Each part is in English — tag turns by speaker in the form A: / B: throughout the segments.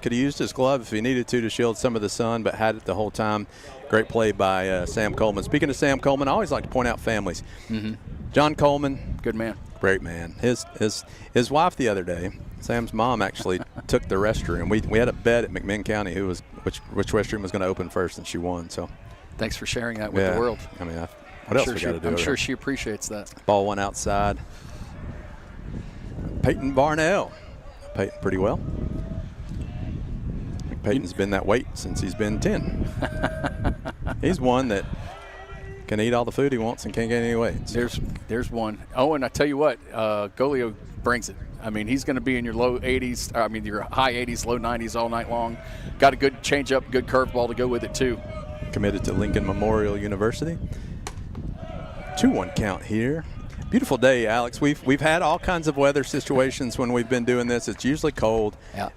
A: Could have used his glove if he needed to shield some of the sun, but had it the whole time. Great play by Sam Coleman. Speaking of Sam Coleman, I always like to point out families. John Coleman.
B: Good man.
A: Great man. His wife the other day, Sam's mom, actually took the restroom. We had a bet at McMinn County which restroom was going to open first, and she won. So,
B: thanks for sharing that with the world.
A: I mean, what else we got to do?
B: I'm sure she appreciates that.
A: Ball went outside. Peyton Barnell. Peyton pretty well. Peyton's been that weight since he's been 10. He's one that can eat all the food he wants and can't gain any weight.
B: There's one. Oh, and I tell you what, Golio brings it. I mean, he's going to be in your low 80s, your high 80s, low 90s all night long. Got a good changeup, good curveball to go with it too.
A: Committed to Lincoln Memorial University. 2-1 count here. Beautiful day, Alex. We've had all kinds of weather situations when we've been doing this. It's usually cold.
B: Yeah.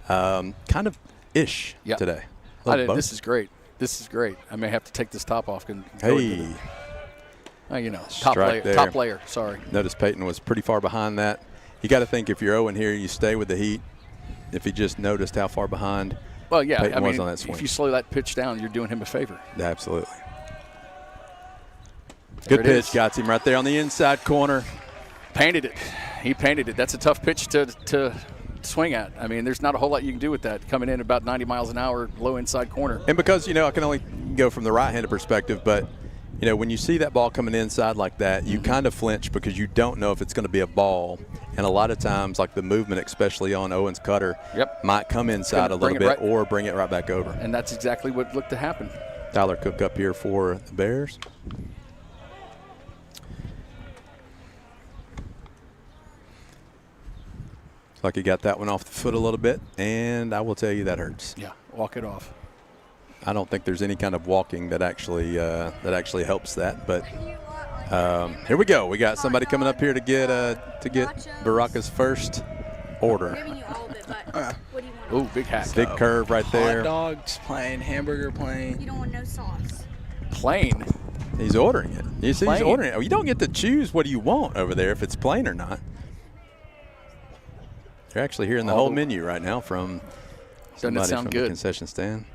A: Kind of ish today.
B: This is great. This is great. I may have to take this top off.
A: Hey.
B: Top layer. Sorry.
A: Notice Peyton was pretty far behind that. You got to think if you're 0 here, you stay with the heat. If he just noticed how far behind Peyton was on that swing.
B: If you slow that pitch down, you're doing him a favor.
A: Absolutely. Good pitch. Got him right there on the inside corner.
B: Painted it. He painted it. That's a tough pitch to swing at. I mean, there's not a whole lot you can do with that. Coming in about 90 miles an hour, low inside corner.
A: And because, I can only go from the right-handed perspective, but, when you see that ball coming inside like that, you kind of flinch because you don't know if it's going to be a ball. And a lot of times, like the movement, especially on Owen's cutter, might come inside a little bit or bring it right back over.
B: And that's exactly what looked to happen.
A: Tyler Cook up here for the Bears. Like he got that one off the foot a little bit, and I will tell you that hurts.
B: Yeah, walk it off.
A: I don't think there's any kind of walking that actually helps that. But here we go. We got somebody coming up here to get Baraka's first order.
B: Ooh, big hack.
A: Big curve right there.
C: Hot dogs plain, hamburger plain.
D: You don't want no sauce.
B: Plain.
A: He's ordering it. You see,
B: plain.
A: He's ordering it. You don't get to choose what you want over there if it's plain or not. You're actually hearing the whole menu right now from somebody from the concession stand.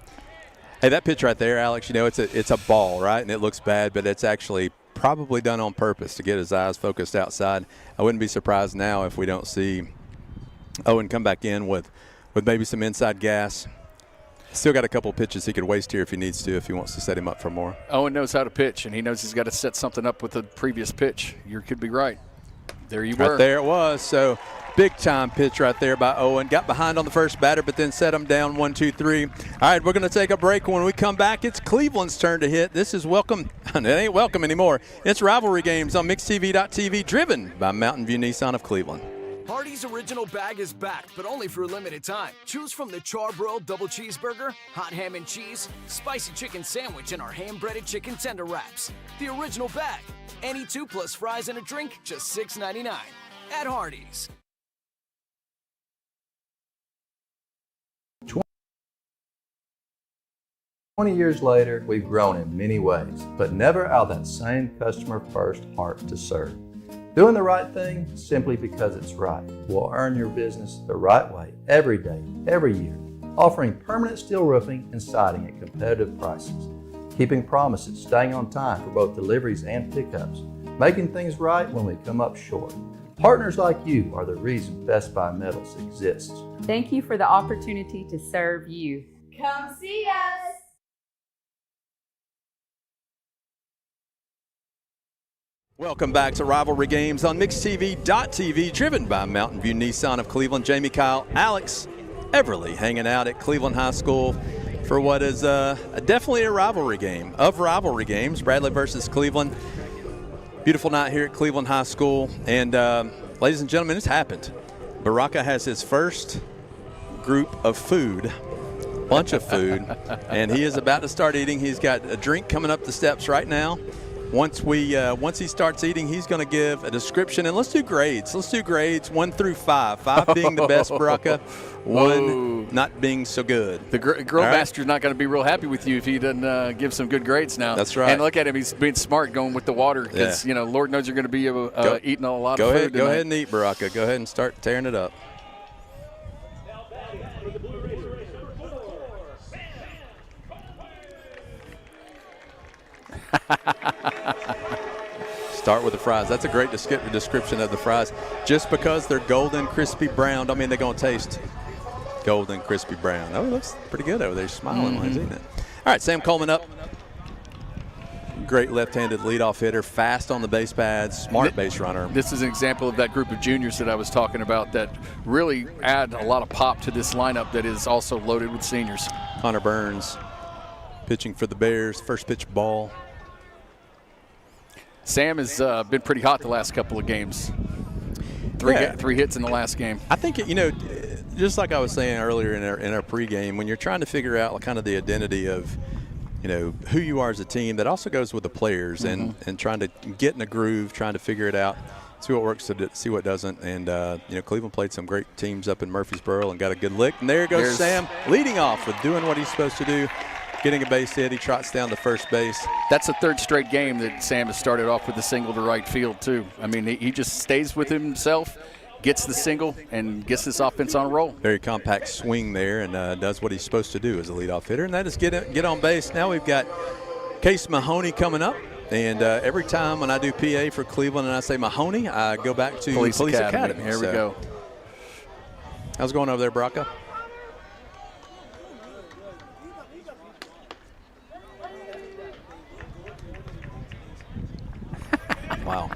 A: Hey, that pitch right there, Alex, it's a ball, right? And it looks bad, but it's actually probably done on purpose to get his eyes focused outside. I wouldn't be surprised now if we don't see Owen come back in with maybe some inside gas. Still got a couple pitches he could waste here if he needs to, if he wants to set him up for more.
B: Owen knows how to pitch, and he knows he's got to set something up with the previous pitch. You could be right. There you were.
A: Right there it was. So big-time pitch right there by Owen. Got behind on the first batter, but then set him down 1, 2, 3. All right, we're going to take a break. When we come back, it's Cleveland's turn to hit. This is welcome. It ain't welcome anymore. It's Rivalry Games on MixedTV.tv, driven by Mountain View Nissan of Cleveland.
E: Hardee's Original Bag is back, but only for a limited time. Choose from the charbroiled double cheeseburger, hot ham and cheese, spicy chicken sandwich, and our hand-breaded chicken tender wraps. The Original Bag. Any 2 plus fries and a drink, just $6.99 at Hardee's.
F: 20 years later, we've grown in many ways, but never out of that same customer-first heart to serve. Doing the right thing simply because it's right will earn your business the right way every day, every year, offering permanent steel roofing and siding at competitive prices, keeping promises, staying on time for both deliveries and pickups, making things right when we come up short. Partners like you are the reason Best Buy Metals exists.
G: Thank you for the opportunity to serve you.
D: Come see us.
A: Welcome back to Rivalry Games on MixedTV.tv, driven by Mountain View Nissan of Cleveland. Jamie, Kyle, Alex, Everly hanging out at Cleveland High School for what is definitely a rivalry game of rivalry games, Bradley versus Cleveland. Beautiful night here at Cleveland High School. And ladies and gentlemen, it's happened. Baraka has his first group of food, bunch of food, and he is about to start eating. He's got a drink coming up the steps right now. Once he starts eating, he's going to give a description, and let's do grades. Let's do grades 1 through 5. 5 being the best, Baraka. 1 not being so good.
B: The grill master's not going to be real happy with you if he doesn't give some good grades now.
A: That's right.
B: And look at him; he's being smart, going with the water because Lord knows you're going to be eating a lot of food.
A: Go ahead and eat, Baraka. Go ahead and start tearing it up. Start with the fries. That's a great description of the fries. Just because they're golden, crispy brown, don't mean they're going to taste golden, crispy brown. Oh, it looks pretty good over there. He's smiling while he's eating it. All right, Sam Coleman up. Great left-handed leadoff hitter, fast on the base pads, smart base runner.
B: This is an example of that group of juniors that I was talking about that really add a lot of pop to this lineup that is also loaded with seniors.
A: Connor Burns pitching for the Bears. First pitch ball.
B: Sam has been pretty hot the last couple of games. Three hits in the last game.
A: I think, just like I was saying earlier in our pregame, when you're trying to figure out kind of the identity of who you are as a team, that also goes with the players and trying to get in a groove, trying to figure it out, see what works, see what doesn't. And, Cleveland played some great teams up in Murfreesboro and got a good lick. And there goes Sam leading off with doing what he's supposed to do, getting a base hit. He trots down to first base.
B: That's the third straight game that Sam has started off with a single to right field, too. I mean, he just stays with himself, gets the single, and gets this offense on a roll. Very
A: compact swing there, and does what he's supposed to do as a leadoff hitter, and that is get on base. Now we've got Case Mahoney coming up, and every time when I do PA for Cleveland and I say Mahoney, I go back to Police Academy.
B: Here we go.
A: How's it going over there, Braca? Wow.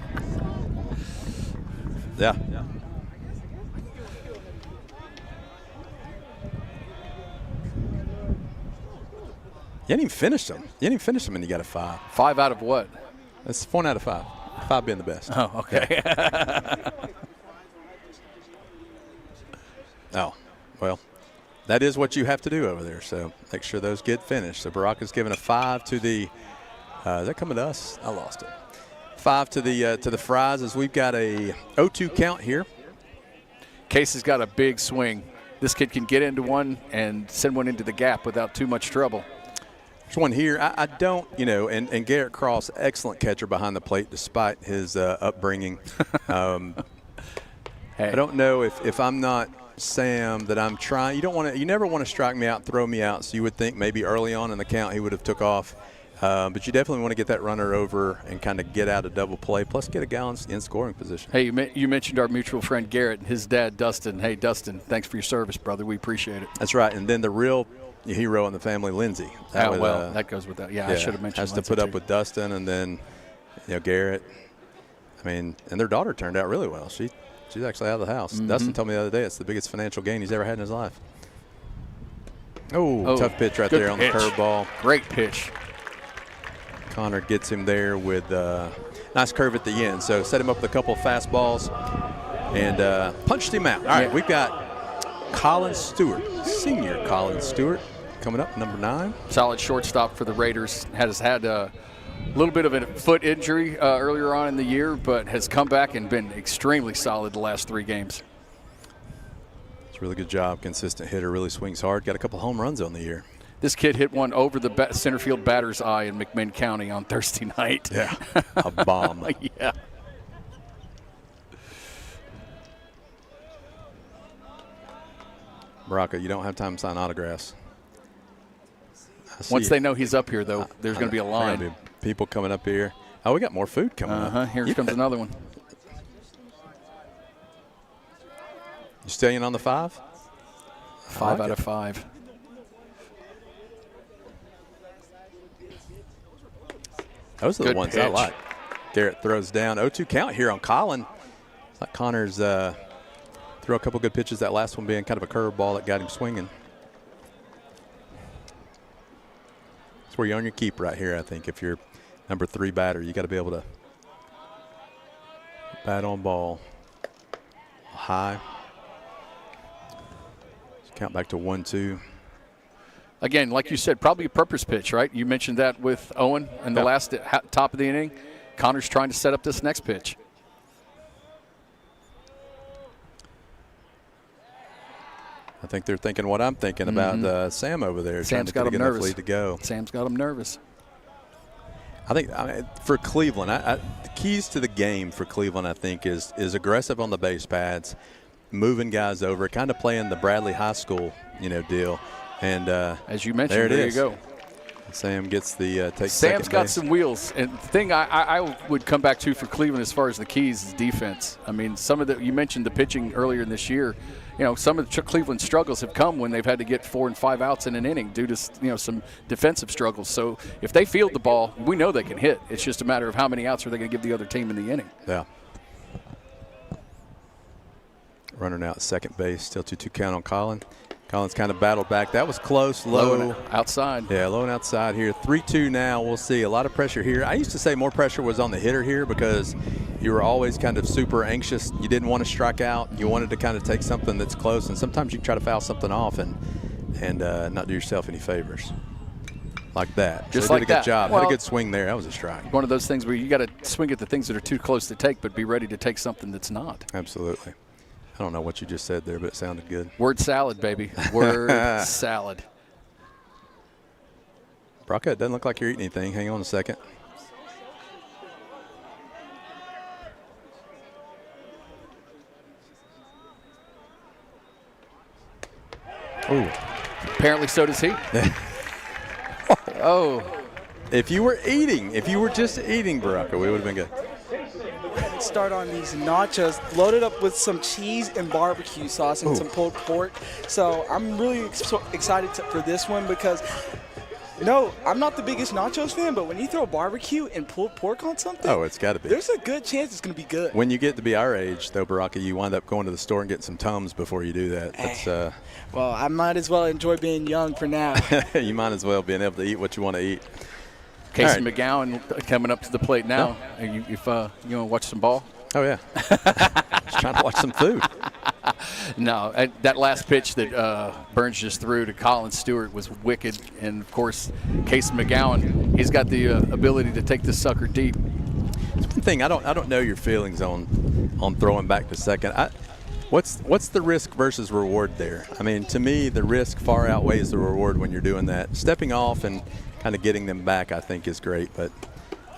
A: Yeah. You didn't even finish them. And you got a 5.
B: 5 out of what?
A: That's 4 out of 5. 5 being the best.
B: Oh, okay.
A: Oh, well, that is what you have to do over there. So make sure those get finished. So Baraka's giving a 5 to the. Is that coming to us? I lost it. 5 to the Fries as we've got a 0-2 count here.
B: Case has got a big swing. This kid can get into one and send one into the gap without too much trouble.
A: There's one here. I don't, and Garrett Cross, excellent catcher behind the plate despite his upbringing.
B: Hey.
A: I don't know if I'm not Sam that I'm trying. You never want to strike me out, throw me out. So you would think maybe early on in the count he would have took off. But you definitely want to get that runner over and kind of get out of double play, plus get a guy in scoring position.
B: Hey, you mentioned our mutual friend Garrett and his dad, Dustin. Hey, Dustin, thanks for your service, brother. We appreciate it.
A: That's right. And then the real hero in the family, Lindsay.
B: That goes with that. Yeah, I should have mentioned
A: Has to put up with Dustin and then, Garrett. I mean, and their daughter turned out really well. She's actually out of the house. Dustin told me the other day it's the biggest financial gain he's ever had in his life. Oh, tough pitch right there on the curveball.
B: Great pitch.
A: Connor gets him there with a nice curve at the end. So set him up with a couple of fastballs and punched him out. All right, we've got Colin Stewart, senior Colin Stewart, coming up, number 9.
B: Solid shortstop for the Raiders. Has had a little bit of a foot injury earlier on in the year, but has come back and been extremely solid the last 3 games.
A: It's a really good job. Consistent hitter, really swings hard. Got a couple home runs on the year.
B: This kid hit one over the center field batter's eye in McMinn County on Thursday night.
A: Yeah, a bomb.
B: Yeah.
A: Baraka, you don't have time to sign autographs.
B: Once they know he's up here, though, there's going to be a line.
A: Be people coming up here. Oh, we got more food coming up.
B: Here comes another one.
A: You staying on the 5?
B: 5 out of 5.
A: Those are the ones I like. Garrett throws down. 0-2 count here on Colin. It's like Connor's threw a couple good pitches, that last one being kind of a curveball that got him swinging. That's where you're on your keep right here, I think. If you're number 3 batter, you got to be able to bat on ball high. Let's count back to 1-2.
B: Again, like you said, probably a purpose pitch, right? You mentioned that with Owen in the last top of the inning. Connor's trying to set up this next pitch.
A: I think they're thinking what I'm thinking about Sam over there.
B: Sam's got him nervous.
A: Lead to go.
B: Sam's got him nervous.
A: I think for Cleveland, the keys to the game for Cleveland, I think, is aggressive on the base pads, moving guys over, kind of playing the Bradley High School, deal. And
B: as you mentioned, there you go.
A: Sam gets the take.
B: Sam's got some wheels. And the thing I would come back to for Cleveland as far as the keys is defense. I mean, you mentioned the pitching earlier in this year. You know, some of the Cleveland struggles have come when they've had to get 4 and 5 outs in an inning due to, some defensive struggles. So if they field the ball, we know they can hit. It's just a matter of how many outs are they going to give the other team in the inning.
A: Yeah. Runner now at second base, still 2-2 count on Colin. Colin's kind of battled back. That was close, low.
B: Outside.
A: Yeah, low and outside here. 3-2 now. We'll see. A lot of pressure here. I used to say more pressure was on the hitter here because you were always kind of super anxious. You didn't want to strike out. You wanted to kind of take something that's close, and sometimes you can try to foul something off and not do yourself any favors. Like that.
B: Just
A: so
B: like
A: did a good job.
B: Well,
A: had a good swing there. That was a strike.
B: One of those things where you got to swing at the things that are too close to take, but be ready to take something that's not.
A: Absolutely. I don't know what you just said there, but it sounded good.
B: Word salad, baby. Word salad.
A: Braca, it doesn't look like you're eating anything. Hang on a second.
B: Ooh. Apparently so does he. Oh.
A: If you were just eating, Braca, we would have been good.
C: Start on these nachos, loaded up with some cheese and barbecue sauce and some pulled pork. So I'm really excited for this one because, I'm not the biggest nachos fan, but when you throw barbecue and pulled pork on something,
A: it's got to be.
C: There's a good chance it's going to be good.
A: When you get to be our age, though, Braca, you wind up going to the store and getting some Tums before you do that. That's,
C: well, I might as well enjoy being young for now.
A: You might as well being able to eat what you want to eat.
B: Casey McGowan coming up to the plate now. Yeah. If you want to watch some ball?
A: Oh, yeah. Just trying to watch some food.
B: No, that last pitch that Burns just threw to Colin Stewart was wicked. And, of course, Casey McGowan, he's got the ability to take this sucker deep.
A: One thing, I don't know your feelings on throwing back to second. What's the risk versus reward there? I mean, to me, the risk far outweighs the reward when you're doing that. Stepping off and kind of getting them back, I think, is great. But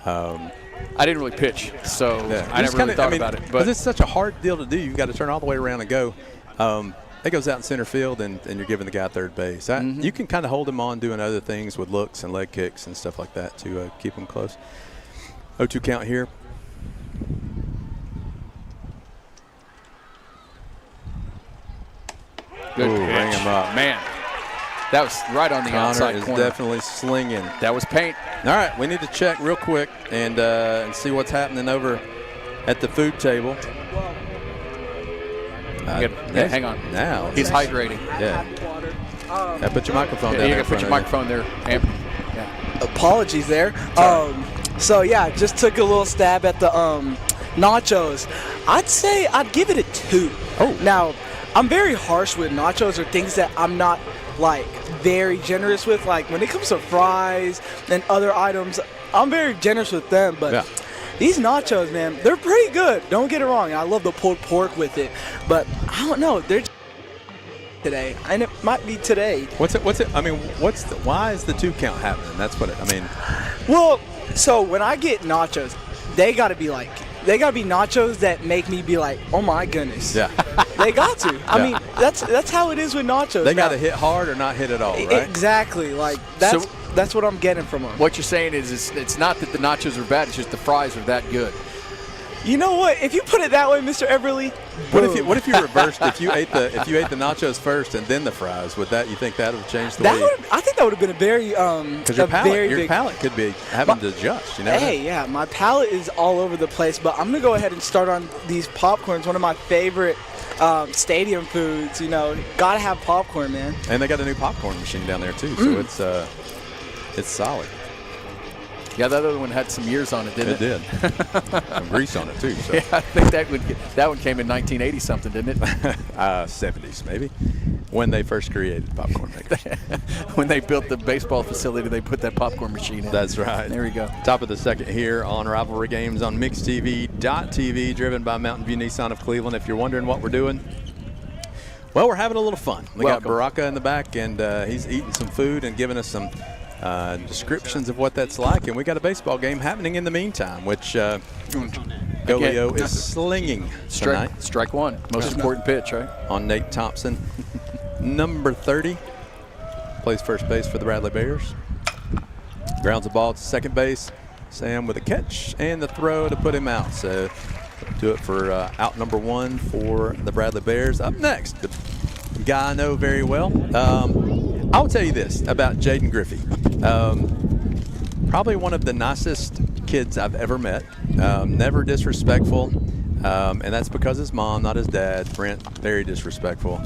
B: I didn't really pitch, so I never really thought about it.
A: But it's such a hard deal to do. You've got to turn all the way around and go. It goes out in center field, and you're giving the guy third base. You can kind of hold him on doing other things with looks and leg kicks and stuff like that to keep him close. 0-2 count here.
B: Good pitch.
A: Ring him up.
B: Man, that was right on the outside
A: Connor
B: corner.
A: is definitely slinging.
B: That was paint.
A: All right, we need to check real quick and see what's happening over at the food table.
B: Hang on.
A: Now
B: he's hydrating.
A: Yeah. Put your microphone down.
B: You can put your microphone there.
C: Apologies there. Just took a little stab at the nachos. I'd give it a 2.
A: Oh.
C: Now, I'm very harsh with nachos or things that I'm not very generous with. Like when it comes to fries and other items, I'm very generous with them. But these nachos, man, they're pretty good. Don't get it wrong. I love the pulled pork with it. But I don't know. They're today, and it might be today.
A: What's it? I mean, why is the 2 count happening? That's what I mean.
C: Well, so when I get nachos, they got to be nachos that make me be like, oh my goodness. Yeah. They got to. I mean, that's how it is with nachos.
A: They got to hit hard or not hit at all, right?
C: Exactly. That's what I'm getting from them.
B: What you're saying is it's not that the nachos are bad, it's just the fries are that good.
C: You know what? If you put it that way, Mr. Everly,
A: what if you reversed? if you ate the nachos first and then the fries, you think that would change the way?
C: I think that would have been a very
A: because your palate could be having to adjust. You know.
C: My palate is all over the place. But I'm gonna go ahead and start on these popcorns. One of my favorite stadium foods. Gotta have popcorn, man.
A: And they got a new popcorn machine down there too, so it's solid.
B: Yeah, that other one had some years on it, didn't it?
A: It did. Some grease on it, too. So.
B: Yeah, I think that one came in 1980-something, didn't it?
A: 70s, maybe, when they first created popcorn makers.
B: When they built the baseball facility, they put that popcorn machine in.
A: That's right.
B: There we go.
A: Top of the second here on Rivalry Games on MixTV.tv, driven by Mountain View Nissan of Cleveland. If you're wondering what we're doing, well, we're having a little fun. We got Braca in the back, and he's eating some food and giving us some descriptions of what that's like, and we got a baseball game happening in the meantime, which Golio is slinging tonight.
B: Strike one, most important pitch, right?
A: On Nate Thompson, number 30, plays first base for the Radley Bears. Grounds the ball to second base. Sam with a catch and the throw to put him out. So do it for out number 1 for the Bradley Bears. Up next, the guy I know very well. I'll tell you this about Jaden Griffey. Probably one of the nicest kids I've ever met. Never disrespectful. And that's because his mom, not his dad. Brent, very disrespectful.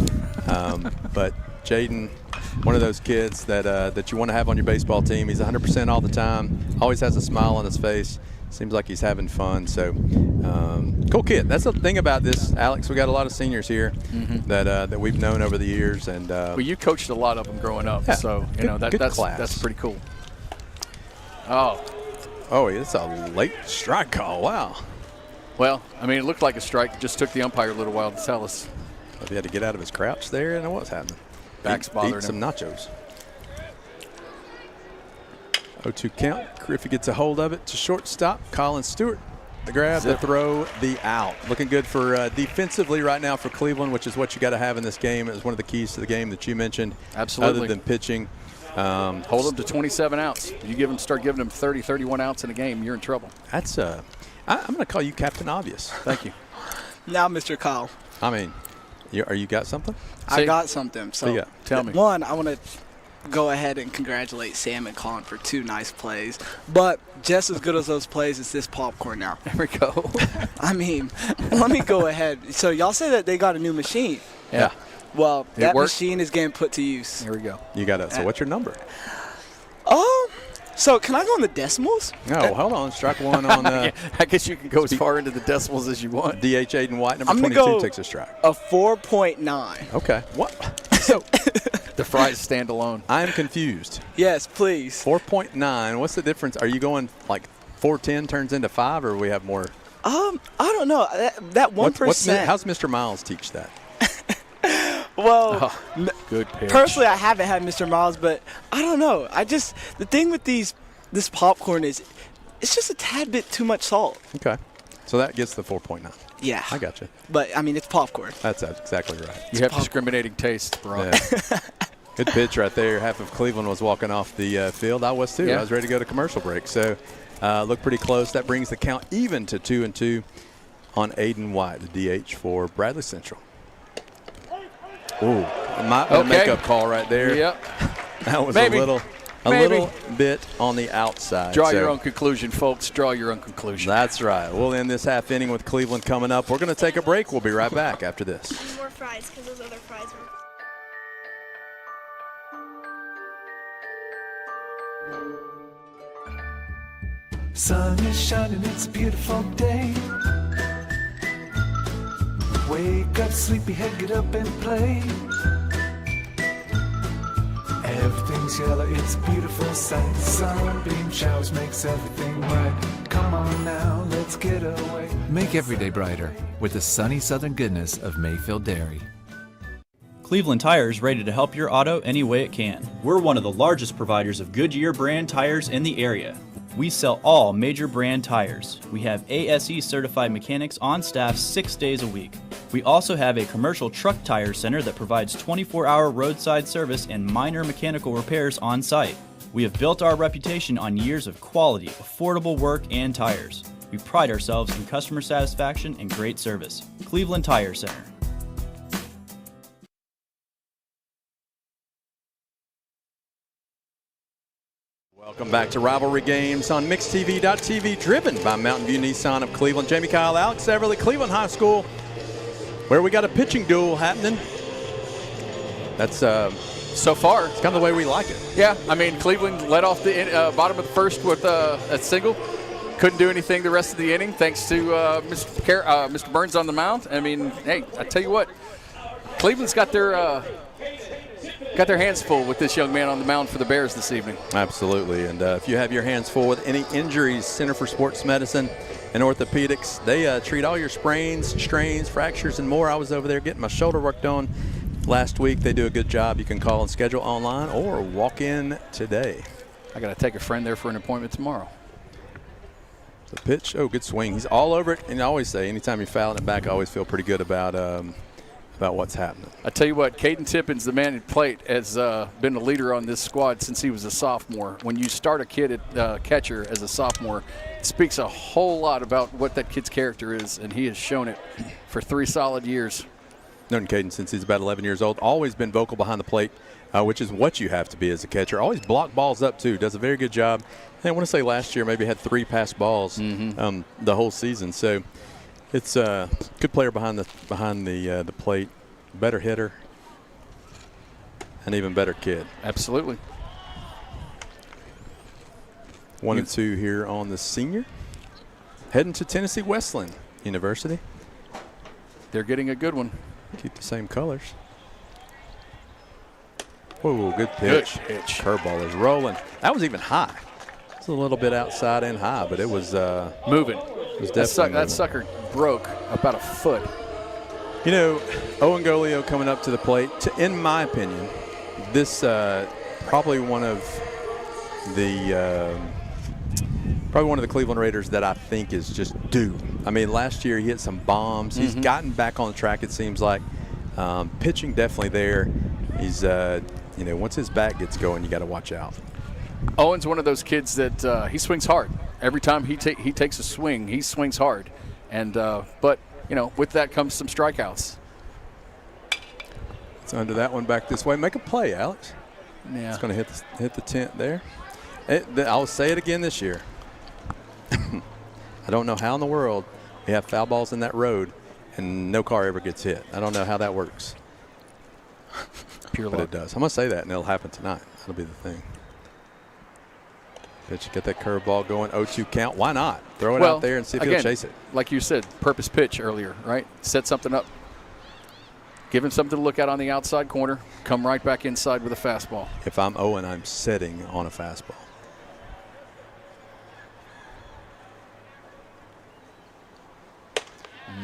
A: But Jaden, one of those kids that you want to have on your baseball team. He's 100% all the time. Always has a smile on his face. Seems like he's having fun. So, cool kid. That's the thing about this, Alex. We got a lot of seniors here that we've known over the years. And
B: well, you coached a lot of them growing up,
A: yeah,
B: so that's pretty cool.
A: Oh, it's a late strike call. Wow.
B: Well, I mean, it looked like a strike. It just took the umpire a little while to tell us.
A: He had to get out of his crouch there, and what's happening?
B: Back's bothering him.
A: Eat some nachos. 0-2 count. Griffey gets a hold of it to shortstop. Colin Stewart, the grab, the throw, the out. Looking good for defensively right now for Cleveland, which is what you got to have in this game. It was one of the keys to the game that you mentioned.
B: Absolutely.
A: Other than pitching.
B: Hold them to 27 outs. You start giving them 30, 31 outs in a game, you're in trouble.
A: That's I'm going to call you Captain Obvious.
B: Thank you.
C: Now, Mr. Kyle.
A: I mean, you got something?
C: I got something. So
B: tell me.
C: One, I want to go ahead and congratulate Sam and Colin for 2 nice plays. But just as good as those plays is this popcorn now.
B: There we go.
C: I mean, let me go ahead. So y'all say that they got a new machine.
B: Yeah.
C: Well, that
B: worked?
C: machine is getting put to use.
B: Here we go.
A: You got it. So what's your number?
C: So can I go in the decimals?
A: No, hold on. Strike one on
B: I guess you can go as far into the decimals as you want.
A: DH Aiden White, number
C: I'm
A: 22,
C: go
A: takes a strike.
C: A 4.9.
A: Okay. What? So
B: the fries stand alone.
A: I'm confused.
C: Yes, please.
A: 4.9. What's the difference? Are you going like 410 turns into 5, or we have more?
C: I don't know. That 1%.
A: How's Mr. Miles teach that?
C: Well,
B: good pitch.
C: Personally, I haven't had Mr. Miles, but I don't know. The thing with this popcorn is it's just a tad bit too much salt.
A: Okay. So that gets the 4.9.
C: Yeah.
A: I got you.
C: But, I mean, it's popcorn.
A: That's exactly right.
B: You have discriminating taste, bro.
A: Yeah. Good pitch right there. Half of Cleveland was walking off the field. I was too.
B: Yeah.
A: I was ready to go to commercial break. So looked pretty close. That brings the count even to 2-2 on Aiden White, the DH for Bradley Central. Ooh, a makeup call right there.
B: Yep.
A: That was
B: Maybe.
A: a little bit on the outside.
B: Draw your own conclusion, folks. Draw your own conclusion.
A: That's right. We'll end this half inning with Cleveland coming up. We're going to take a break. We'll be right back after this.
D: More fries because those other fries were.
H: Sun is shining, it's a beautiful day. Wake up, sleepyhead, get up and play. Everything's yellow, it's a beautiful sight. Sunbeam showers makes everything right. Come on now, let's get away.
I: Make every day brighter with the sunny southern goodness of Mayfield Dairy.
J: Cleveland Tires, ready to help your auto any way it can. We're one of the largest providers of Goodyear brand tires in the area. We sell all major brand tires. We have ASE certified mechanics on staff 6 days a week. We also have a commercial truck tire center that provides 24-hour roadside service and minor mechanical repairs on site. We have built our reputation on years of quality, affordable work and tires. We pride ourselves in customer satisfaction and great service. Cleveland Tire Center.
A: Welcome back to Rivalry Games on MixedTV.tv, driven by Mountain View Nissan of Cleveland. Jamie Kyle, Alex Everly, Cleveland High School, where we got a pitching duel happening. That's
B: so far,
A: it's kind of the way we like it.
B: Yeah, I mean, Cleveland led off the bottom of the first with a single. Couldn't do anything the rest of the inning thanks to Mr. Burns on the mound. I mean, hey, I tell you what, Cleveland's got their hands full with this young man on the mound for the Bears this evening.
A: Absolutely, and if you have your hands full with any injuries, Center for Sports Medicine and Orthopedics, they treat all your sprains, strains, fractures, and more. I was over there getting my shoulder worked on last week. They do a good job. You can call and schedule online or walk in today.
B: I got to take a friend there for an appointment tomorrow.
A: The pitch, good swing. He's all over it, and I always say anytime you're fouling it back, I always feel pretty good about about what's happening.
B: I tell you what, Caden Tippins, the man at plate, has been a leader on this squad since he was a sophomore. When you start a kid at catcher as a sophomore, it speaks a whole lot about what that kid's character is, and he has shown it for 3 solid years.
A: Known Caden since he's about 11 years old. Always been vocal behind the plate, which is what you have to be as a catcher. Always block balls up, too. Does a very good job. And I want to say last year maybe had 3 passed balls the whole season. So it's a good player behind the plate, better hitter, and even better kid.
B: Absolutely.
A: 1 and 2 here on the senior. Heading to Tennessee Wesleyan University.
B: They're getting a good one.
A: Keep the same colors. Whoa, good pitch.
B: Good pitch.
A: Curveball is rolling. That was even high. It's a little bit outside and high, but it was
B: moving.
A: It was definitely
B: that sucker broke about a foot.
A: You know, Owen Golio coming up to the plate. In my opinion, this probably one of the Cleveland Raiders that I think is just due. I mean, last year he hit some bombs. He's gotten back on the track, it seems like. Pitching definitely there. He's, once his bat gets going, you got to watch out.
B: Owen's one of those kids that he swings hard. Every time he takes a swing, he swings hard. And but, with that comes some strikeouts.
A: It's under that one back this way. Make a play, Alex.
B: Yeah.
A: It's going to hit the tent there. I'll say it again this year. I don't know how in the world we have foul balls in that road and no car ever gets hit. I don't know how that works.
B: Pure
A: but
B: luck.
A: it does. I'm going to say that, and it'll happen tonight. That'll be the thing. Pitch, get that curveball going. 0-2 count. Why not? Throw it out there and see if he'll chase it.
B: Like you said, purpose pitch earlier, right? Set something up. Give him something to look at on the outside corner. Come right back inside with a fastball.
A: If I'm Owen, I'm setting on a fastball.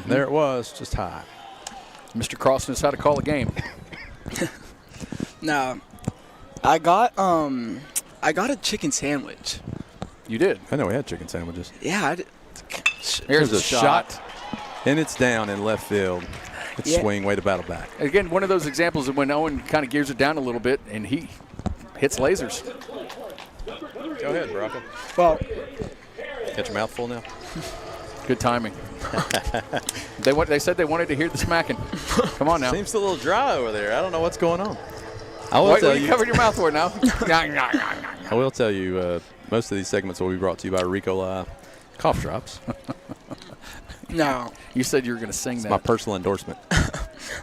A: There it was, just high.
B: Mr. Cross knows how to call a game.
C: Now, I got a chicken sandwich.
B: You did?
A: I know we had chicken sandwiches.
C: Yeah, I did.
B: Here's a shot.
A: And it's down in left field. It's swing, way to battle back.
B: Again, one of those examples of when Owen kind of gears it down a little bit and he hits lasers.
A: Go ahead, Brock.
C: Well,
A: got your mouth full now?
B: Good timing. They said they wanted to hear the smacking. Come on now.
A: Seems a little dry over there. I don't know what's going on.
B: What are you covering your mouth for now?
A: I will tell you, most of these segments will be brought to you by Rico Cough Drops.
C: No.
B: You said you were going to sing that.
A: My personal endorsement.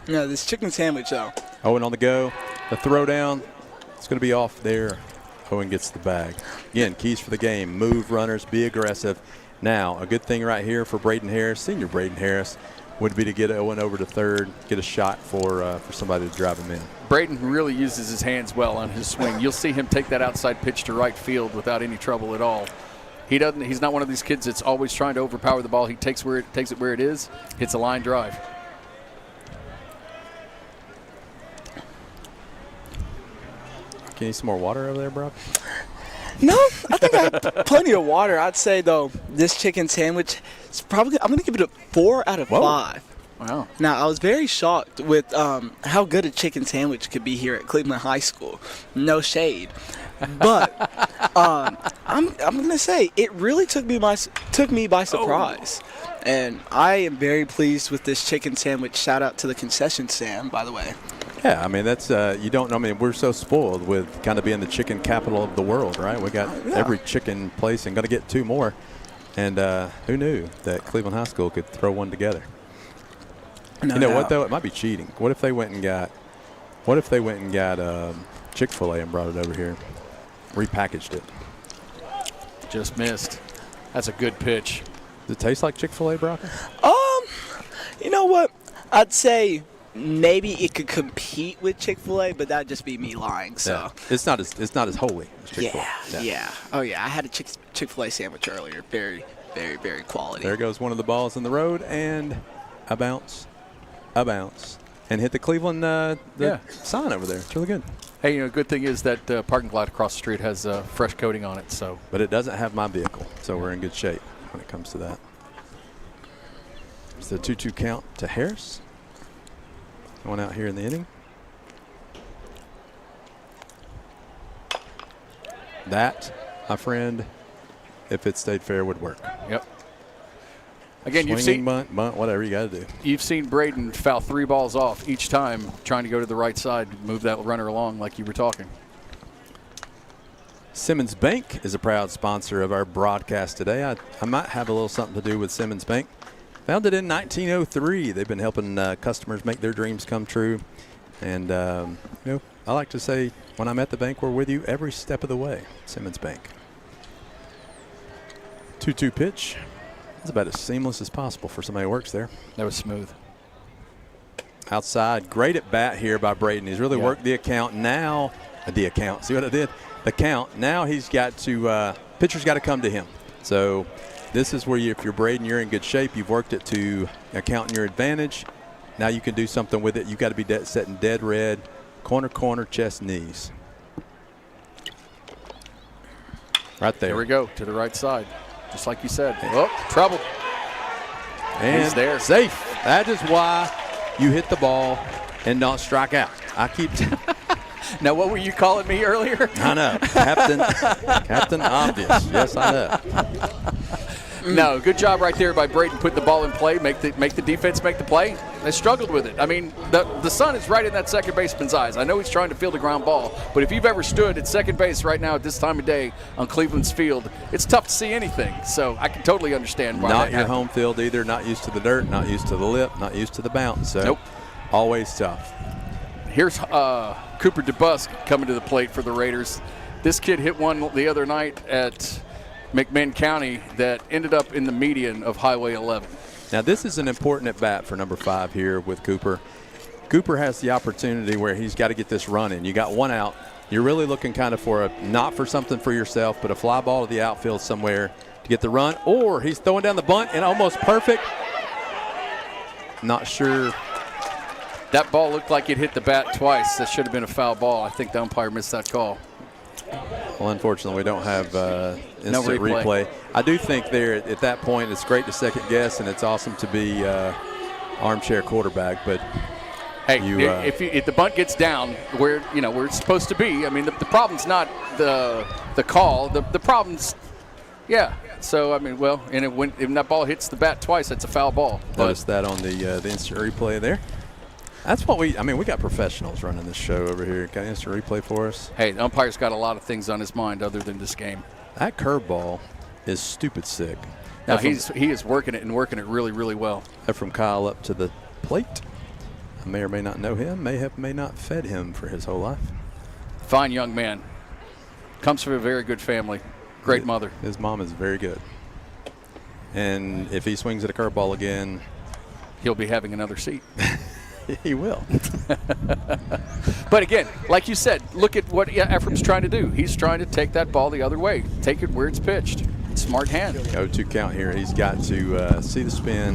C: No, this chicken sandwich, though.
A: Owen on the go. The throw down. It's going to be off there. Owen gets the bag. Again, keys for the game. Move runners. Be aggressive. Now, a good thing right here for Braden Harris, senior Braden Harris, would be to get Owen over to third, get a shot for somebody to drive him in.
B: Braden really uses his hands well on his swing. You'll see him take that outside pitch to right field without any trouble at all. He's not one of these kids that's always trying to overpower the ball. He takes it where it is, hits a line drive.
A: Can you need some more water over there, Brock?
C: No, I think I have plenty of water. I'd say, though, this chicken sandwich is probably, I'm going to give it a 4 out of 5.
B: Wow.
C: Now, I was very shocked with how good a chicken sandwich could be here at Cleveland High School. No shade. But I'm going to say it really took me by surprise. Oh. And I am very pleased with this chicken sandwich. Shout out to the concession stand, by the way.
A: Yeah, I mean, that's you don't know. I mean, we're so spoiled with kind of being the chicken capital of the world, right? We got every chicken place and going to get 2 more. And who knew that Cleveland High School could throw one together?
C: No
A: you know
C: doubt.
A: what, though? It might be cheating. What if they went and got Chick-fil-A and brought it over here, repackaged it?
B: Just missed. That's a good pitch.
A: Does it taste like Chick-fil-A, Brock?
C: You know what? I'd say maybe it could compete with Chick-fil-A, but that'd just be me lying. So
A: yeah. It's not as holy as Chick-fil-A.
C: Yeah. Oh yeah, I had a Chick-fil-A sandwich earlier. Very, very, very quality.
A: There goes one of the balls in the road, and a bounce, and hit the Cleveland sign over there. It's really good.
B: Hey, good thing is that parking lot across the street has fresh coating on it. So,
A: but it doesn't have my vehicle, so we're in good shape when it comes to that. It's the 2-2 count to Harris. going out here in the inning. That, my friend, if it stayed fair, would work.
B: Yep. Again,
A: Swinging,
B: you've seen
A: bunt, whatever you got to do.
B: You've seen Braden foul 3 balls off each time, trying to go to the right side, move that runner along like you were talking.
A: Simmons Bank is a proud sponsor of our broadcast today. I might have a little something to do with Simmons Bank. Founded in 1903, they've been helping customers make their dreams come true. And you know, I like to say, when I'm at the bank, we're with you every step of the way. Simmons Bank. 2-2 pitch. It's about as seamless as possible for somebody who works there.
B: That was smooth.
A: Outside, great at bat here by Braden. He's really worked the account now. The account, see what I did? The count. Now he's got to, pitcher's got to come to him. So this is where if you're Braden, you're in good shape. You've worked it to account in your advantage. Now you can do something with it. You've got to be setting dead red, corner, chest, knees. Right there.
B: Here we go, to the right side. Just like you said. Oh, trouble.
A: And
B: he's there.
A: Safe. That is why you hit the ball and don't strike out. I keep
B: Now, what were you calling me earlier?
A: I know. Captain Obvious. Yes, I know.
B: No, good job right there by Braden. Put the ball in play, make the defense make the play. They struggled with it. I mean, the sun is right in that second baseman's eyes. I know he's trying to field a ground ball, but if you've ever stood at second base right now at this time of day on Cleveland's field, it's tough to see anything. So I can totally understand why
A: Not
B: that
A: your
B: happened.
A: home field either. Not used to the dirt. Not used to the lip. Not used to the bounce. So
B: Nope.
A: Always tough.
B: Here's Cooper DeBusk coming to the plate for the Raiders. This kid hit one the other night at McMinn County that ended up in the median of Highway 11.
A: Now this is an important at bat for number 5 here with Cooper. Cooper has the opportunity where he's got to get this run in. You got one out. You're really looking kind of for not for something for yourself, but a fly ball to the outfield somewhere to get the run. Or he's throwing down the bunt and almost perfect. Not sure.
B: That ball looked like it hit the bat twice. That should have been a foul ball. I think the umpire missed that call.
A: Well, unfortunately, we don't have instant replay. I do think there at that point it's great to second guess, and it's awesome to be armchair quarterback. But
B: hey, if the bunt gets down where it's supposed to be, I mean the problem's not the call. The problem's So I mean, and when that ball hits the bat twice, that's a foul ball.
A: Notice that on the instant replay there. That's what we got professionals running this show over here. Got instant replay for us.
B: Hey, the umpire's got a lot of things on his mind other than this game.
A: That curveball is stupid sick.
B: Now he is working it and working it really, really well.
A: From Kyle up to the plate. I may or may not know him. May not fed him for his whole life.
B: Fine young man. Comes from a very good family. Great mother.
A: His mom is very good. And if he swings at a curveball again,
B: he'll be having another seat.
A: He will.
B: But again, like you said, look at what Ephraim's trying to do. He's trying to take that ball the other way, take it where it's pitched. Smart hand.
A: 0-2 count here. He's got to see the spin.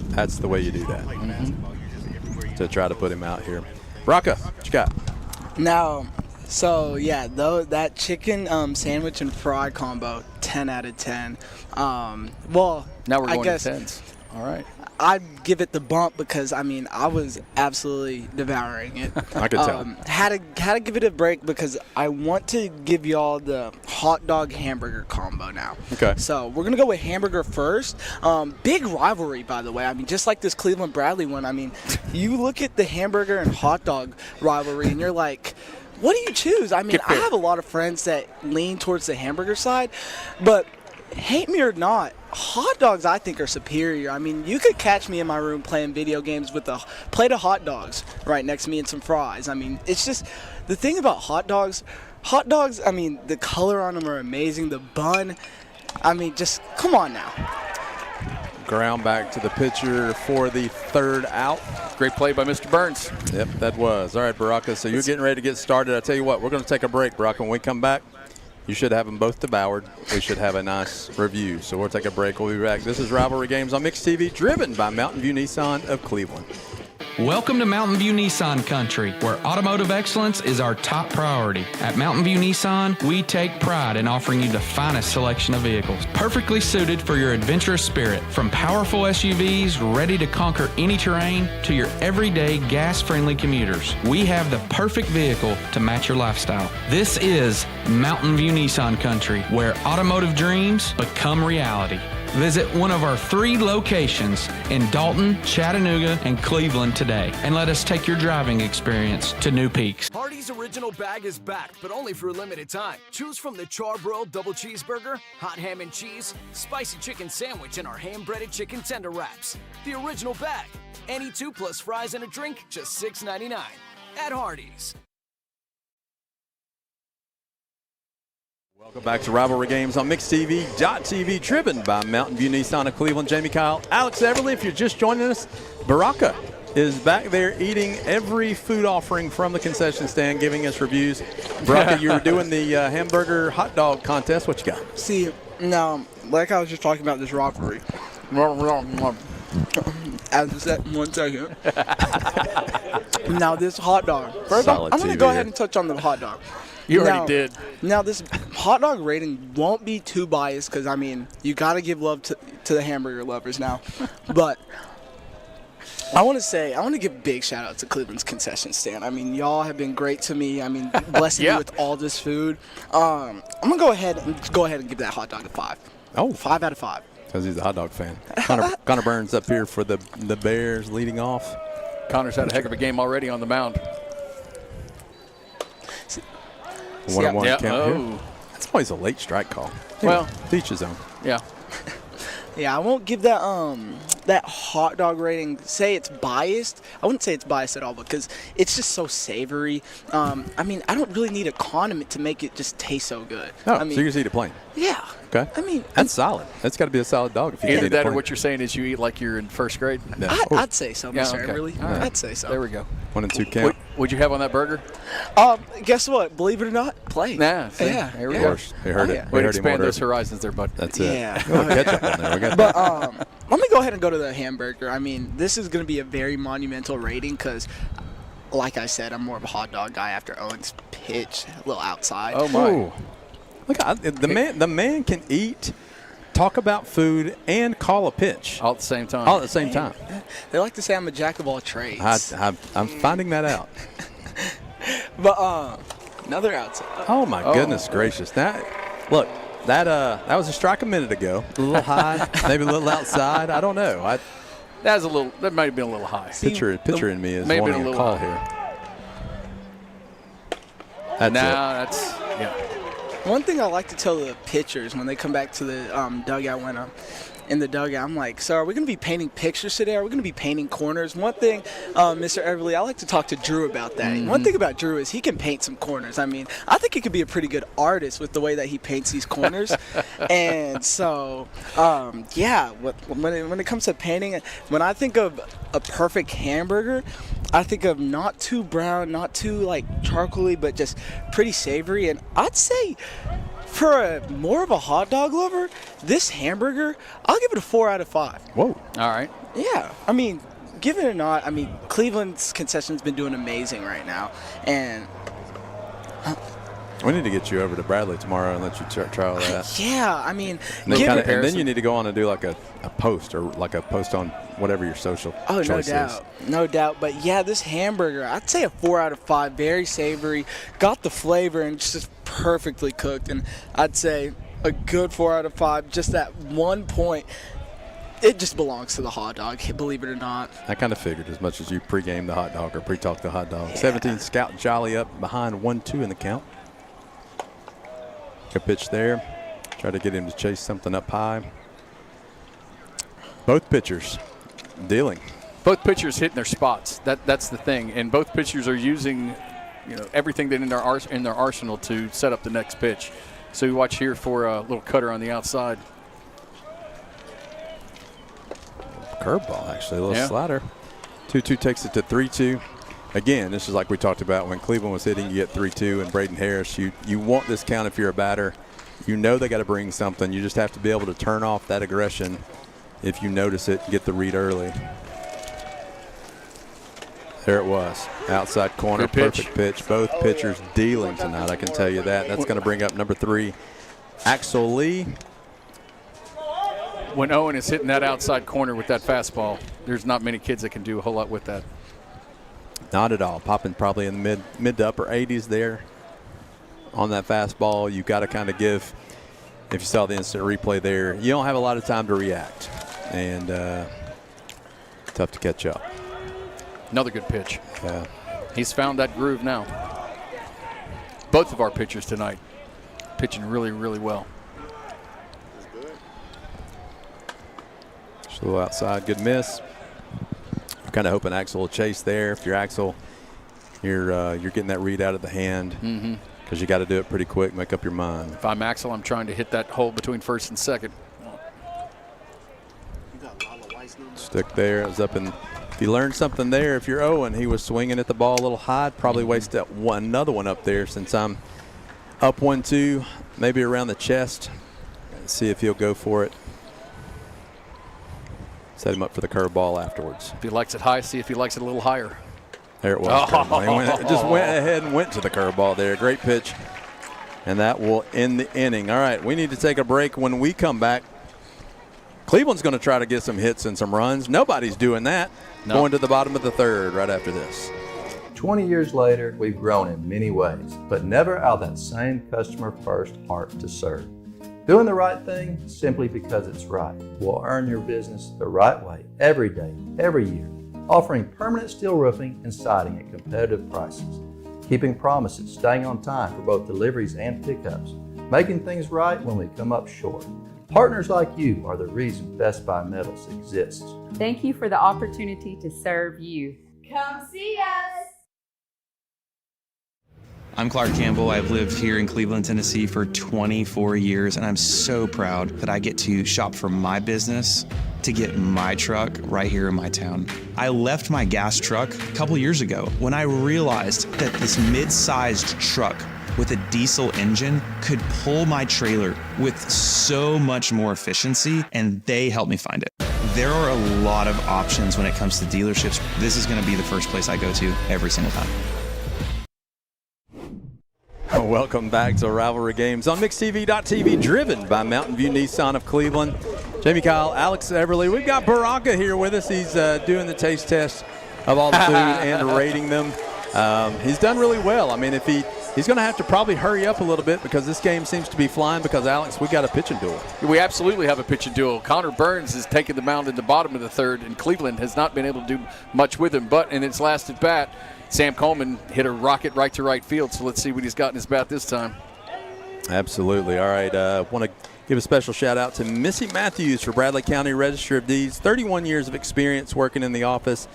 A: That's the way you do that. To try to put him out here. Rocca, what you got?
C: Now, so yeah, that chicken sandwich and fry combo, 10 out of 10. Well,
B: now we're going
C: I guess,
B: to 10s. All right.
C: I'd give it the bump because I was absolutely devouring it.
A: I could tell.
C: Had to give it a break because I want to give y'all the hot dog hamburger combo now.
A: Okay.
C: So we're gonna go with hamburger first. Big rivalry, by the way. I mean, just like this Cleveland Bradley one. I mean, you look at the hamburger and hot dog rivalry, and you're like, what do you choose? I mean, I have a lot of friends that lean towards the hamburger side, but hate me or not, hot dogs I think are superior. I mean, you could catch me in my room playing video games with a plate of hot dogs right next to me and some fries. I mean, it's just the thing about hot dogs, I mean, the color on them are amazing. The bun, I mean, just come on now.
A: Ground back to the pitcher for the third out.
B: Great play by Mr. Burns.
A: Yep, that was. All right, Baraka, so you're getting ready to get started. I tell you what, we're going to take a break, Baraka. When we come back, you should have them both devoured. We should have a nice review. So we'll take a break. We'll be back. This is Rivalry Games on Mixed TV, driven by Mountain View Nissan of Cleveland.
K: Welcome to Mountain View Nissan Country, where automotive excellence is our top priority. At Mountain View Nissan, we take pride in offering you the finest selection of vehicles, perfectly suited for your adventurous spirit. From powerful SUVs ready to conquer any terrain to your everyday gas-friendly commuters, we have the perfect vehicle to match your lifestyle. This is Mountain View Nissan Country, where automotive dreams become reality. Visit one of our 3 locations in Dalton, Chattanooga, and Cleveland today, and let us take your driving experience to new peaks.
E: Hardee's Original Bag is back, but only for a limited time. Choose from the charbroiled double cheeseburger, hot ham and cheese, spicy chicken sandwich, and our hand-breaded chicken tender wraps. The Original Bag. Any 2 plus fries and a drink, just $6.99 at Hardee's.
A: Welcome back to Rivalry Games on MixTV.TV, driven by Mountain View Nissan of Cleveland. Jamie Kyle, Alex Everly, if you're just joining us, Baraka is back there eating every food offering from the concession stand, giving us reviews. Baraka, you were doing the hamburger hot dog contest. What you got?
C: See, now, like I was just talking about this rivalry. As I said, 1 second. Now, this hot dog. First, I'm going to go ahead and touch on the hot dog.
B: You already did.
C: Now, this hot dog rating won't be too biased because, I mean, you got to give love to the hamburger lovers now. But I want to give a big shout out to Cleveland's concession stand. I mean, y'all have been great to me. I mean, blessing me with all this food. I'm going to go ahead and give that hot dog a 5.
A: Oh.
C: 5 out of 5.
A: Because he's a hot dog fan. Connor Burns up here for the Bears leading off.
B: Connor's had a heck of a game already on the mound.
A: 1-1 count here. That's always a late strike call.
B: Well,
A: teach his own.
B: Yeah.
C: Yeah, I won't give that that hot dog rating. Say it's biased. I wouldn't say it's biased at all because it's just so savory. I mean, I don't really need a condiment to make it just taste so good.
A: Oh,
C: I mean,
A: so you just eat it plain.
C: Yeah.
A: Okay.
C: I mean,
A: that's solid. That's got to be a solid dog. If you
B: either that or what you're saying is you eat like you're in first grade.
A: Yeah.
C: I'd say so, Mr. Everly.
B: Right.
C: I'd say so.
B: There we go.
A: 1 and 2 count.
B: What'd you have on that burger?
C: Guess what? Believe it or not, plain.
B: Yeah.
C: Yeah.
B: There we
A: Of
B: go.
A: course. They heard it.
B: Way to expand those horizons there, bud.
A: That's it.
C: Yeah.
A: Ketchup on there. We got
C: but let me go ahead and go to the hamburger. I mean, this is going to be a very monumental rating because, like I said, I'm more of a hot dog guy after Owen's pitch, a little outside.
B: Oh, my.
A: Ooh. Look, the man can eat, talk about food, and call a pitch.
B: All at the same time.
A: All at the same time.
C: They like to say I'm a jack of all trades.
A: I'm finding that out.
C: But another outside.
A: Oh, my goodness gracious. Look, that was a strike a minute ago. A little high, maybe a little outside. I don't know.
B: That might have been a little high.
A: Pitcher in me is wanting a call here.
B: That's
C: One thing I like to tell the pitchers when they come back to the dugout when I'm in the dugout, I'm like, so are we going to be painting pictures today? Are we going to be painting corners? One thing, Mr. Everly, I like to talk to Drew about that. Mm-hmm. One thing about Drew is he can paint some corners. I mean, I think he could be a pretty good artist with the way that he paints these corners. And so, yeah, when it comes to painting, when I think of a perfect hamburger, I think of not too brown, not too like charcoaly, but just pretty savory. And I'd say for more of a hot dog lover, this hamburger, I'll give it a 4 out of 5.
A: Whoa.
B: All right.
C: Yeah. I mean, given or not, I mean, Cleveland's concession's been doing amazing right now. And
A: we need to get you over to Bradley tomorrow and let you try all that.
C: Yeah, I mean,
A: and then you need to go on and do like a post or like a post on whatever your social choice is.
C: No doubt. But yeah, this hamburger, I'd say a 4 out of 5. Very savory, got the flavor, and just perfectly cooked. And I'd say a good 4 out of 5. Just that 1 point. It just belongs to the hot dog, believe it or not.
A: I kind of figured as much as you pregame the hot dog or pre-talk the hot dog. Yeah. 17 Scout Jolly up behind 1-2 in the count. Good pitch there. Try to get him to chase something up high. Both pitchers dealing.
B: Both pitchers hitting their spots. That's the thing. And both pitchers are using, everything that in their arsenal to set up the next pitch. So we watch here for a little cutter on the outside.
A: Curveball, actually, a little slider. 2-2 takes it to 3-2. Again, this is like we talked about when Cleveland was hitting, you get 3-2, and Braden Harris, you want this count if you're a batter. You know they got to bring something. You just have to be able to turn off that aggression if you notice it, get the read early. There it was. Outside corner, perfect pitch. Both pitchers dealing tonight, I can tell you that. That's going to bring up number 3, Axel Lee.
B: When Owen is hitting that outside corner with that fastball, there's not many kids that can do a whole lot with that.
A: Not at all. Popping probably in the mid to upper 80s there on that fastball. You got to kind of give, if you saw the instant replay there, you don't have a lot of time to react. And tough to catch up.
B: Another good pitch.
A: Yeah.
B: He's found that groove now. Both of our pitchers tonight pitching really, really well.
A: Just a little outside, good miss. I'm kind of hoping Axel will chase there. If you're Axel, you're getting that read out of the hand because you got to do it pretty quick, make up your mind.
B: If I'm Axel, I'm trying to hit that hole between first and second.
A: Stick there. It was up in. If you learned something there, if you're Owen, he was swinging at the ball a little high. Probably waste that another one up there since I'm up 1-2, maybe around the chest. See if he'll go for it. Set him up for the curveball afterwards.
B: If he likes it high, see if he likes it a little higher.
A: There it was. Just went ahead and went to the curveball there. Great pitch. And that will end the inning. All right, we need to take a break. When we come back, Cleveland's going to try to get some hits and some runs. Nobody's doing that. No. Going to the bottom of the third right after this.
F: 20 years later, we've grown in many ways, but never out of that same customer-first heart to serve. Doing the right thing simply because it's right will earn your business the right way every day, every year, offering permanent steel roofing and siding at competitive prices, keeping promises, staying on time for both deliveries and pickups, making things right when we come up short. Partners like you are the reason Best Buy Metals exists.
G: Thank you for the opportunity to serve you.
D: Come see us.
L: I'm Clark Campbell. I've lived here in Cleveland, Tennessee for 24 years, and I'm so proud that I get to shop for my business to get my truck right here in my town. I left my gas truck a couple years ago when I realized that this mid-sized truck with a diesel engine could pull my trailer with so much more efficiency, and they helped me find it. There are a lot of options when it comes to dealerships. This is going to be the first place I go to every single time.
A: Welcome back to Rivalry Games on MixTV.tv, driven by Mountain View Nissan of Cleveland. Jamie Kyle, Alex Everly. We've got Baraka here with us. He's doing the taste test of all the food and rating them. He's done really well. I mean, if he's going to have to probably hurry up a little bit because this game seems to be flying because, Alex, we got a pitching duel.
B: We absolutely have a pitching duel. Connor Burns has taken the mound in the bottom of the third, and Cleveland has not been able to do much with him. But in its last at bat, Sam Coleman hit a rocket right to right field, so let's see what he's got in his bat this time.
A: Absolutely. All right, want to give a special shout-out to Missy Matthews for Bradley County Register of Deeds. 31 years of experience working in the office.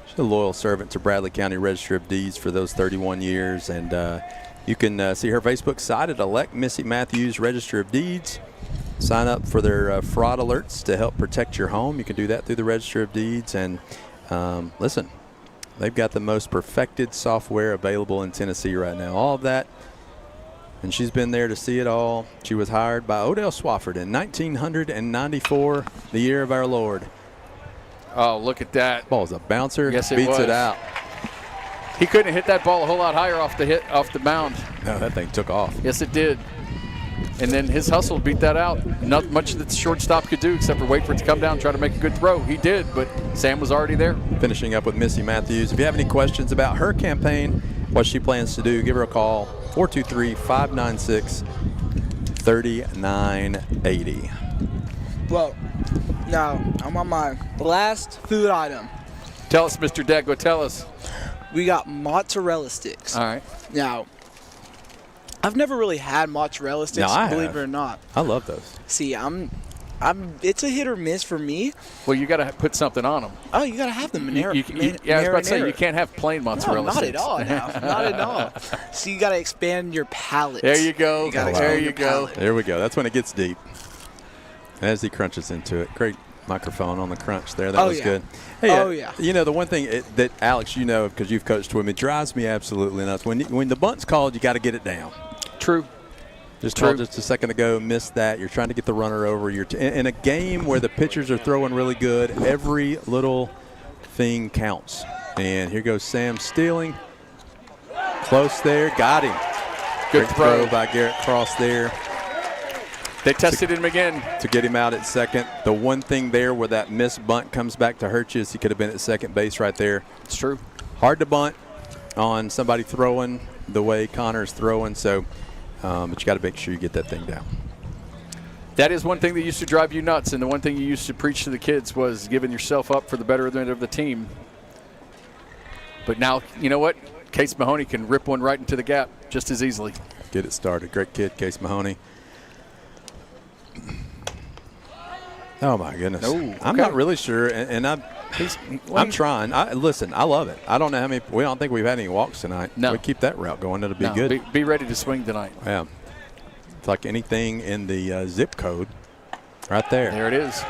A: She's a loyal servant to Bradley County Register of Deeds for those 31 years. And you can see her Facebook site at Elect Missy Matthews Register of Deeds. Sign up for their fraud alerts to help protect your home. You can do that through the Register of Deeds. And listen, they've got the most perfected software available in Tennessee right now. All of that. And she's been there to see it all. She was hired by Odell Swafford in 1994, the year of our Lord.
B: Oh, look at that.
A: Ball's a bouncer.
B: Yes, it
A: beats
B: was.
A: it out.
B: He couldn't have hit that ball a whole lot higher off the mound.
A: No, that thing took off.
B: Yes, it did. And then his hustle beat that out. Not much that the shortstop could do except for wait for it to come down and try to make a good throw. He did, but Sam was already there.
A: Finishing up with Missy Matthews. If you have any questions about her campaign, what she plans to do, give her a call, 423-596-3980.
C: Well, now I'm on my last food item.
B: Tell us, Mr. Deggo, tell us.
C: We got mozzarella sticks.
B: All right.
C: Now, I've never really had mozzarella sticks, believe it or not.
A: I love those.
C: See, it's a hit or miss for me.
B: Well, you got to put something on them.
C: Oh, you got to have them
B: Yeah, I was about to say, you can't have plain mozzarella
C: not
B: sticks.
C: At all now. Not at all. So you got to expand your palate.
B: There you go. There you go.
A: There we go. That's when it gets deep. As he crunches into it. Great microphone on the crunch there. That was good. Hey, you know, the one thing that, Alex, you know, because you've coached with me, drives me absolutely nuts. When the bunt's called, you got to get it down.
B: True.
A: Just called just a second ago, missed that. You're trying to get the runner over. In a game where the pitchers are throwing really good, every little thing counts. And here goes Sam stealing. Close there, got him.
B: Good throw
A: by Garrett Cross there.
B: They tested him again.
A: To get him out at second. The one thing there where that missed bunt comes back to hurt you is he could have been at second base right there.
B: It's true.
A: Hard to bunt on somebody throwing the way Connor's throwing, so but you got to make sure you get that thing down.
B: That is one thing that used to drive you nuts, and the one thing you used to preach to the kids was giving yourself up for the betterment of the team. But now, you know what? Case Mahoney can rip one right into the gap just as easily.
A: Get it started. Great kid, Case Mahoney. Oh, my goodness.
B: Okay.
A: I'm not really sure, and I'm trying. Listen, I love it. I don't know how many – I don't think we've had any walks tonight.
B: No.
A: We keep that route going. It'll be good.
B: Be ready to swing tonight.
A: Yeah. It's like anything in the zip code right there.
B: There it is.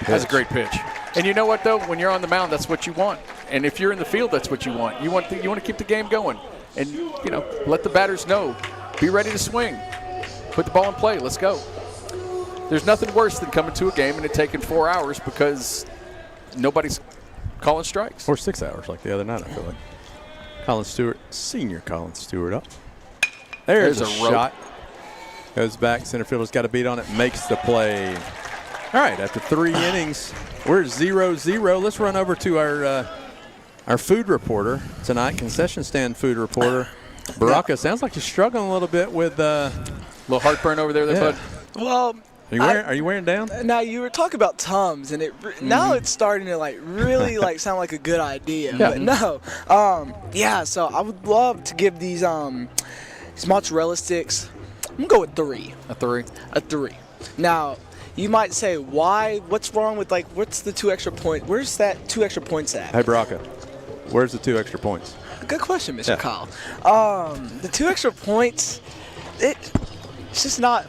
B: That's a great pitch. And you know what, though? When you're on the mound, that's what you want. And if you're in the field, that's what you want. You want to keep the game going. And, you know, let the batters know. Be ready to swing. Put the ball in play. Let's go. There's nothing worse than coming to a game and it taking 4 hours because nobody's calling strikes.
A: Or 6 hours like the other night, I feel like. Colin Stewart, senior Colin Stewart up. There's a shot. Goes back. Center fielder's got a beat on it. Makes the play. All right, after 3 innings, we're 0-0. Let's run over to our food reporter tonight, concession stand food reporter. Baraka, sounds like you're struggling a little bit with a
B: little heartburn over there, bud.
C: Well,
A: are you wearing down?
C: Now you were talking about Tums, and now it's starting to really sound like a good idea.
A: Yeah.
C: But no, So I would love to give these mozzarella sticks. I'm gonna go with 3.
B: A 3.
C: A 3. Now, you might say, why? What's wrong with what's the 2 extra point? Where's that 2 extra points at?
A: Hey, Baraka, where's the 2 extra points?
C: Good question, Mr. Kyle. The 2 extra points, it's just not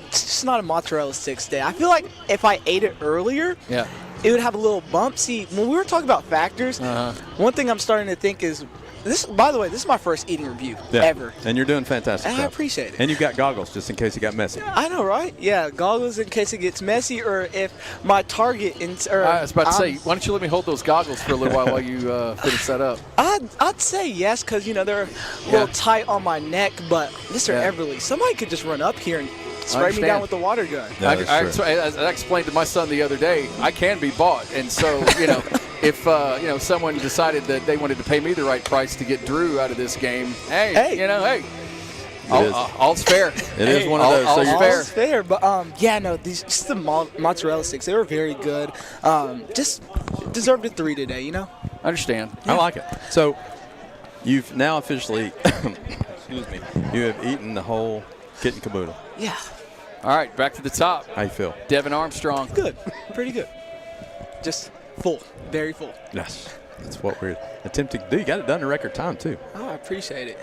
C: a mozzarella sticks day. I feel like if I ate it earlier, it would have a little bump. See, when we were talking about factors, one thing I'm starting to think is this. By the way, this is my first eating review ever,
A: and you're doing fantastic.
C: And I appreciate it.
A: And you've got goggles just in case it got messy.
C: I know, right? Yeah, goggles in case it gets messy, or if my target.
B: I was about to say, why don't you let me hold those goggles for a little while you finish that up?
C: I'd say yes, because they're a little tight on my neck. But Mr. Everly, somebody could just run up here and spray me down with the water gun.
B: As I explained to my son the other day, I can be bought, and so if someone decided that they wanted to pay me the right price to get Drew out of this game, all's fair.
A: It is one of those.
C: All's fair. But these just the mozzarella sticks, they were very good. Just deserved a 3 today.
B: Understand.
A: I like it. So you've now officially, excuse me, you have eaten the whole kit and caboodle.
C: Yeah.
B: All right, back to the top.
A: How you feel?
B: Devin Armstrong.
C: Good. Pretty good. Just full. Very full.
A: Yes. That's what we're attempting to do. You got it done in record time, too.
C: Oh, I appreciate it.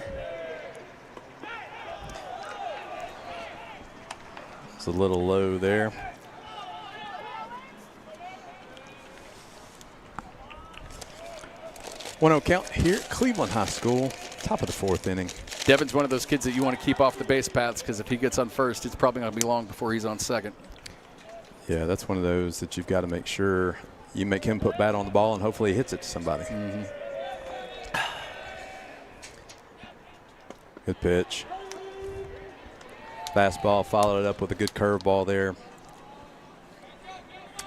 A: It's a little low there. One-0 count here at Cleveland High School, top of the 4th inning.
B: Devin's one of those kids that you want to keep off the base paths because if he gets on first, it's probably going to be long before he's on second.
A: Yeah, that's one of those that you've got to make sure you make him put bat on the ball and hopefully he hits it to somebody. Good pitch. Fastball, followed it up with a good curveball there.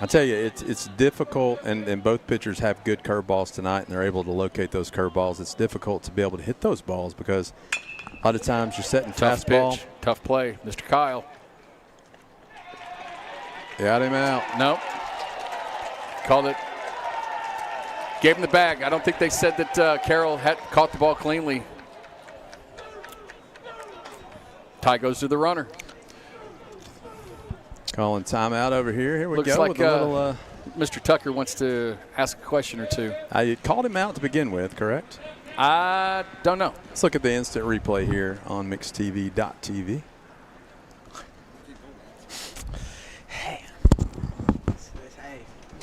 A: I tell you, it's difficult, and both pitchers have good curveballs tonight, and they're able to locate those curveballs. It's difficult to be able to hit those balls because a lot of times you're setting fastball.
B: Pitch. Tough play, Mr. Kyle.
A: Got him out.
B: Nope. Called it. Gave him the bag. I don't think they said that Carroll had caught the ball cleanly. Tie goes to the runner.
A: Calling timeout over here. Here we
B: Looks
A: go
B: like
A: with a little.
B: Mr. Tucker wants to ask a question or two.
A: I called him out to begin with, correct?
B: I don't know.
A: Let's look at the instant replay here on mixtv.tv.
C: Hey,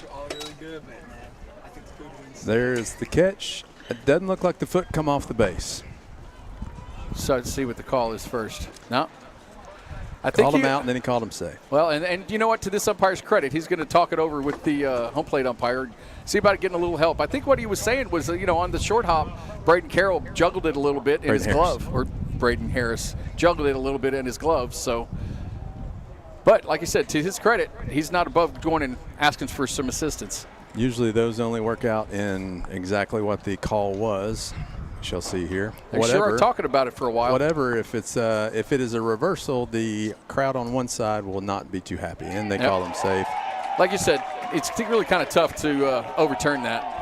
C: you're all really good, man. I think the good wins.
A: There's the catch. It doesn't look like the foot come off the base.
B: So let's see what the call is first. No. I think
A: called him out, and then he called him safe.
B: Well, and you know what? To this umpire's credit, he's going to talk it over with the home plate umpire, see about getting a little help. I think what he was saying was, on the short hop, Braden Carroll juggled it a little bit in his glove, or Braden Harris juggled it a little bit in his glove. So, but like I said, to his credit, he's not above going and asking for some assistance.
A: Usually those only work out in exactly what the call was. We shall see here.
B: They sure are talking about it for a while.
A: Whatever, if it is a reversal, the crowd on one side will not be too happy, and they call him safe.
B: Like you said, it's really kind of tough to overturn that.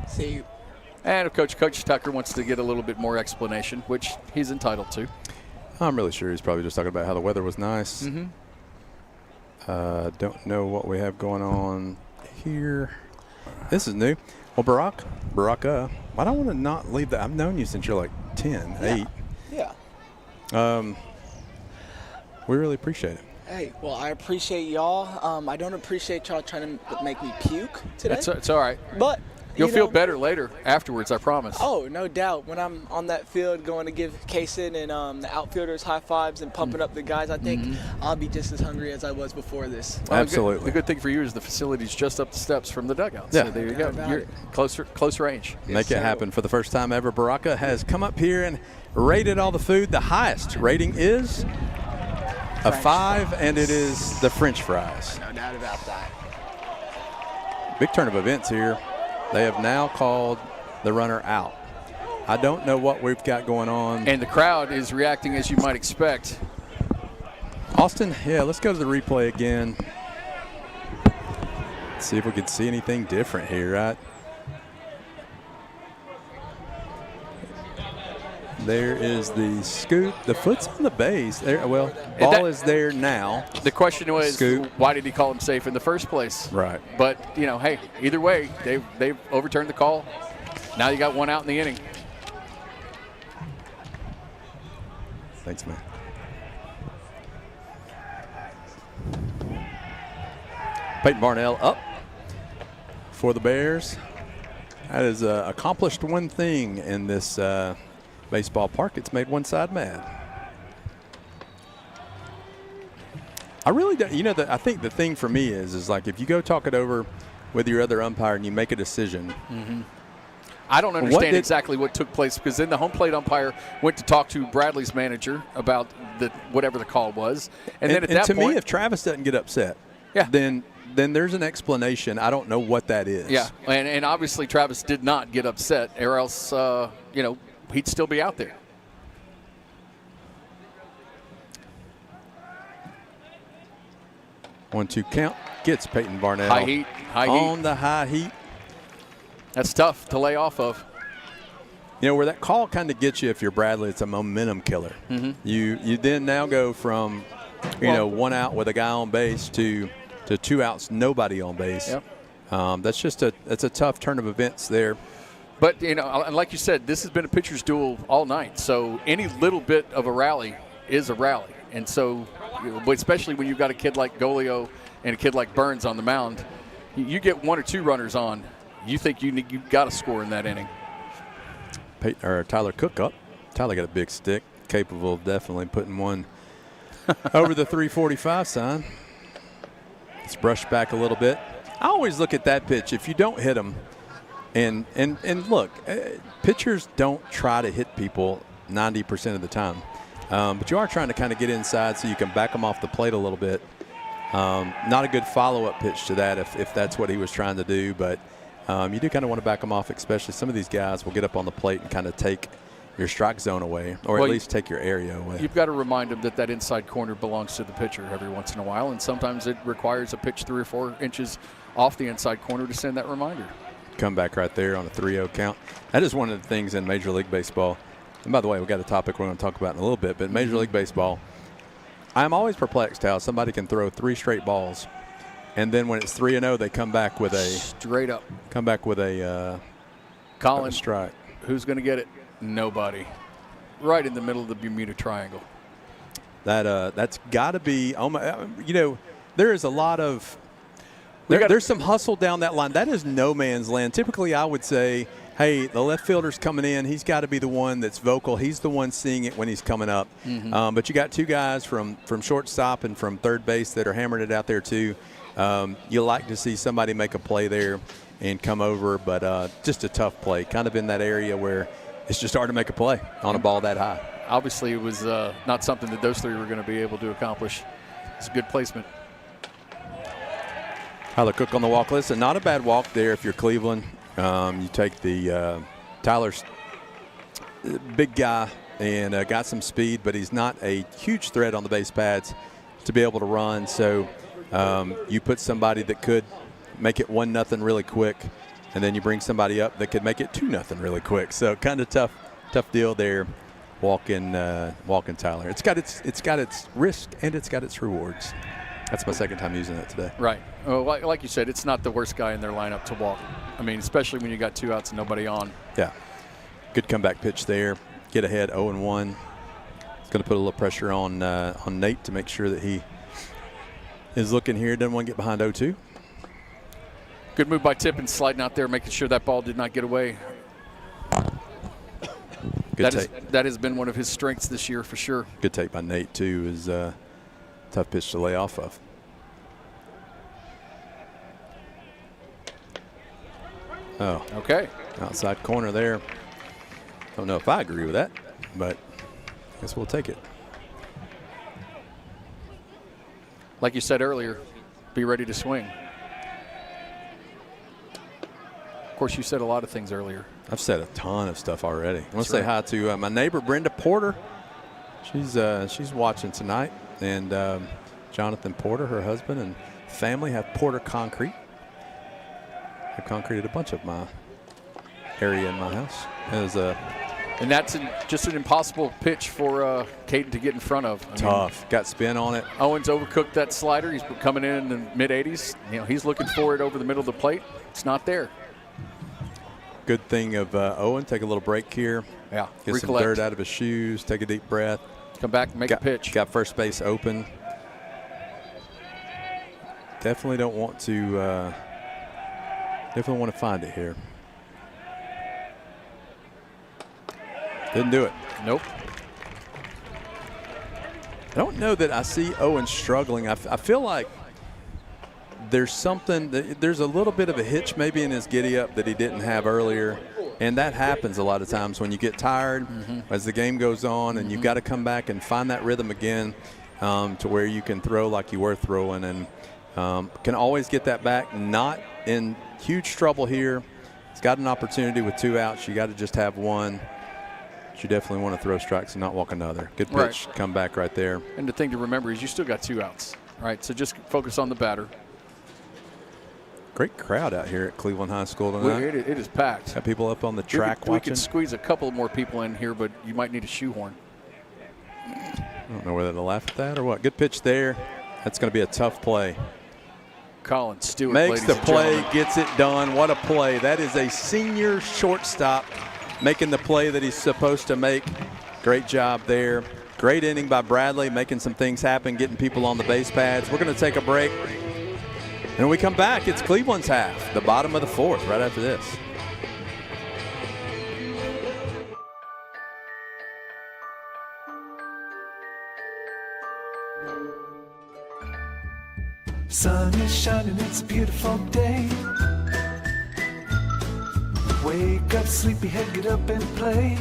C: See.
B: And Coach Tucker wants to get a little bit more explanation, which he's entitled to.
A: I'm really sure he's probably just talking about how the weather was nice.
B: Mm-hmm.
A: Don't know what we have going on here. This is new. Well, Baraka, I don't want to not leave that. I've known you since you're like 10, 8.
C: Yeah.
A: We really appreciate it.
C: Hey, well, I appreciate y'all. I don't appreciate y'all trying to make me puke today.
B: It's all right.
C: But
B: You'll feel better later afterwards, I promise.
C: Oh, no doubt. When I'm on that field going to give Kaysen and the outfielders high fives and pumping up the guys, I think I'll be just as hungry as I was before this.
B: Well,
A: Absolutely.
B: The good thing for you is the facility's just up the steps from the dugout.
A: Yeah.
B: So there you go. You're close range.
A: Make it happen. For the first time ever, Baraka has come up here and rated all the food. The highest rating is a 5, and it is the French fries.
C: No doubt about that.
A: Big turn of events here. They have now called the runner out. I don't know what we've got going on.
B: And the crowd is reacting as you might expect.
A: Austin, let's go to the replay again. See if we can see anything different here, right? There is the scoop. The foot's on the base. There, well, ball is there now.
B: The question was, why did he call him safe in the first place?
A: Right.
B: But, hey, either way, they've overturned the call. Now you got one out in the inning.
A: Thanks, man. Peyton Barnell up for the Bears. That has accomplished one thing in this baseball park. It's made one side mad. I really don't, I think the thing for me is like if you go talk it over with your other umpire and you make a decision.
B: Mm-hmm. I don't understand exactly what took place because then the home plate umpire went to talk to Bradley's manager about whatever the call was. And then at that
A: point,
B: to
A: me, if Travis doesn't get upset, then there's an explanation. I don't know what that is.
B: Yeah, and obviously Travis did not get upset or else, he'd still be out there.
A: One-two count gets Peyton Barnell.
B: High heat.
A: On the high heat.
B: That's tough to lay off of.
A: Where that call kind of gets you if you're Bradley, it's a momentum killer.
B: Mm-hmm.
A: You then now go from, one out with a guy on base to 2 outs, nobody on base.
B: Yep.
A: That's a tough turn of events there.
B: But, like you said, this has been a pitcher's duel all night. So any little bit of a rally is a rally. And so, especially when you've got a kid like Golio and a kid like Burns on the mound, you get 1 or 2 runners on, you think you've got to score in that inning.
A: Tyler Cook up. Tyler got a big stick, capable of definitely putting one over the 345 sign. It's brushed back a little bit. I always look at that pitch. If you don't hit them, and look, pitchers don't try to hit people 90% of the time. But you are trying to kind of get inside so you can back them off the plate a little bit. Not a good follow-up pitch to that if that's what he was trying to do. But you do kind of want to back them off, especially some of these guys will get up on the plate and kind of take your strike zone away, or at least take your area away.
B: You've got to remind them that inside corner belongs to the pitcher every once in a while, and sometimes it requires a pitch 3 or 4 inches off the inside corner to send that reminder.
A: Come back right there on a 3-0 count. That is one of the things in Major League Baseball. And by the way, we've got a topic we're going to talk about in a little bit, but Major League Baseball, I'm always perplexed how somebody can throw 3 straight balls, and then when it's 3-0, they come back with a
B: straight up.
A: Come back with a
B: Colin
A: strike.
B: Who's going to get it? Nobody. Right in the middle of the Bermuda Triangle.
A: That's got to be. There is a lot of. There's some hustle down that line. That is no man's land. Typically, I would say hey, the left fielder's coming in. He's got to be the one that's vocal. He's the one seeing it when he's coming up. But you got two guys from shortstop and from third base that are hammering it out there too. You like to see somebody make a play there and come over, but just a tough play. Kind of in that area where it's just hard to make a play on a ball that high.
B: Obviously, it was not something that those three were going to be able to accomplish. It's a good placement.
A: Tyler Cook on the walk list, and not a bad walk there if you're Cleveland. You take the Tyler's big guy and got some speed, but he's not a huge threat on the base pads to be able to run. So you put somebody that could make it 1-0 really quick, and then you bring somebody up that could make it 2-0 really quick. So kind of tough deal there. Walking Tyler. It's got its risk and it's got its rewards. That's my second time using it today.
B: Right. Well, like you said, it's not the worst guy in their lineup to walk. I mean, especially when you got 2 outs and nobody on.
A: Yeah. Good comeback pitch there. Get ahead 0-1. It's going to put a little pressure on Nate to make sure that he is looking here. Doesn't want to get behind 0-2.
B: Good move by Tippin, sliding out there, making sure that ball did not get away. That has been one of his strengths this year for sure.
A: Good take by Nate too. Is tough pitch to lay off of. Oh,
B: okay.
A: Outside corner there. Don't know if I agree with that, but I guess we'll take it.
B: Like you said earlier, be ready to swing. Of course, you said a lot of things earlier.
A: I've said a ton of stuff already. I want to say hi to my neighbor, Brenda Porter. She's watching tonight. And Jonathan Porter, her husband, and family have Porter Concrete. I've concreted a bunch of my area in my house.
B: And that's just an impossible pitch for Caden to get in front of.
A: Tough. Got spin on it.
B: Owens overcooked that slider. He's coming in the mid-80s. He's looking for it over the middle of the plate. It's not there.
A: Good thing of Owen. Take a little break here.
B: Yeah.
A: Get some dirt out of his shoes. Take a deep breath.
B: Come back and make a pitch.
A: Got first base open. Definitely don't want to. Definitely want to find it here. Didn't do it.
B: Nope.
A: I don't know that I see Owen struggling. I feel like there's something. There's a little bit of a hitch maybe in his giddy up that he didn't have earlier. And that happens a lot of times when you get tired as the game goes on, and you've got to come back and find that rhythm again to where you can throw like you were throwing, and can always get that back. Not in huge trouble here. He's got an opportunity with 2 outs. You got to just have one. But you definitely want to throw strikes and not walk another. Good pitch,
B: right.
A: Come back right there.
B: And the thing to remember is you still got 2 outs, right? So just focus on the batter.
A: Great crowd out here at Cleveland High School tonight.
B: It is packed.
A: Got people up on the track watching.
B: We could squeeze a couple more people in here, but you might need a shoehorn.
A: I don't know whether to laugh at that or what. Good pitch there. That's going to be a tough play.
B: Colin Stewart
A: makes the play, gets it done. What a play. That is a senior shortstop making the play that he's supposed to make. Great job there. Great inning by Bradley, making some things happen, getting people on the base pads. We're going to take a break. And when we come back, it's Cleveland's half, the bottom of the 4th, right after this.
H: Sun is shining, it's a beautiful day. Wake up, sleepyhead, get up and play.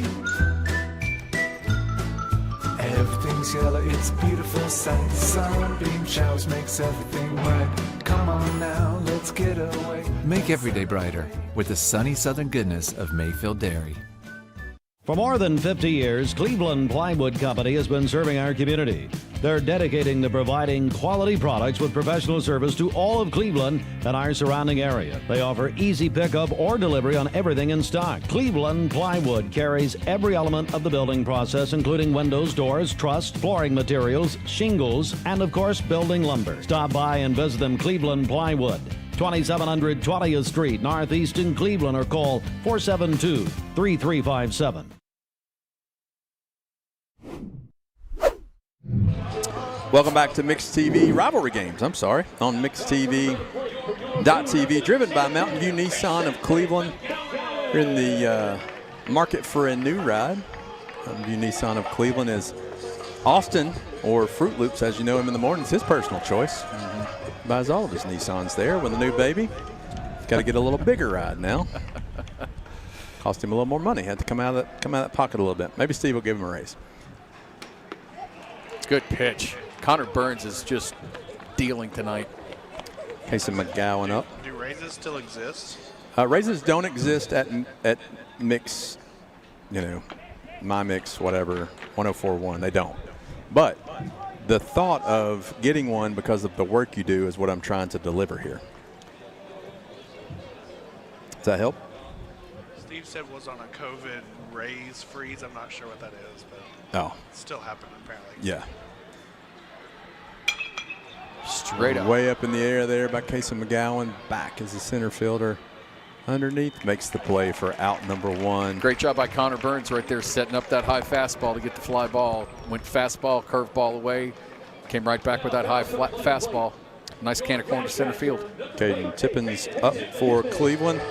H: Everything's yellow, it's a beautiful sight. Sunbeam showers makes everything right. Come on now, let's get away.
I: Make every day brighter with the sunny southern goodness of Mayfield Dairy.
M: For more than 50 years, Cleveland Plywood Company has been serving our community. They're dedicating to providing quality products with professional service to all of Cleveland and our surrounding area. They offer easy pickup or delivery on everything in stock. Cleveland Plywood carries every element of the building process, including windows, doors, truss, flooring materials, shingles, and of course, building lumber. Stop by and visit them. Cleveland Plywood, 2700 20th Street, Northeast in Cleveland, or call 472-3357.
A: Welcome back to Mixed TV Rivalry Games. On MixedTV.tv, driven by Mountain View Nissan of Cleveland. You're in the market for a new ride. Nissan of Cleveland is Austin, or Fruit Loops as you know him in the mornings, his personal choice. Buys all of his Nissans there with a new baby. Got to get a little bigger ride now. Cost him a little more money. Had to come out of that pocket a little bit. Maybe Steve will give him a raise.
B: Good pitch. Connor Burns is just dealing tonight.
A: Casey McGowan up.
N: Do raises still exist?
A: Raises don't exist at mix, my mix, whatever, 104.1. They don't. But the thought of getting one because of the work you do is what I'm trying to deliver here. Does that help?
N: Steve said was on a COVID raise freeze. I'm not sure what that is, but it's still happening apparently.
A: Yeah.
B: Straight up.
A: Way up in the air there by Casey McGowan. Back as the center fielder. Underneath makes the play for out number 1.
B: Great job by Connor Burns right there, setting up that high fastball to get the fly ball. Went fastball, curveball away. Came right back with that high flat fastball. Nice can of corn to center field.
A: Caden Tippins up for Cleveland.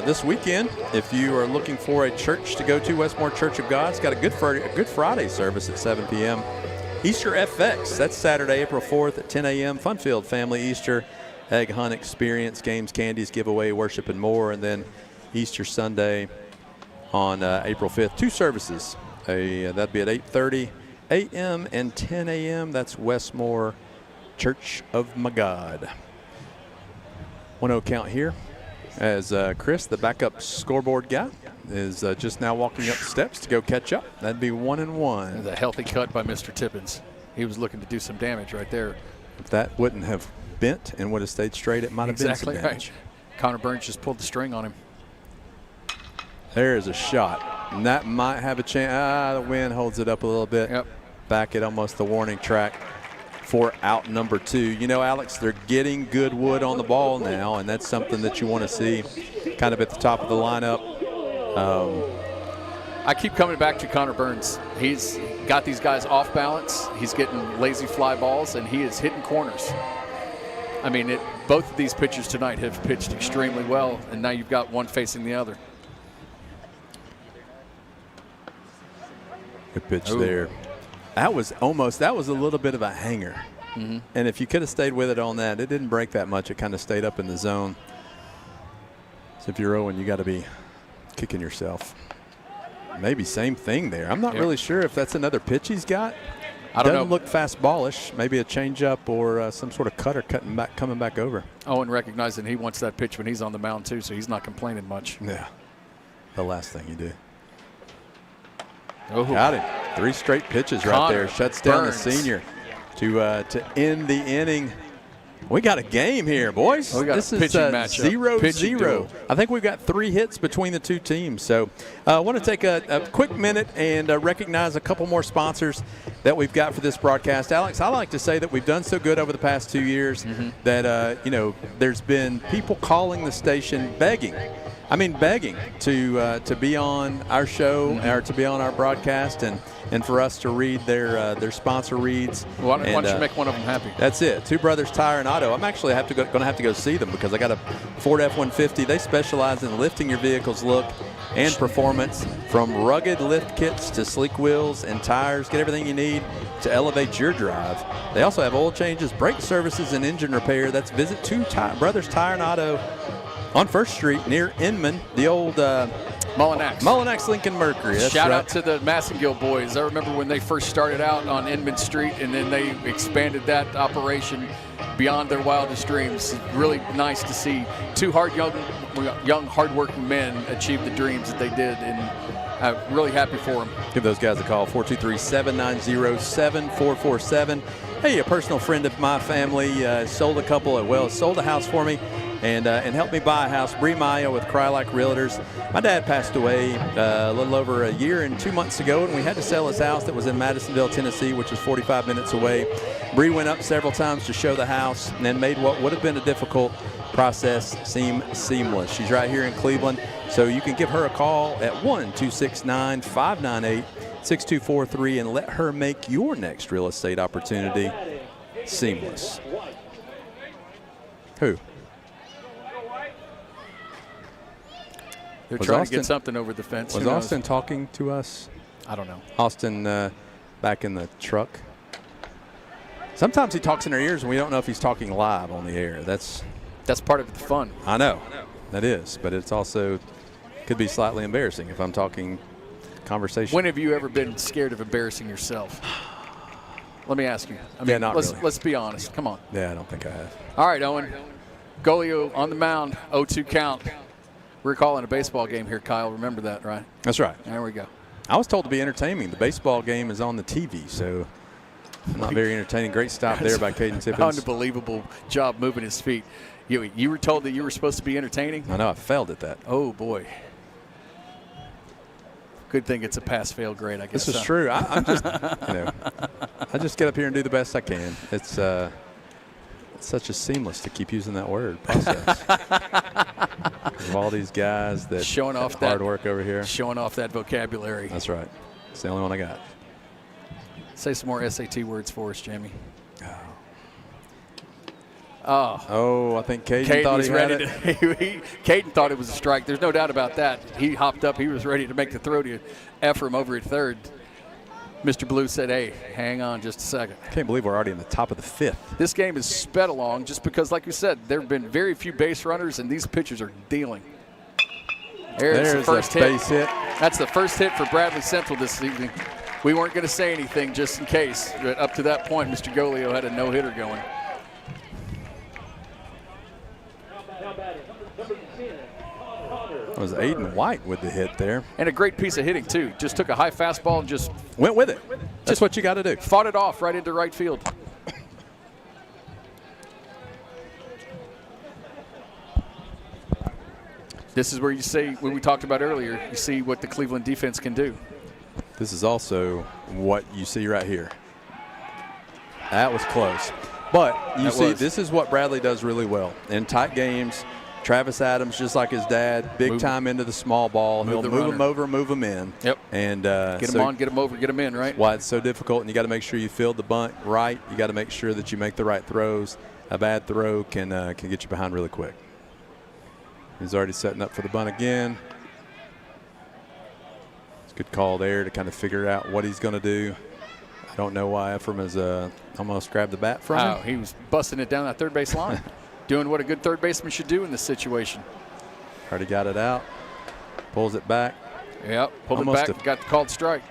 A: This weekend, if you are looking for a church to go to, Westmore Church of God's got a Good Friday service at 7 p.m. Easter FX, that's Saturday, April 4th at 10 a.m. Fun-filled family Easter egg hunt experience, games, candies, giveaway, worship, and more. And then Easter Sunday on April 5th, 2 services. That'd be at 8:30 a.m. and 10 a.m. That's Westmore Church of My God. 1-0 count here as Chris, the backup scoreboard guy, is just now walking up the steps to go catch up. That'd be 1-1.
B: There's a healthy cut by Mr. Tippins. He was looking to do some damage right there.
A: If that wouldn't have bent and would have stayed straight, it might have been some damage.
B: Right. Connor Burns just pulled the string on him.
A: There's a shot. And that might have a chance. The wind holds it up a little bit.
B: Yep.
A: Back at almost the warning track for out number 2. Alex, they're getting good wood on the ball now, and that's something that you want to see kind of at the top of the lineup.
B: I keep coming back to Connor Burns. He's got these guys off balance. He's getting lazy fly balls, and he is hitting corners. I mean, both of these pitchers tonight have pitched extremely well, and now you've got one facing the other.
A: Good pitch there. That was a little bit of a hanger.
B: Mm-hmm.
A: And if you could have stayed with it on that, it didn't break that much. It kind of stayed up in the zone. So if you're 0-1, you got to be kicking yourself. Maybe same thing there. I'm not really sure if that's another pitch he's got.
B: I don't know.
A: Doesn't look fastballish. Maybe a changeup or some sort of cutter coming back over.
B: Owen recognizing he wants that pitch when he's on the mound too, so he's not complaining much.
A: Yeah. The last thing you do.
B: Oh.
A: Got him. 3 straight pitches right there. Shuts down the senior to end the inning. We got a game here, boys.
B: We got
A: this
B: a
A: is
B: pitching matchup.
A: 0-0. I think we've got 3 hits between the 2 teams. So I want to take a quick minute and recognize a couple more sponsors that we've got for this broadcast. Alex, I like to say that we've done so good over the past 2 years that, there's been people calling the station begging to be on our show or to be on our broadcast and for us to read their sponsor reads.
B: Why don't you make one of them happy?
A: That's it. Two Brothers Tire and Auto. I'm actually going to have to go see them because I got a Ford F-150. They specialize in lifting your vehicle's look and performance, from rugged lift kits to sleek wheels and tires. Get everything you need to elevate your drive. They also have oil changes, brake services, and engine repair. That's visit Two Brothers Tire and Auto on 1st Street near Inman, the old Mullinax Lincoln Mercury. That's
B: Shout
A: right.
B: out to the Massengill boys. I remember when they first started out on Inman Street, and then they expanded that operation beyond their wildest dreams. Really nice to see 2 young, hardworking men achieve the dreams that they did, and I'm really happy for them.
A: Give those guys a call, 423-790-7447. Hey, a personal friend of my family sold a house for me and helped me buy a house. Bree Maya with Crylike Realtors. My dad passed away a little over a year and 2 months ago, and we had to sell his house that was in Madisonville, Tennessee, which is 45 minutes away. Bree went up several times to show the house and then made what would have been a difficult process seem seamless. She's right here in Cleveland, so you can give her a call at 1-269-598-6243 and let her make your next real estate opportunity seamless. Who?
B: They're trying to get something over the fence.
A: Was Austin talking to us?
B: I don't know.
A: Austin back in the truck. Sometimes he talks in our ears and we don't know if he's talking live on the air. That's
B: part of the fun.
A: I know. That is. But it's also could be slightly embarrassing if I'm talking conversation.
B: When have you ever been scared of embarrassing yourself? Let me ask you. I mean,
A: really.
B: Let's be honest. Come on.
A: Yeah, I don't think I have.
B: All right, Owen. Golio on the mound, 0-2 count. We're calling a baseball game here, Kyle. Remember that, right?
A: That's right.
B: There we go.
A: I was told to be entertaining. The baseball game is on the TV, so not very entertaining. Great stop there by Caden Tippins.
B: Unbelievable job moving his feet. You were told that you were supposed to be entertaining?
A: I know. I failed at that.
B: Oh, boy. Good thing it's a pass-fail grade, I guess.
A: This is true. I'm just, I just get up here and do the best I can. It's such a seamless to keep using that word, process. Of all these guys that
B: showing off
A: hard work over here.
B: Showing off that vocabulary.
A: That's right. It's the only one I got.
B: Say some more SAT words for us, Jamie.
A: Oh, I think Caden thought he had it.
B: Caden thought it was a strike. There's no doubt about that. He hopped up. He was ready to make the throw to Ephraim over at third. Mr. Blue said, hey, hang on just a second.
A: I can't believe we're already in the top of the fifth.
B: This game is sped along just because, like you said, there have been very few base runners, and these pitchers are dealing. There's the first hit.
A: Base hit.
B: That's the first hit for Bradley Central this evening. We weren't going to say anything just in case, but up to that point, Mr. Golio had a no-hitter going.
A: It was Aiden White with the hit there.
B: And a great piece of hitting, too. Just took a high fastball and just
A: went with it. That's what you got to do.
B: Fought it off right into right field. This is where you see, when we talked about earlier, you see what the Cleveland defense can do.
A: This is also what you see right here. That was close. But you see, this is what Bradley does really well. In tight games, Travis Adams, just like his dad, big time into the small ball. He'll move him over, move him in.
B: Yep.
A: And
B: get him on, get him over, get him in, right?
A: Why it's so difficult, and you got to make sure you field the bunt right. You got to make sure that you make the right throws. A bad throw can get you behind really quick. He's already setting up for the bunt again. It's a good call there to kind of figure out what he's going to do. I don't know why Ephraim has almost grabbed the bat from him.
B: Oh, he was busting it down that third base line. Doing what a good third baseman should do in this situation.
A: Already got it out. Pulls it back.
B: Yep, pulled it back, got the called strike.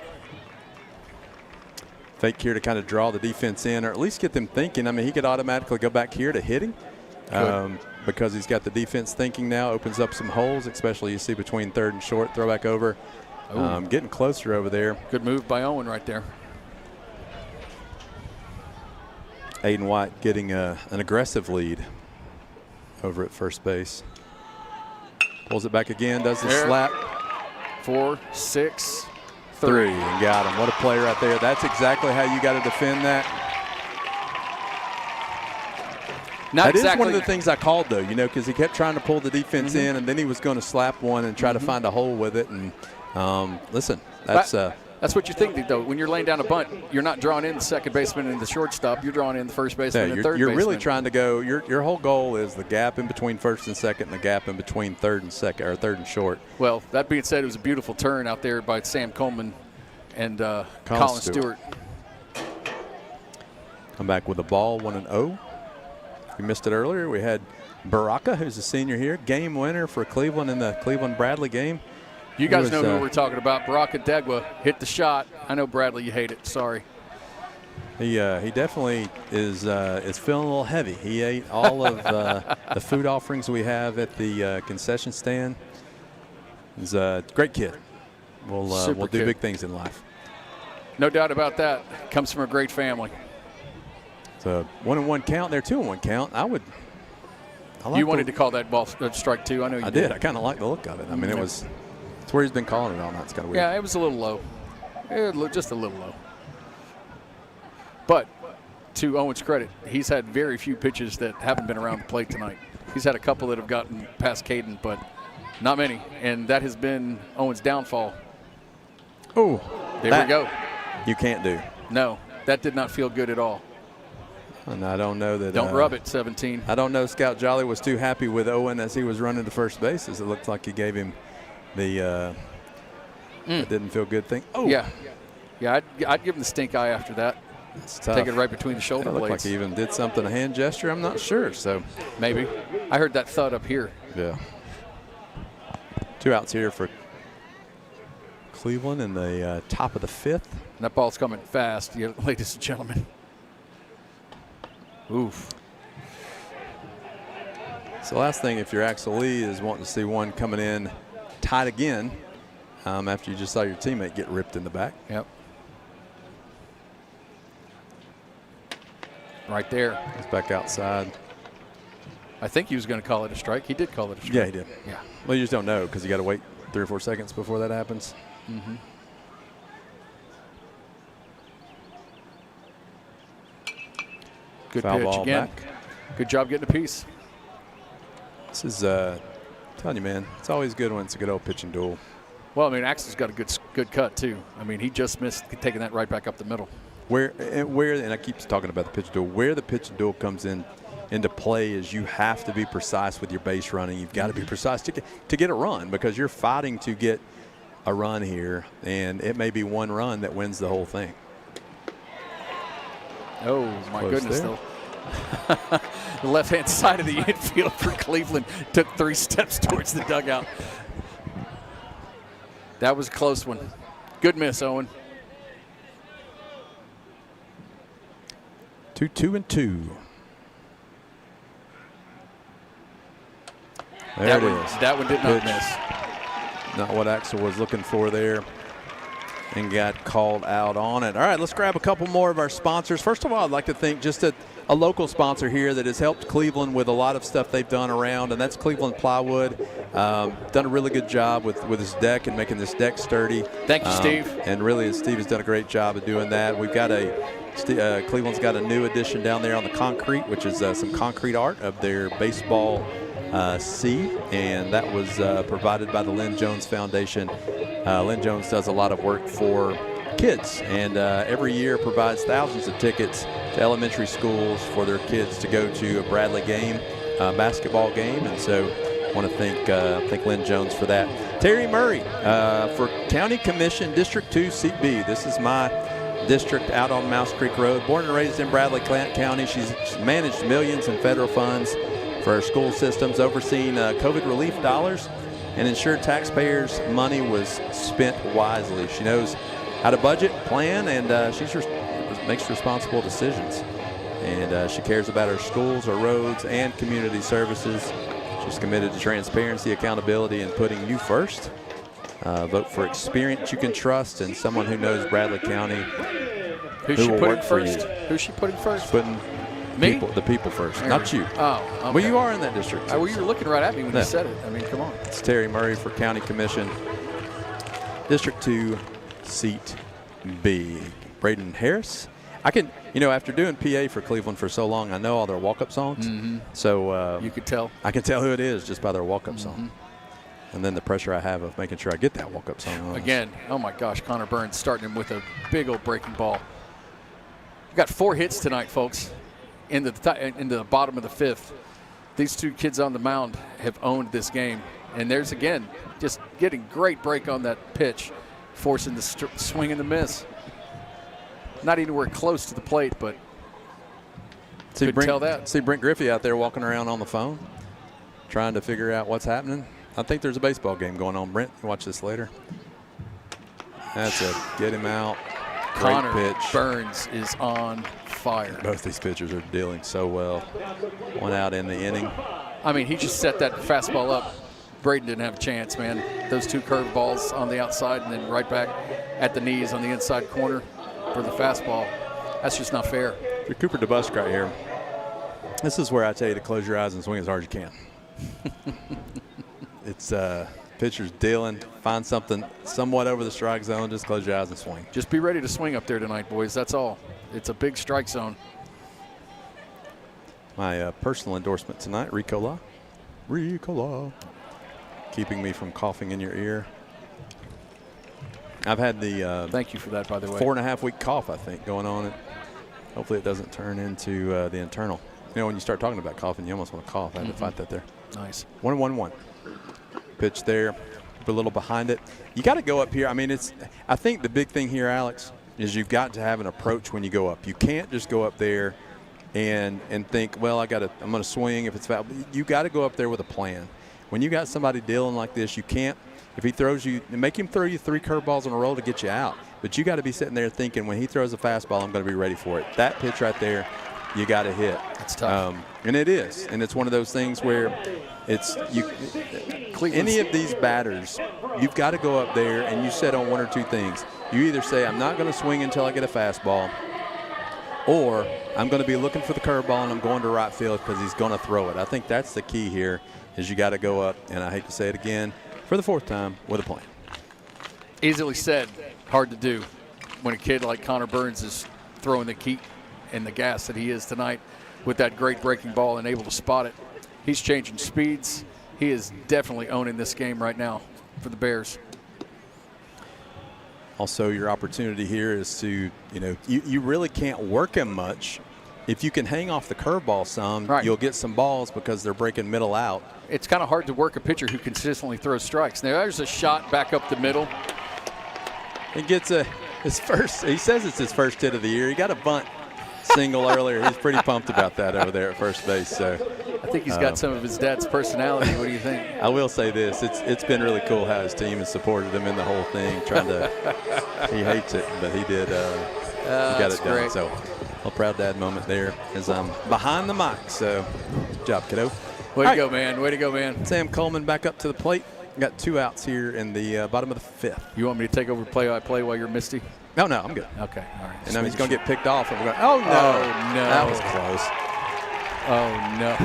A: Fake here to kind of draw the defense in, or at least get them thinking. I mean, he could automatically go back here to hitting because he's got the defense thinking now. Opens up some holes, especially you see between third and short. Throw back over. Getting closer over there.
B: Good move by Owen right there.
A: Aiden White getting an aggressive lead over at first base. Pulls it back again, does the slap.
B: 4, 6,
A: 3, and got him. What a play right there. That's exactly how you got to defend that. That is one of the things I called, though, because he kept trying to pull the defense in, and then he was going to slap one and try to find a hole with it. And listen,
B: that's what you're thinking, though. When you're laying down a bunt, you're not drawing in the second baseman and the shortstop. You're drawing in the first baseman and third baseman.
A: You're really trying to go. Your whole goal is the gap in between first and second, and the gap in between third and second, or third and short.
B: Well, that being said, it was a beautiful turn out there by Sam Coleman and Colin Stewart.
A: Come back with a ball, 1-0. We missed it earlier. We had Baraka, who's a senior here, game winner for Cleveland in the Cleveland-Bradley game.
B: You guys know who we're talking about. Baraka Degwa hit the shot. I know, Bradley, you hate it. Sorry.
A: He definitely is feeling a little heavy. He ate all of the food offerings we have at the concession stand. He's a great kid. We'll do big things in life.
B: No doubt about that. Comes from a great family.
A: It's a 1-1 count there, 2-1 count.
B: You wanted to call that ball strike two. I know you did.
A: I did. I kind of like the look of it. I mean, it's where he's been calling it all night. It's kind of weird.
B: Yeah, it was a little low. Just a little low. But to Owen's credit, he's had very few pitches that haven't been around the plate tonight. He's had a couple that have gotten past Caden, but not many. And that has been Owen's downfall.
A: Oh,
B: there we go.
A: You can't do.
B: No, that did not feel good at all.
A: And I don't know that.
B: Don't rub it, 17.
A: I don't know Scout Jolly was too happy with Owen as he was running to first base, as it looked like he gave him the it didn't feel good thing. Oh,
B: yeah. I'd give him the stink eye after that.
A: It's tough.
B: Take it right between the shoulder
A: It looked
B: blades.
A: like he even did something, a hand gesture. I'm not sure. So
B: maybe. I heard that thud up here.
A: Yeah. 2 outs here for Cleveland in the top of the 5th.
B: And that ball's coming fast, ladies and gentlemen. Oof.
A: So last thing, if you're Axel Lee, is wanting to see one coming in tied again after you just saw your teammate get ripped in the back.
B: Yep. Right there.
A: It's back outside.
B: I think he was going to call it a strike. He did call it a strike.
A: Yeah, he did.
B: Yeah.
A: Well, you just don't know because you got to wait 3 or 4 seconds before that happens.
B: Mm-hmm. Good
A: Foul
B: pitch
A: ball
B: again.
A: back.
B: Good job getting a piece.
A: This is, telling you, man, it's always good when it's a good old pitching duel.
B: Well, I mean, Axel's got a good cut, too. I mean, he just missed taking that right back up the middle.
A: Where, and I keep talking about the pitch duel, where the pitch duel comes into play is you have to be precise with your base running. You've got to be precise to get a run because you're fighting to get a run here, and it may be one run that wins the whole thing.
B: Oh, my
A: Close
B: goodness,
A: there.
B: though. The left-hand side of the infield for Cleveland took 3 steps towards the dugout. That was a close one. Good miss, Owen.
A: 2-2-2. There
B: That
A: it
B: one,
A: is.
B: that one did not
A: Pitch.
B: miss.
A: Not what Axel was looking for there, and got called out on it. All right, let's grab a couple more of our sponsors. First of all, I'd like to thank just a local sponsor here that has helped Cleveland with a lot of stuff they've done around, and that's Cleveland Plywood. Done a really good job with his deck and making this deck sturdy.
B: Thank you, Steve.
A: And really, Steve has done a great job of doing that. We've got Cleveland's got a new addition down there on the concrete, which is some concrete art of their baseball C, and that was provided by the Lynn Jones Foundation. Lynn Jones does a lot of work for kids, and every year provides thousands of tickets to elementary schools for their kids to go to a Bradley game, basketball game, and so I want to thank Lynn Jones for that. Terry Murray for County Commission District 2 Seat B. This is my district out on Mouse Creek Road. Born and raised in Bradley County, she's managed millions in federal funds for our school systems, overseeing COVID relief dollars, and ensured taxpayers' money was spent wisely. She knows how to budget, plan, and she makes responsible decisions. And she cares about our schools, our roads, and community services. She's committed to transparency, accountability, and putting you first. Vote for experience you can trust and someone who knows Bradley County.
B: Who's she putting first? Who's she putting first?
A: Putting the people first, not you.
B: Oh, okay.
A: Well, you are in that district.
B: Well, you were looking right at me when you said it. I mean, come on.
A: It's Terry Murray for County Commission, District 2, Seat B. Braden Harris. I can, after doing PA for Cleveland for so long, I know all their walk-up songs.
B: Mm-hmm.
A: So
B: you could tell.
A: I can tell who it is just by their walk-up song. And then the pressure I have of making sure I get that walk-up song.
B: Again, oh my gosh, Connor Burns starting him with a big old breaking ball. We've got 4 hits tonight, folks, in the bottom of the 5th. These 2 kids on the mound have owned this game. And there's, again, just getting great break on that pitch, forcing the swing and the miss. Not anywhere close to the plate, but couldn't tell that.
A: See Brent Griffey out there walking around on the phone, trying to figure out what's happening. I think there's a baseball game going on. Brent, you watch this later. That's it. Get him out. Great
B: Connor
A: pitch.
B: Burns is on fire.
A: Both these pitchers are dealing so well. 1 out in the inning.
B: I mean, he just set that fastball up. Braden didn't have a chance, man. Those 2 curved balls on the outside and then right back at the knees on the inside corner for the fastball. That's just not fair.
A: For Cooper DeBusk right here, this is where I tell you to close your eyes and swing as hard as you can. It's pitchers dealing, find something somewhat over the strike zone, just close your eyes and swing.
B: Just be ready to swing up there tonight, boys. That's all. It's a big strike zone.
A: My personal endorsement tonight, Ricola. Ricola. Keeping me from coughing in your ear. I've had the
B: thank you for that, by the way.
A: 4.5-week cough, I think, going on. Hopefully it doesn't turn into the internal. When you start talking about coughing, you almost want to cough. I had to fight that there.
B: Nice.
A: 1-1-1. Pitch there. a little behind it. You got to go up here. I mean, I think the big thing here, Alex, is you've got to have an approach when you go up. You can't just go up there and think, well, I'm going to swing if it's foul. You got to go up there with a plan. When you got somebody dealing like this, you can't. If he throws you, make him throw you 3 curveballs in a row to get you out. But you got to be sitting there thinking, when he throws a fastball, I'm going to be ready for it. That pitch right there, you got to hit.
B: It's tough.
A: And it is. And it's one of those things where any of these batters, you've got to go up there and you set on one or two things. You either say, I'm not going to swing until I get a fastball, or I'm going to be looking for the curveball and I'm going to right field because he's going to throw it. I think that's the key here, is you got to go up, and I hate to say it again, for the 4th time, with a plan.
B: Easily said, hard to do when a kid like Connor Burns is throwing the heat and the gas that he is tonight with that great breaking ball and able to spot it. He's changing speeds. He is definitely owning this game right now for the Bears.
A: Also, your opportunity here is to, you really can't work him much. If you can hang off the curveball some, you'll get some balls because they're breaking middle out.
B: It's kind of hard to work a pitcher who consistently throws strikes. Now, there's a shot back up the middle.
A: He gets his first, he says it's his first hit of the year. He got a bunt single earlier. He's pretty pumped about that over there at first base. So
B: I think he's got some of his dad's personality. What do you think?
A: I will say this. It's been really cool how his team has supported him in the whole thing, he hates it, but he did. He got it done.
B: Great.
A: So a proud dad moment there as I'm behind the mic. So good job, kiddo.
B: Way to go, man. Way to go, man.
A: Sam Coleman back up to the plate. Got 2 outs here in the bottom of the 5th.
B: You want me to take over play-by-play while you're Misty?
A: No, I'm good.
B: Okay, all right.
A: And now he's going to get picked off. And we're going, oh, no. That was close.
B: Oh, no.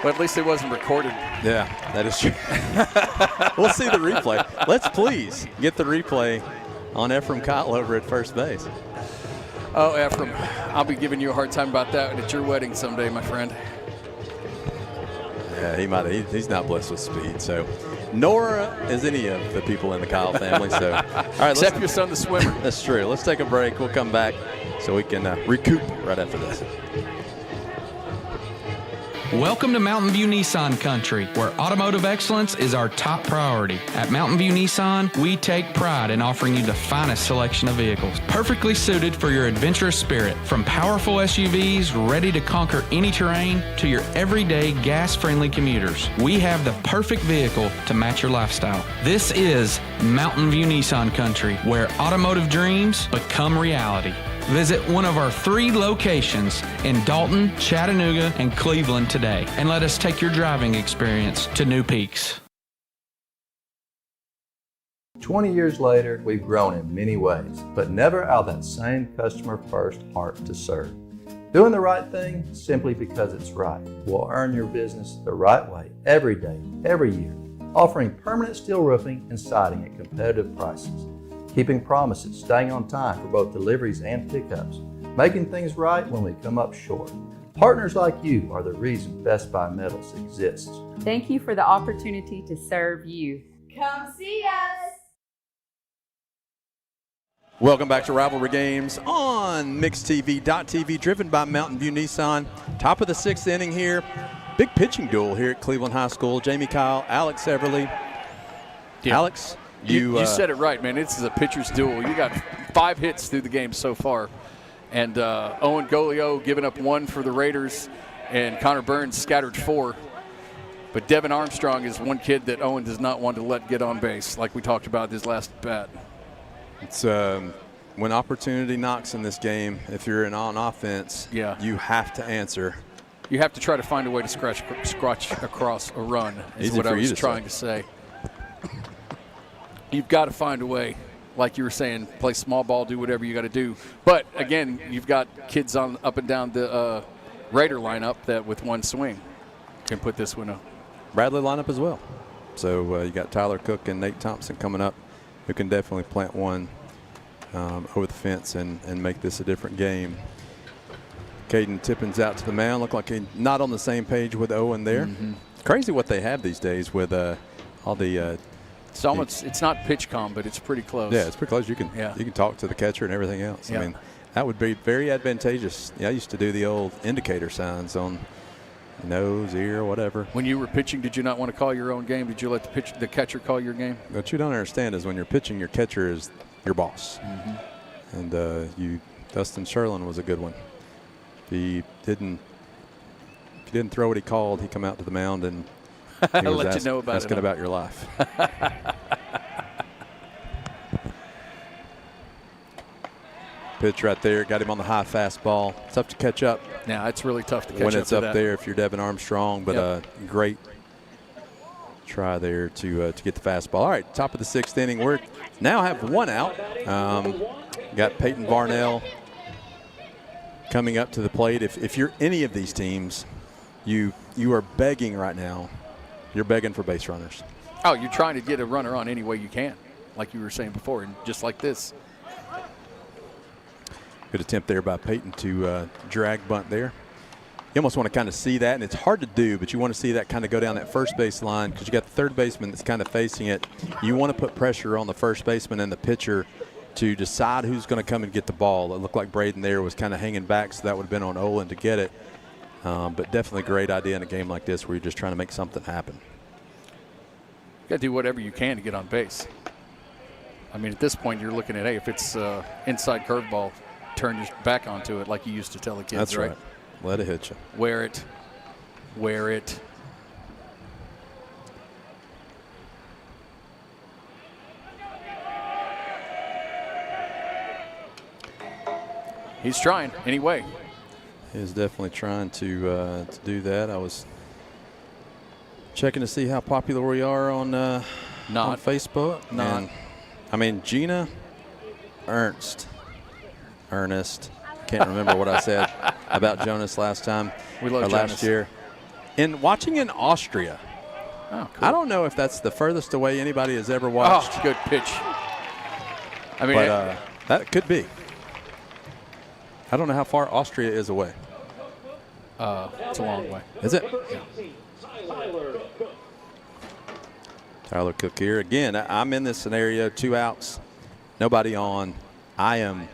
B: But at least it wasn't recorded.
A: Yeah, that is true. We'll see the replay. Let's please get the replay on Ephraim Kyle over at first base.
B: Oh, Ephraim, I'll be giving you a hard time about that at your wedding someday, my friend.
A: Yeah, he's not blessed with speed. So, nor is any of the people in the Kyle family. So, all right,
B: except your son, the swimmer.
A: That's true. Let's take a break. We'll come back so we can recoup right after this.
K: Welcome to Mountain View Nissan Country, where automotive excellence is our top priority. At Mountain View Nissan, we take pride in offering you the finest selection of vehicles, perfectly suited for your adventurous spirit. From powerful SUVs ready to conquer any terrain to your everyday gas-friendly commuters, we have the perfect vehicle to match your lifestyle. This is Mountain View Nissan Country, where automotive dreams become reality. Visit one of our 3 locations in Dalton, Chattanooga, and Cleveland today, and let us take your driving experience to new peaks.
F: 20 years later, we've grown in many ways, but never out of that same customer-first heart to serve. Doing the right thing simply because it's right will earn your business the right way every day, every year, offering permanent steel roofing and siding at competitive prices. Keeping promises, staying on time for both deliveries and pickups, making things right when we come up short. Partners like you are the reason Best Buy Metals exists.
G: Thank you for the opportunity to serve you.
D: Come see us.
A: Welcome back to Rivalry Games on MixedTV.tv, driven by Mountain View Nissan. Top of the 6th inning here. Big pitching duel here at Cleveland High School. Jamie Kyle, Alex Everly.
B: Yeah.
A: Alex,
B: you said it right, man. This is a pitcher's duel. You got 5 hits through the game so far. And Owen Golio giving up 1 for the Raiders, and Connor Burns scattered 4. But Devin Armstrong is one kid that Owen does not want to let get on base, like we talked about his last bat.
A: It's when opportunity knocks in this game, if you're on offense, you have to answer.
B: You have to try to find a way to scratch across a run, is what I was trying to say. You've got to find a way, like you were saying, play small ball, do whatever you got to do. But, again, you've got kids on up and down the Raider lineup that with one swing can put this one up.
A: Bradley lineup as well. So you got Tyler Cook and Nate Thompson coming up who can definitely plant one over the fence and make this a different game. Caden Tippins out to the mound. Look like he's not on the same page with Owen there.
B: Mm-hmm.
A: Crazy what they have these days with all the
B: it's almost it's not pitch com, but it's pretty close.
A: Yeah, it's pretty close. You can talk to the catcher and everything else.
B: Yeah.
A: I mean, that would be very advantageous. Yeah, I used to do the old indicator signs on nose, ear, whatever.
B: When you were pitching, did you not want to call your own game? Did you let the catcher call your game?
A: What you don't understand is when you're pitching, your catcher is your boss. And Dustin Sherlin was a good one. If he didn't throw what he called, he'd come out to the mound and he was asking about your life. Pitch right there, got him on the high fastball. It's tough to catch up.
B: Yeah, it's really tough to catch up
A: when it's
B: to
A: up
B: that.
A: there if you're Devin Armstrong, but great try there to get the fastball. All right, top of the 6th inning. We now have 1 out. Got Peyton Varnell coming up to the plate. If you're any of these teams, you are begging right now. You're begging for base runners.
B: Oh, you're trying to get a runner on any way you can, like you were saying before, and just like this.
A: Good attempt there by Peyton to drag bunt there. You almost want to kind of see that, and it's hard to do, but you want to see that kind of go down that first base line because you got the third baseman that's kind of facing it. You want to put pressure on the first baseman and the pitcher to decide who's going to come and get the ball. It looked like Braden there was kind of hanging back, so that would have been on Olin to get it. But definitely a great idea in a game like this where you're just trying to make something happen.
B: You got to do whatever you can to get on base. I mean, at this point, you're looking at, hey, if it's inside curveball, turn your back onto it like you used to tell the kids.
A: That's right. Let it hit you.
B: Wear it. Wear it. He's trying anyway.
A: He's definitely trying to do that. I was checking to see how popular we are on Facebook. And, I mean, Gina Ernest. Can't remember what I said about Jonas last time.
B: We love
A: or
B: Jonas.
A: last year. In watching in Austria.
B: Oh, cool.
A: I don't know if that's the furthest away anybody has ever watched.
B: Oh, good pitch. I mean,
A: but that could be. I don't know how far Austria is away.
B: It's a long way.
A: Is it?
B: Yeah.
A: Tyler Cook here. Again, I'm in this scenario, 2 outs, nobody on. I am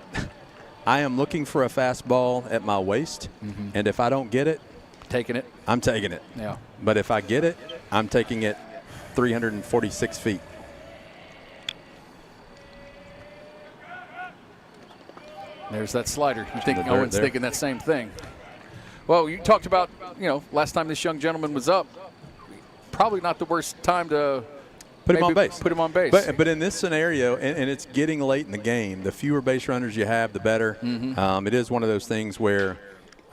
A: looking for a fastball at my waist, and if I don't get it,
B: taking it.
A: I'm taking it.
B: Yeah.
A: But if I get it, I'm taking it 346 feet.
B: There's that slider. You think Owen's thinking that same thing. Well, you talked about, last time this young gentleman was up, probably not the worst time to
A: put him on base.
B: Put him on base.
A: But in this scenario, and it's getting late in the game, the fewer base runners you have, the better. It is one of those things where,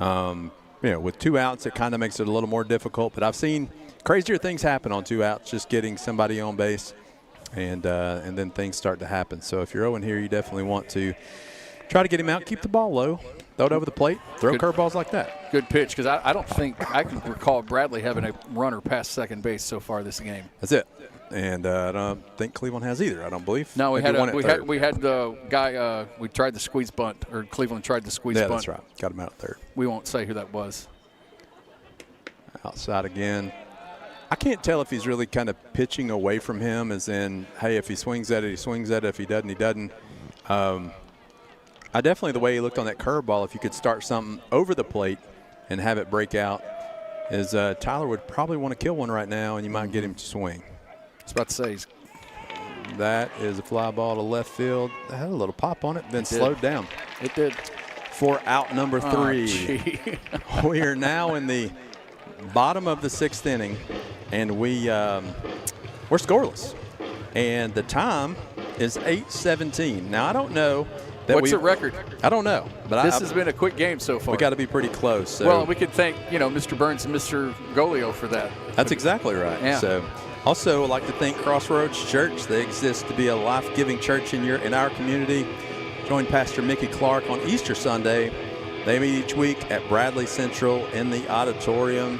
A: with 2 outs, it kind of makes it a little more difficult. But I've seen crazier things happen on 2 outs, just getting somebody on base, and then things start to happen. So if you're 0 here, you definitely want to try to get him out, keep the ball low, throw it over the plate, throw curveballs like that.
B: Good pitch, because I don't think I can recall Bradley having a runner past second base so far this game.
A: That's it. And I don't think Cleveland has either, I don't believe.
B: No, we had the guy, we tried the squeeze bunt, or Cleveland tried the squeeze bunt.
A: Yeah, that's right. Got him out third.
B: We won't say who that was.
A: Outside again. I can't tell if he's really kind of pitching away from him, as in, hey, if he swings at it, he swings at it. If he doesn't, he doesn't. I definitely, the way he looked on that curveball, if you could start something over the plate and have it break out, is Tyler would probably want to kill one right now, and you might get him to swing.
B: I was about to say.
A: That is a fly ball to left field. It had a little pop on it, then slowed down.
B: It did.
A: For out number 3. We are now in the bottom of the 6th inning, and we're scoreless. And the time is 8:17. Now, I don't know.
B: What's the record?
A: I don't know. But
B: this has been a quick game so far.
A: We got to be pretty close. So.
B: Well, we could thank, Mr. Burns and Mr. Golio for that.
A: That's exactly right.
B: Yeah.
A: So, also, I'd like to thank Crossroads Church. They exist to be a life-giving church in our community. Join Pastor Mickey Clark on Easter Sunday. They meet each week at Bradley Central in the auditorium.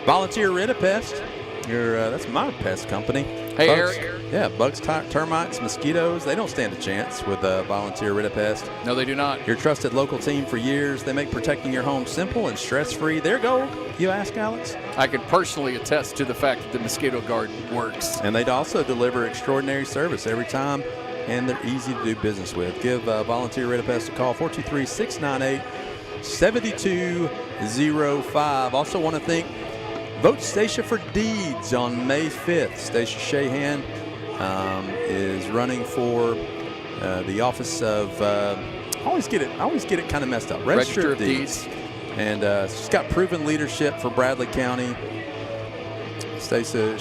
A: Volunteer Ridipest. That's my pest company.
B: Hey,
A: Bugs,
B: Eric.
A: Yeah, bugs, termites, mosquitoes. They don't stand a chance with Volunteer Ridipest.
B: No, they do not.
A: Your trusted local team for years. They make protecting your home simple and stress-free. Their goal, you ask, Alex?
B: I can personally attest to the fact that the mosquito guard works.
A: And they also deliver extraordinary service every time, and they're easy to do business with. Give Volunteer Ridipest a call, 423-698-7205. Also want to thank Vote Stacia for Deeds on May 5th. Stacia Shahan is running for the office of, I always get it kind of messed up. Register of Deeds. And she's got proven leadership for Bradley County. Stacia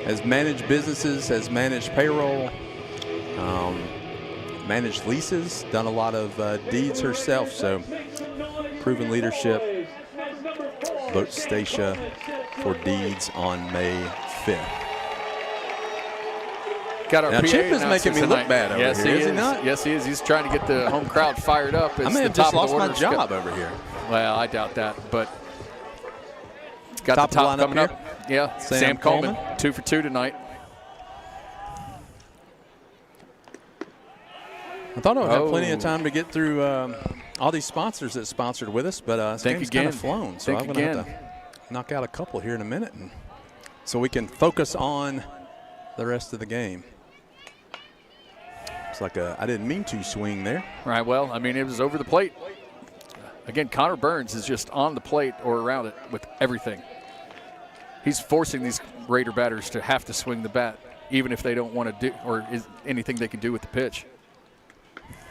A: has managed businesses, has managed payroll, managed leases, done a lot of deeds herself. So proven leadership. Vote Stacia for Deeds on May 5th.
B: Got our
A: now,
B: PA
A: Chip is making me look bad over
B: yes,
A: here,
B: he
A: is he not?
B: Yes, he is. He's trying to get the home crowd fired up.
A: I may have just lost my job over here.
B: Well, I doubt that, but got
A: top
B: the top
A: line
B: coming up. Yeah, Sam Coleman, 2 for 2 tonight.
A: I thought I would have plenty of time to get through all these sponsors that sponsored with us, but this game's kind of flown. So I'm going to have to knock out a couple here in a minute, so we can focus on the rest of the game. It's like I didn't mean to swing there.
B: Right, well, I mean, it was over the plate. Again, Connor Burns is just on the plate or around it with everything. He's forcing these Raider batters to have to swing the bat, even if they don't want to do, or is anything they can do with the pitch.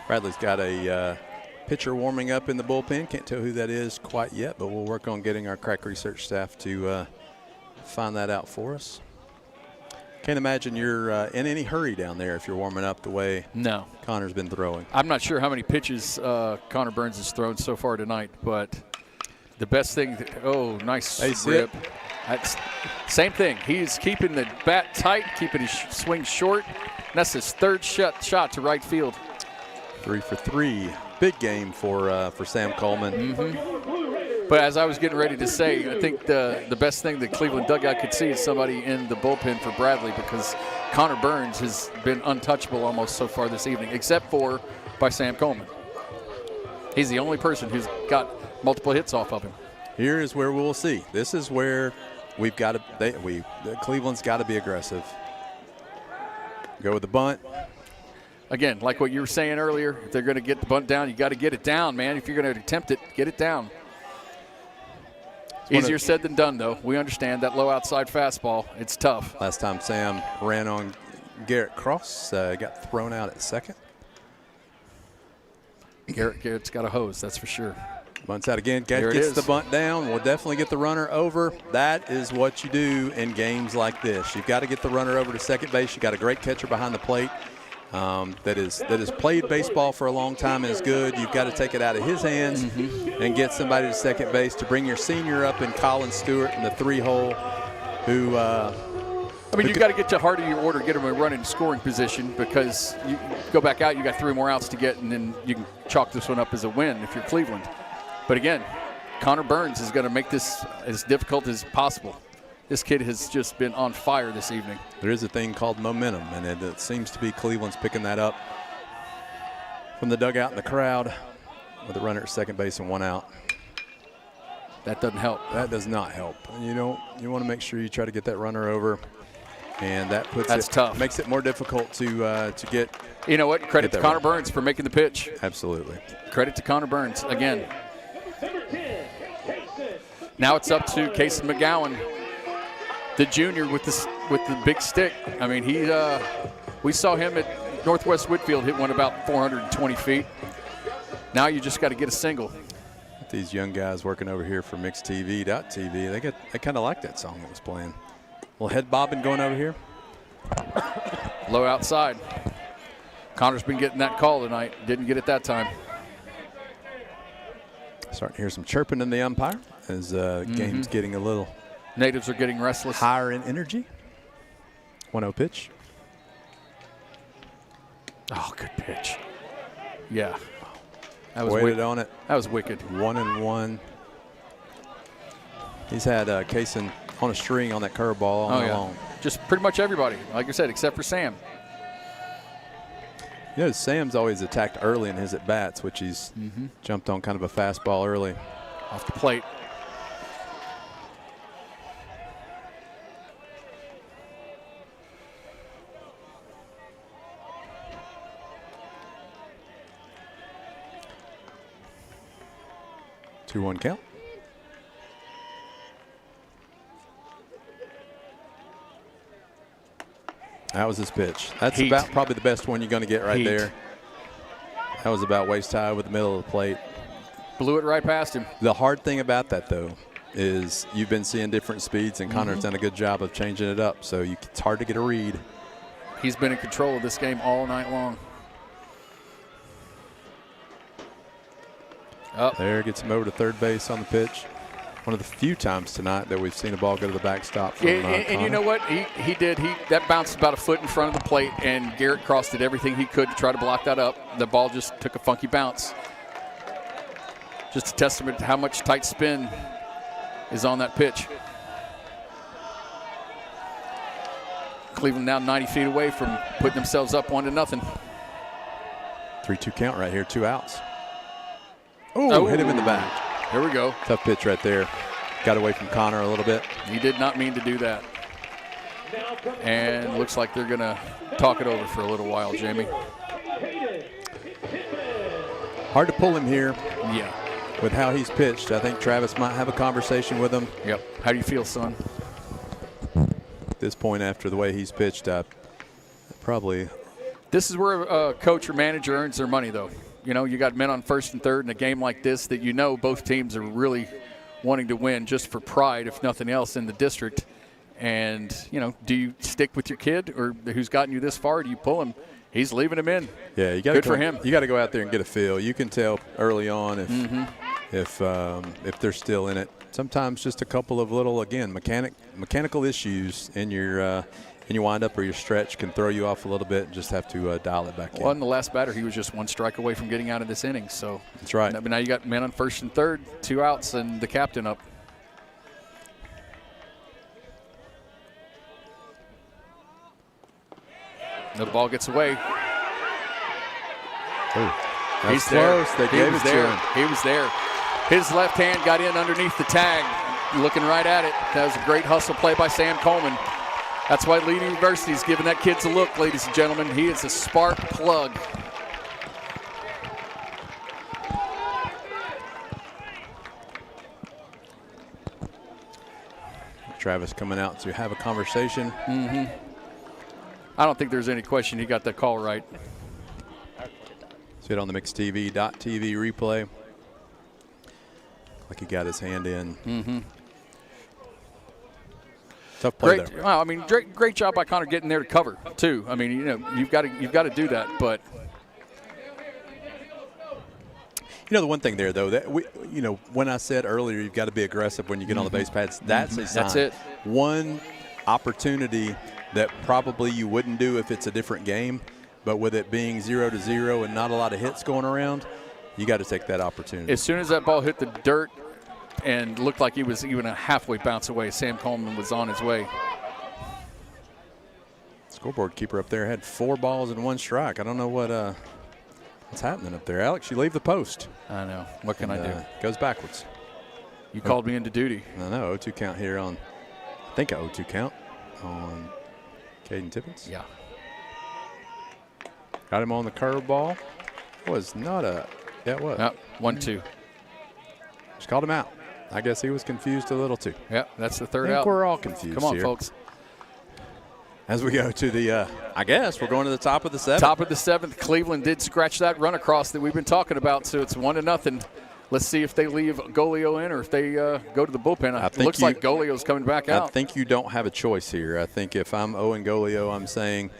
A: Bradley's got a pitcher warming up in the bullpen. Can't tell who that is quite yet, but we'll work on getting our crack research staff to find that out for us. Can't imagine you're in any hurry down there if you're warming up the way Connor's been throwing.
B: I'm not sure how many pitches Connor Burns has thrown so far tonight, but the best thing, nice rip. Same thing. He's keeping the bat tight, keeping his swing short. And that's his third shot to right field.
A: 3 for 3. Big game for Sam Coleman.
B: But as I was getting ready to say, I think the best thing the Cleveland dugout could see is somebody in the bullpen for Bradley, because Connor Burns has been untouchable almost so far this evening, except for by Sam Coleman. He's the only person who's got multiple hits off of him.
A: Here is where we'll see. This is where we've got to. Cleveland's got to be aggressive. Go with the bunt.
B: Again, like what you were saying earlier, if they're going to get the bunt down, you got to get it down, man. If you're going to attempt it, get it down. Easier said than done, though. We understand that low outside fastball. It's tough.
A: Last time Sam ran on Garrett Cross, got thrown out at second.
B: Garrett's got a hose, that's for sure.
A: Bunts out again. Gets the bunt down. We'll definitely get the runner over. That is what you do in games like this. You've got to get the runner over to second base. You've got a great catcher behind the plate. That has played baseball for a long time and is good. You've got to take it out of his hands and get somebody to second base to bring your senior up in Colin Stewart in the 3-hole, who
B: you've got to get to heart of your order, get him a run in scoring position, because you go back out, you got 3 more outs to get, and then you can chalk this one up as a win if you're Cleveland. But again, Connor Burns is going to make this as difficult as possible. This kid has just been on fire this evening.
A: There is a thing called momentum, and it seems to be Cleveland's picking that up from the dugout and the crowd with a runner at second base and 1 out.
B: That doesn't help.
A: That does not help. You want to make sure you try to get that runner over, and that's
B: tough.
A: Makes it more difficult to get.
B: You know what? Credit to Connor Burns for making the pitch.
A: Absolutely.
B: Credit to Connor Burns again. Now it's up to Casey McGowan, the junior with the big stick. I mean, we saw him at Northwest Whitfield hit one about 420 feet. Now you just got to get a single.
A: These young guys working over here for MixedTV.tv, they kind of like that song that was playing. Little head bobbing going over here.
B: Low outside. Connor's been getting that call tonight. Didn't get it that time.
A: Starting to hear some chirping in the umpire as game's getting a little.
B: Natives are getting restless.
A: Higher in energy. 1-0 pitch.
B: Oh, good pitch. Yeah. That was
A: Waited on it.
B: That was wicked.
A: 1-1. He's had Kaysen on a string on that curveball all night long.
B: Just pretty much everybody, like I said, except for Sam.
A: Sam's always attacked early in his at-bats, which he's jumped on kind of a fastball early.
B: Off the plate.
A: Two-one count. That was his pitch. That's
B: Heat.
A: about probably the best one you're going to get right
B: Heat.
A: there. That was about waist high with the middle of the plate.
B: Blew it right past him.
A: The hard thing about that, though, is you've been seeing different speeds, and Connor's done a good job of changing it up. So it's hard to get a read.
B: He's been in control of this game all night long.
A: There, gets him over to third base on the pitch. One of the few times tonight that we've seen a ball go to the backstop from
B: And you know what? He did. That bounced about a foot in front of the plate, and Garrett Cross did everything he could to try to block that up. The ball just took a funky bounce. Just a testament to how much tight spin is on that pitch. Cleveland now 90 feet away from putting themselves up 1-0.
A: 3-2 count right here, 2 outs. Oh, hit him in the back.
B: Here we go.
A: Tough pitch right there. Got away from Connor a little bit.
B: He did not mean to do that. And looks like they're going to talk it over for a little while, Jamie.
A: Hard to pull him here.
B: Yeah.
A: With how he's pitched. I think Travis might have a conversation with him.
B: Yep. How do you feel, son?
A: At this point, after the way he's pitched, probably.
B: This is where a coach or manager earns their money, though. You know, you got men on first and third in a game like this that you know both teams are really wanting to win just for pride, if nothing else, in the district. And, you know, do you stick with your kid or who's gotten you this far? Do you pull him? He's leaving him in.
A: Yeah, you got
B: good for him.
A: You got to go out there and get a feel. You can tell early on if they're still in it. Sometimes just a couple of little, again, mechanical issues in your windup or your stretch can throw you off a little bit and just have to dial it back in.
B: Well, in the last batter, he was just 1 strike away from getting out of this inning. So
A: that's right.
B: Now you got men on first and third, 2 outs, and the captain up. The ball gets away.
A: Oh,
B: he's
A: close.
B: There.
A: They gave it to him.
B: He was there. His left hand got in underneath the tag, looking right at it. That was a great hustle play by Sam Coleman. That's why Lee University's giving that kid a look, ladies and gentlemen. He is a spark plug.
A: Travis coming out to have a conversation.
B: I don't think there's any question he got that call right.
A: See it on the MixTV.tv replay. Like he got his hand in. Tough play there.
B: Well, I mean, great job by Connor getting there to cover too. I mean, you know, you've got to do that. But
A: you know, the one thing there though that when I said earlier you've got to be aggressive when you get on the base pads. That's a sign.
B: That's it.
A: One opportunity that probably you wouldn't do if it's a different game, but with it being 0-0 and not a lot of hits going around, you got to take that opportunity.
B: As soon as that ball hit the dirt and looked like he was even a halfway bounce away, Sam Coleman was on his way.
A: Scoreboard keeper up there had 4 balls and 1 strike. I don't know what's happening up there. Alex, you leave the post.
B: I know. What can I do?
A: Goes backwards.
B: You called me into duty.
A: I know. 0-2 count here on, I think a 0-2 count on Caden Tippins.
B: Yeah.
A: Got him on the curveball. Was not a, yeah, it was.
B: 1-2.
A: Just called him out. I guess he was confused a little too.
B: Yeah, that's the third
A: I think
B: out.
A: We're all confused.
B: Come on,
A: here.
B: folks.
A: As we go to the, I guess we're going to the top of the 7th.
B: Top of the 7th. Cleveland did scratch that run across that we've been talking about, so it's 1-0. Let's see if they leave Golio in or if they go to the bullpen. It looks like Golio's coming back out.
A: I think you don't have a choice here. I think if I'm Owen Golio, I'm saying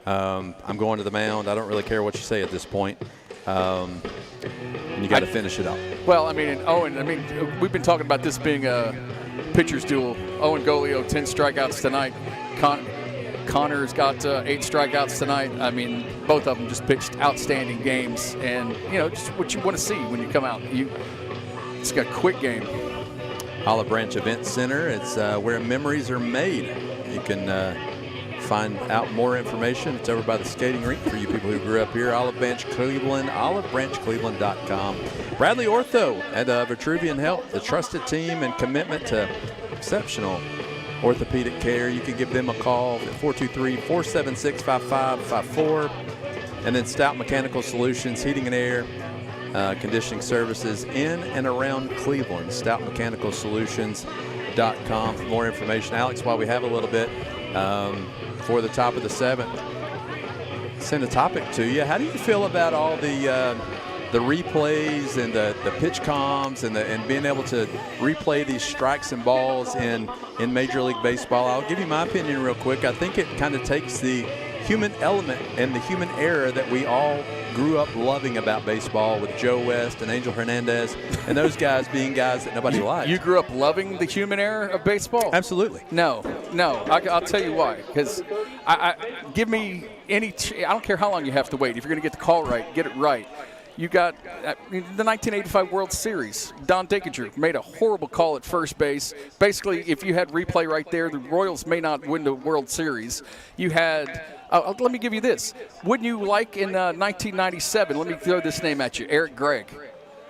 A: I'm going to the mound. I don't really care what you say at this point. And you got to finish it up.
B: Well, I mean, we've been talking about this being a pitcher's duel. Owen Golio, 10 strikeouts tonight. Connor's got 8 strikeouts tonight. I mean, both of them just pitched outstanding games. And, you know, just what you want to see when you come out. It's got a quick game.
A: Olive Branch Event Center. It's where memories are made. You can find out more information. It's over by the skating rink for you people who grew up here. Olive Branch Cleveland, olivebranchcleveland.com. Bradley Ortho at Vitruvian Health, the trusted team and commitment to exceptional orthopedic care. You can give them a call at 423-476-5554. And then Stout Mechanical Solutions, heating and air, conditioning services in and around Cleveland. StoutMechanicalSolutions.com for more information. Alex, while we have a little bit, before the top of the 7th. Send a topic to you. How do you feel about all the replays and the pitch comms and being able to replay these strikes and balls in Major League Baseball? I'll give you my opinion real quick. I think it kind of takes the human element and the human error that we all grew up loving about baseball with Joe West and Angel Hernandez and those guys being guys that nobody liked.
B: You grew up loving the human error of baseball?
A: Absolutely.
B: No. I'll tell you why. Because give me any I don't care how long you have to wait. If you're going to get the call right, get it right. You got the 1985 World Series. Don Dinkinger made a horrible call at first base. Basically, if you had replay right there, the Royals may not win the World Series. You had let me give you this. Wouldn't you like in 1997, let me throw this name at you, Eric Gregg.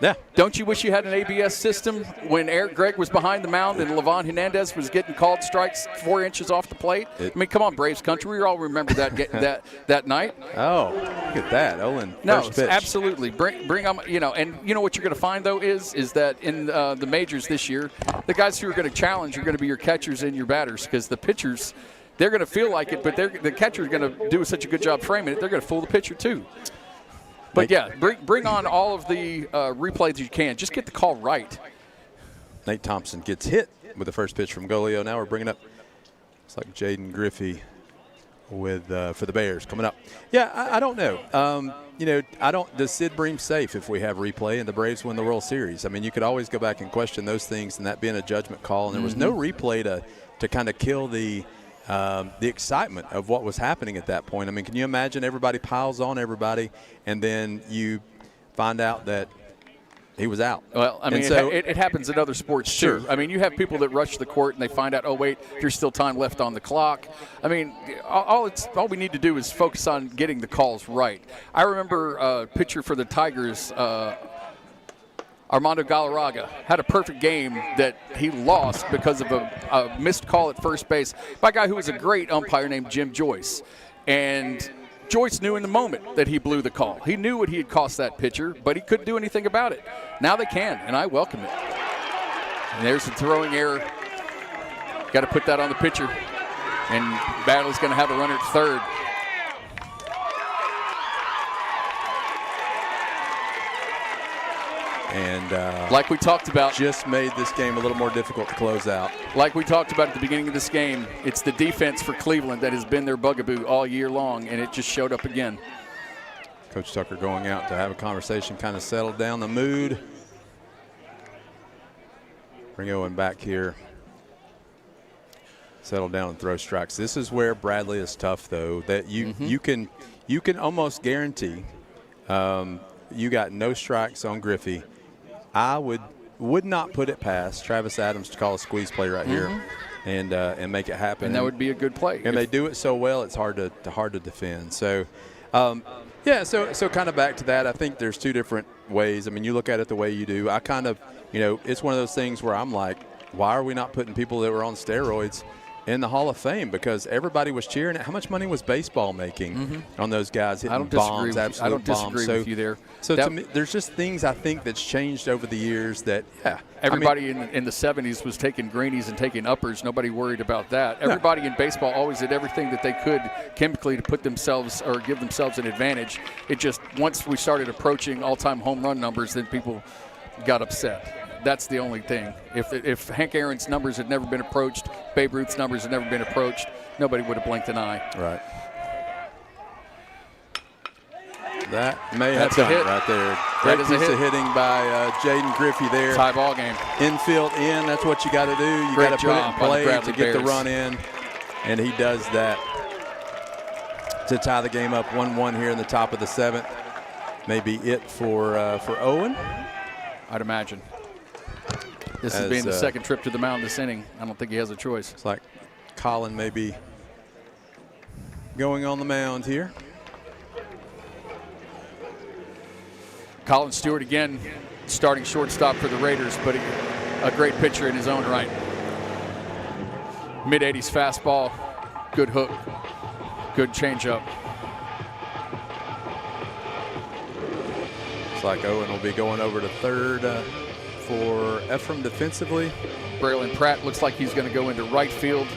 A: Yeah.
B: Don't you wish you had an ABS system when Eric Gregg was behind the mound and Levon Hernandez was getting called strikes 4 inches off the plate? I mean, come on, Braves country. We all remember that night.
A: Oh, look at that. Owen,
B: no,
A: first pitch.
B: Absolutely. Bring on, and you know what you're going to find, though, is that in the majors this year, the guys who are going to challenge are going to be your catchers and your batters, because the pitchers, they're going to feel like it, but the catcher is going to do such a good job framing it, they're going to fool the pitcher, too. But, yeah, bring on all of the replays you can. Just get the call right.
A: Nate Thompson gets hit with the first pitch from Golio. Now we're bringing up, it's like Jaden Griffey with for the Bears coming up. Yeah, I don't know. Does Sid Bream safe if we have replay and the Braves win the World Series? I mean, you could always go back and question those things and that being a judgment call. And there was no replay to kind of kill the excitement of what was happening at that point. I mean, can you imagine everybody piles on everybody and then you find out that he was out?
B: Well, I mean, it happens in other sports, too. I mean, you have people that rush the court and they find out, oh, wait, there's still time left on the clock. I mean, all we need to do is focus on getting the calls right. I remember a pitcher for the Tigers, Armando Galarraga, had a perfect game that he lost because of a missed call at first base by a guy who was a great umpire named Jim Joyce. And Joyce knew in the moment that he blew the call. He knew what he had cost that pitcher, but he couldn't do anything about it. Now they can, and I welcome it. And there's the throwing error. Got to put that on the pitcher. And Battle's going to have a runner at third.
A: And
B: like we talked about,
A: just made this game a little more difficult to close out.
B: Like we talked about at the beginning of this game, it's the defense for Cleveland that has been their bugaboo all year long, and it just showed up again.
A: Coach Tucker going out to have a conversation, kind of settle down the mood. Bring Owen back here. Settle down and throw strikes. This is where Bradley is tough, though, that you can almost guarantee you got no strikes on Griffey. I would not put it past Travis Adams to call a squeeze play right here and make it happen.
B: And that would be a good play.
A: And they do it so well, it's hard to defend. So, so kind of back to that, I think there's two different ways. I mean, you look at it the way you do. I kind of, it's one of those things where I'm like, why are we not putting people that were on steroids in the Hall of Fame? Because everybody was cheering it. How much money was baseball making on those guys hitting bombs, absolute
B: I don't disagree
A: bombs?
B: with you there.
A: So to me, there's just things I think that's changed over the years that,
B: Everybody in the 70s was taking greenies and taking uppers. Nobody worried about that. Everybody in baseball always did everything that they could chemically to put themselves or give themselves an advantage. It just, once we started approaching all-time home run numbers, then people got upset. That's the only thing. If Hank Aaron's numbers had never been approached, Babe Ruth's numbers had never been approached, nobody would have blinked an eye.
A: Right. That may have done it right there. Great piece of hitting by Jaden Griffey there.
B: Tie ball game.
A: Infield in, that's what you got to do. You got to put it in play to get the run in, and he does that to tie the game up 1-1 here in the top of the 7th. Maybe it for Owen.
B: I'd imagine. This is being the second trip to the mound this inning. I don't think he has a choice.
A: It's like Colin may be going on the mound here.
B: Colin Stewart again starting shortstop for the Raiders, but a great pitcher in his own right. Mid-80s fastball, good hook, good changeup.
A: Looks like Owen will be going over to third for Ephraim defensively.
B: Braylon Pratt looks like he's going to go into right field.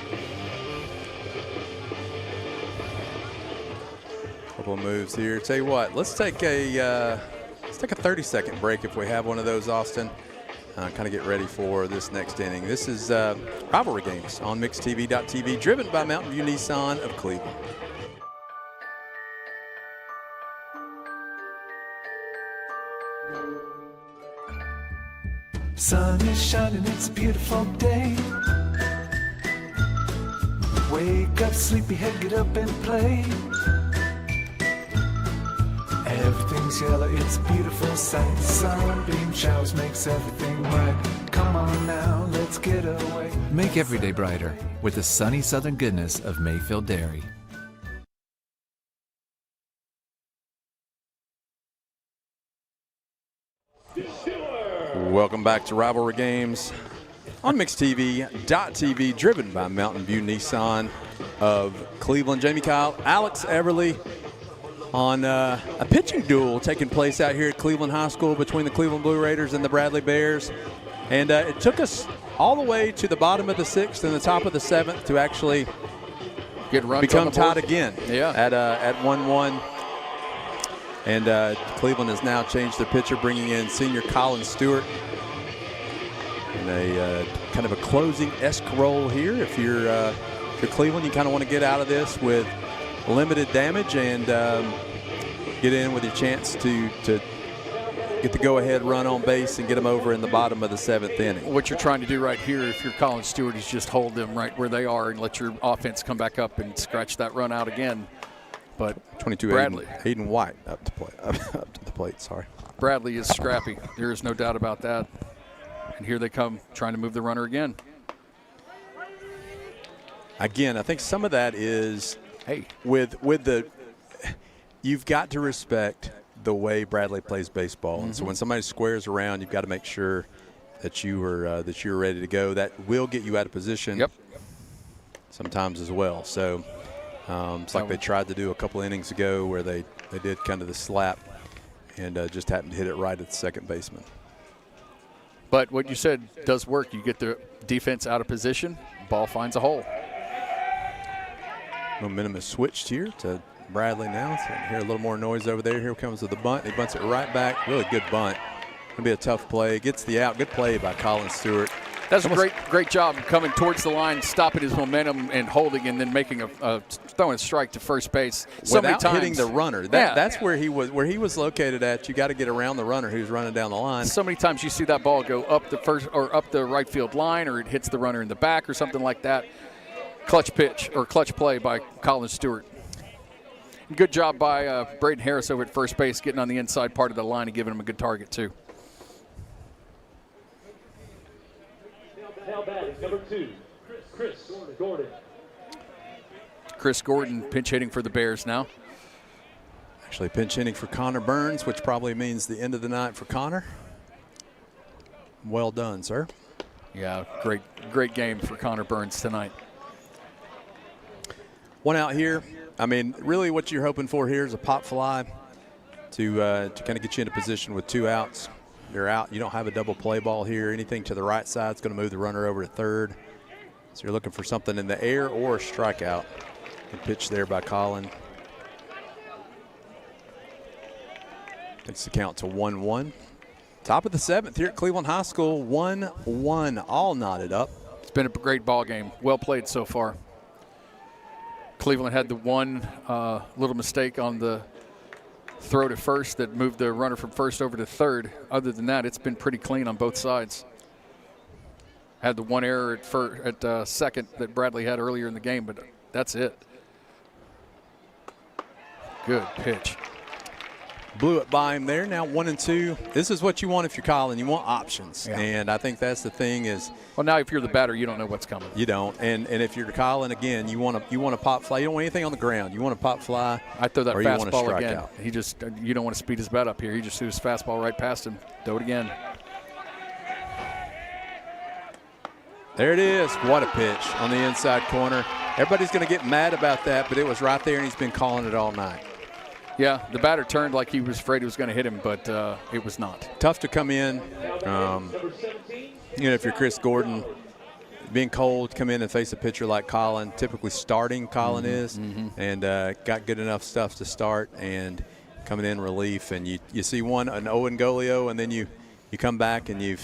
A: Couple of moves here. Tell you what, let's take a 30-second break if we have one of those, Austin. Kind of get ready for this next inning. This is Rivalry Games on mixtv.tv, driven by Mountain View Nissan of Cleveland.
H: Sun is shining, it's a beautiful day. Wake up, sleepyhead, get up and play. Everything's yellow, it's a beautiful sight. Sunbeam showers makes everything right. Come on now, let's get away.
I: Make every day brighter with the sunny southern goodness of Mayfield Dairy.
A: Welcome back to Rivalry Games on mixtv.tv, driven by Mountain View Nissan of Cleveland. Jamie Kyle, Alex Everly on a pitching duel taking place out here at Cleveland High School between the Cleveland Blue Raiders and the Bradley Bears. And it took us all the way to the bottom of the 6th and the top of the 7th to actually become tied again at 1-1. And Cleveland has now changed their pitcher, bringing in senior Colin Stewart in a kind of a closing-esque role here. If you're Cleveland, you kind of want to get out of this with limited damage and get in with your chance to get the go-ahead run on base and get them over in the bottom of the 7th inning.
B: What you're trying to do right here, if you're Colin Stewart, is just hold them right where they are and let your offense come back up and scratch that run out again. But
A: 22
B: Bradley,
A: Hayden White up to the plate. Sorry.
B: Bradley is scrappy. There is no doubt about that. And here they come, trying to move the runner again.
A: Again, I think some of that is, with the, you've got to respect the way Bradley plays baseball, and so when somebody squares around, you've got to make sure that you're ready to go. That will get you out of position. Sometimes as well. So. It's like they tried to do a couple innings ago where they did kind of the slap and just happened to hit it right at the second baseman.
B: But what you said does work. You get the defense out of position, ball finds a hole.
A: Momentum is switched here to Bradley now. So you can hear a little more noise over there. Here comes with the bunt. He bunts it right back. Really good bunt. Going to be a tough play. Gets the out. Good play by Colin Stewart.
B: That's a great job coming towards the line, stopping his momentum and holding, and then making throwing a strike to first base. So many times
A: hitting the runner. That's where he was located at. You got to get around the runner who's running down the line.
B: So many times you see that ball go up the first or up the right field line, or it hits the runner in the back or something like that. Clutch pitch or clutch play by Colin Stewart. Good job by Braden Harris over at first base, getting on the inside part of the line and giving him a good target too.
O: Now batting, number 2, Chris Gordon.
B: Chris Gordon pinch hitting for the Bears now.
A: Actually pinch hitting for Connor Burns, which probably means the end of the night for Connor. Well done, sir.
B: Yeah, great game for Connor Burns tonight.
A: One out here. I mean, really what you're hoping for here is a pop fly to kind of get you in a position with 2 outs. You're out. You don't have a double play ball here. Anything to the right side is going to move the runner over to third. So you're looking for something in the air or a strikeout. Good pitch there by Colin. Takes the count to 1-1. Top of the 7th here at Cleveland High School. 1-1, all knotted up.
B: It's been a great ball game. Well played so far. Cleveland had the one little mistake on the throw to first that moved the runner from first over to third. Other than that, it's been pretty clean on both sides. Had the one error at second that Bradley had earlier in the game, but that's it. Good pitch.
A: Blew it by him there. Now 1-2. This is what you want if you're Colin. You want options. Yeah. And I think that's the thing is.
B: Well, now if you're the batter, you don't know what's coming.
A: You don't. And if you're Colin, again, you want a pop fly. You don't want anything on the ground. You want a pop fly.
B: I throw that
A: or
B: fastball
A: you want a
B: again.
A: Out.
B: He just you don't want to speed his bat up here. He just threw his fastball right past him. Throw it again.
A: There it is. What a pitch on the inside corner. Everybody's going to get mad about that, but it was right there, and he's been calling it all night.
B: Yeah, the batter turned like he was afraid it was going to hit him, but it was not.
A: Tough to come in. If you're Chris Gordon, being cold, come in and face a pitcher like Colin, typically starting Colin is, and got good enough stuff to start and coming in relief. And you see an Owen Golio, and then you come back and you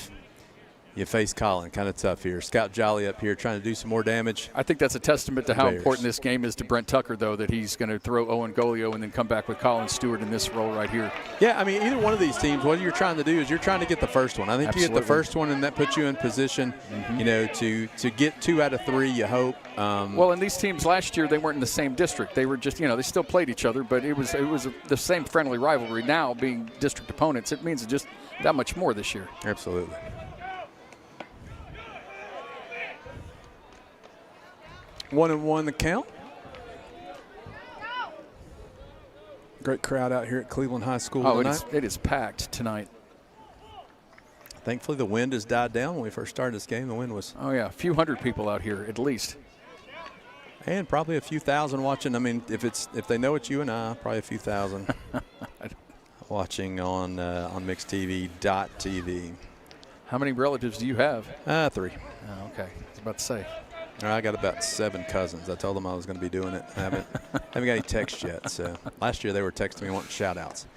A: face Colin. Kind of tough here. Scout Jolly up here trying to do some more damage.
B: I think that's a testament to how important this game is to Brent Tucker, though, that he's going to throw Owen Golio and then come back with Colin Stewart in this role right here.
A: Yeah, I mean, either one of these teams, what you're trying to do is you're trying to get the first one. I think you get the first one, and that puts you in position, to get 2 out of 3, you hope.
B: Well, and these teams last year, they weren't in the same district. They were just, they still played each other, but it was the same friendly rivalry. Now, being district opponents, it means just that much more this year.
A: Absolutely. 1-1 the count. Great crowd out here at Cleveland High School tonight.
B: It is packed tonight.
A: Thankfully, the wind has died down. When we first started this game, the wind was.
B: Oh yeah, a few hundred people out here at least.
A: And probably a few thousand watching. I mean, if they know it's you and I, probably a few thousand watching on mixtv.tv.
B: How many relatives do you have?
A: 3.
B: Oh, okay, I was about to say.
A: I got about 7 cousins. I told them I was going to be doing it. I haven't got any texts yet. So last year they were texting me wanting shout-outs.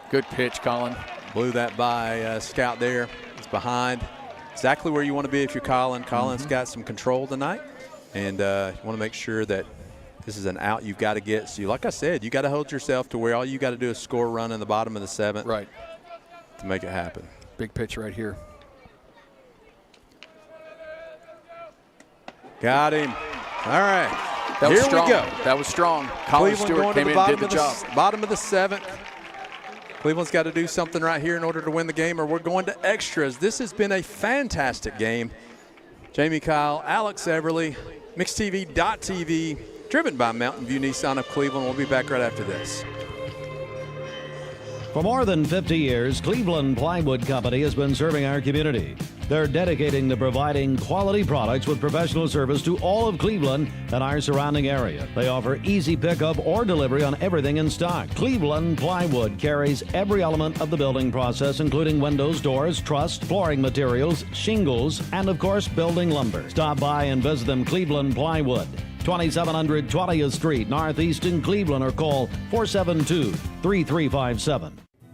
B: Good pitch, Colin.
A: Blew that by Scout there. It's behind. Exactly where you want to be if you're Colin. Colin's got some control tonight. And you want to make sure that this is an out you've got to get. So like I said, you got to hold yourself to where all you got to do is score a run in the bottom of the 7th.
B: Right.
A: To make it happen.
B: Big pitch right here.
A: Got him. All right.
B: Here
A: we go.
B: That was strong. Colin Stewart came in and did the job.
A: Bottom of the 7th. Cleveland's got to do something right here in order to win the game, or we're going to extras. This has been a fantastic game. Jamie Kyle, Alex Everly, mixtv.tv, driven by Mountain View Nissan of Cleveland. We'll be back right after this.
M: For more than 50 years, Cleveland Plywood Company has been serving our community. They're dedicating to providing quality products with professional service to all of Cleveland and our surrounding area. They offer easy pickup or delivery on everything in stock. Cleveland Plywood carries every element of the building process, including windows, doors, truss, flooring materials, shingles, and of course, building lumber. Stop by and visit them. Cleveland Plywood, 2700 20th Street, Northeast in Cleveland, or call 472-3357.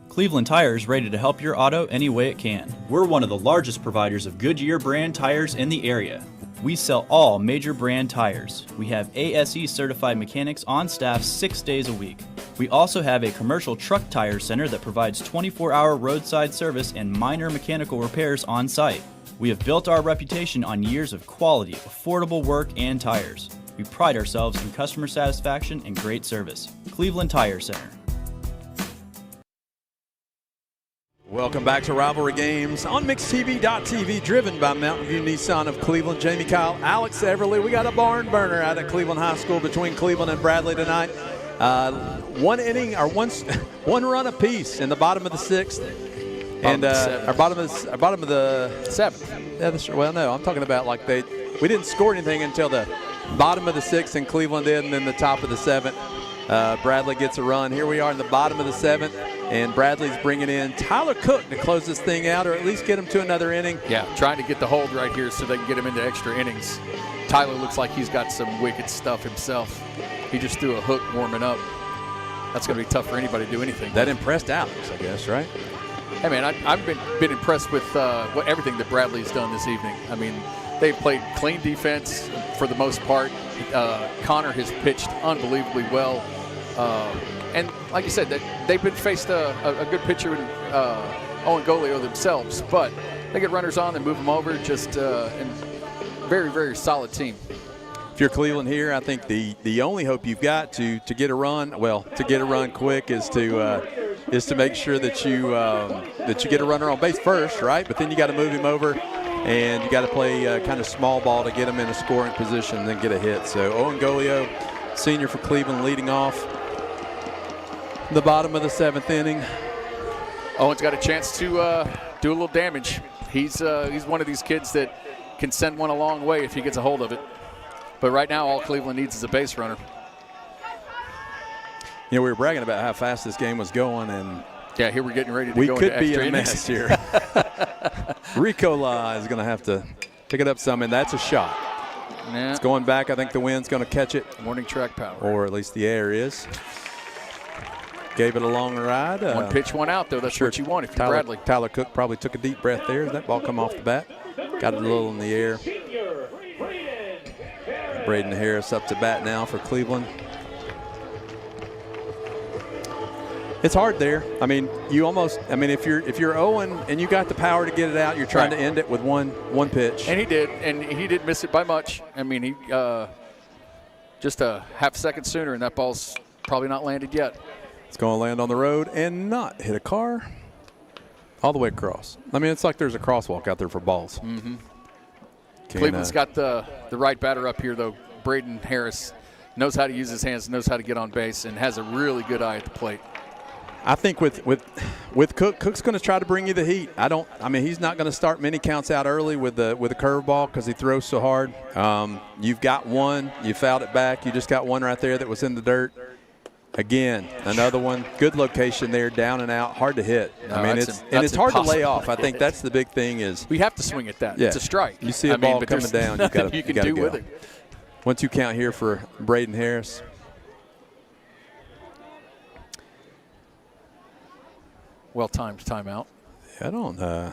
J: Cleveland Tires, ready to help your auto any way it can. We're one of the largest providers of Goodyear brand tires in the area. We sell all major brand tires. We have ASE certified mechanics on staff 6 days a week. We also have a commercial truck tire center that provides 24-hour roadside service and minor mechanical repairs on site. We have built our reputation on years of quality, affordable work and tires. We pride ourselves in customer satisfaction and great service. Cleveland Tire Center.
A: Welcome back to Rivalry Games on mixtv.tv, driven by Mountain View Nissan of Cleveland. Jamie Kyle, Alex Everly. We got a barn burner out at Cleveland High School between Cleveland and Bradley tonight. One run apiece in the bottom of the 6th. And our bottom of the
B: 7th.
A: Yeah, well, no, I'm talking about like we didn't score anything until the bottom of the 6th, and Cleveland did, and then the top of the 7th. Bradley gets a run. Here we are in the bottom of the 7th, and Bradley's bringing in Tyler Cook to close this thing out, or at least get him to another inning.
B: Yeah, trying to get the hold right here so they can get him into extra innings. Tyler looks like he's got some wicked stuff himself. He just threw a hook warming up. That's going to be tough for anybody to do anything.
A: That impressed Alex, I guess, right?
B: Hey, man, I've been impressed with everything that Bradley's done this evening. I mean, they've played clean defense for the most part. Connor has pitched unbelievably well. And like you said, they've been faced a good pitcher in Owen Golio themselves, but they get runners on and move them over. Just and very, very solid team.
A: If you're Cleveland here, I think the only hope you've got to get a run, quick, is to make sure that you get a runner on base first, right? But then you got to move him over, and you got to play kind of small ball to get him in a scoring position and then get a hit. So Owen Golio, senior for Cleveland, leading off the bottom of the 7th inning.
B: Owen's got a chance to do a little damage. He's one of these kids that can send one a long way if he gets a hold of it. But right now, all Cleveland needs is a base runner.
A: You know, we were bragging about how fast this game was going, and
B: yeah, here we're getting ready to
A: we
B: go
A: could
B: into
A: be
B: extra
A: in a mess here. Rico La is going to have to Pick it up some, and that's a shot.
B: Nah.
A: It's going back. I think the wind's going to catch it.
B: Morning track power.
A: Or at least the air is. Gave it a long ride.
B: One pitch, one out, though. That's what you want if you're Bradley.
A: Tyler Cook probably took a deep breath there as that ball come off the bat. Got it a little in the air. Braden Harris up to bat now for Cleveland. It's hard there. I mean, if you're 0 and you got the power to get it out, you're trying to end it with one pitch.
B: And he did miss it by much. I mean, he just a half second sooner, and that ball's probably not landed yet.
A: It's going to land on the road and not hit a car all the way across. I mean, it's like there's a crosswalk out there for balls.
B: Mm-hmm. Cleveland's got the right batter up here, though. Braden Harris knows how to use his hands, knows how to get on base, and has a really good eye at the plate.
A: I think with Cook's going to try to bring you the heat. He's not going to start many counts out early with the curveball because he throws so hard. You've got one. You fouled it back. You just got one right there that was in the dirt. Again, another one. Good location there, down and out, hard to hit.
B: No,
A: it's hard to lay off. I think that's the big thing is
B: we have to swing at that.
A: Yeah.
B: It's a strike.
A: You see a ball coming down, you got to
B: you can do
A: go.
B: with it.
A: 1-2 count here for Braden Harris.
B: Well-timed timeout.
A: Yeah, it was a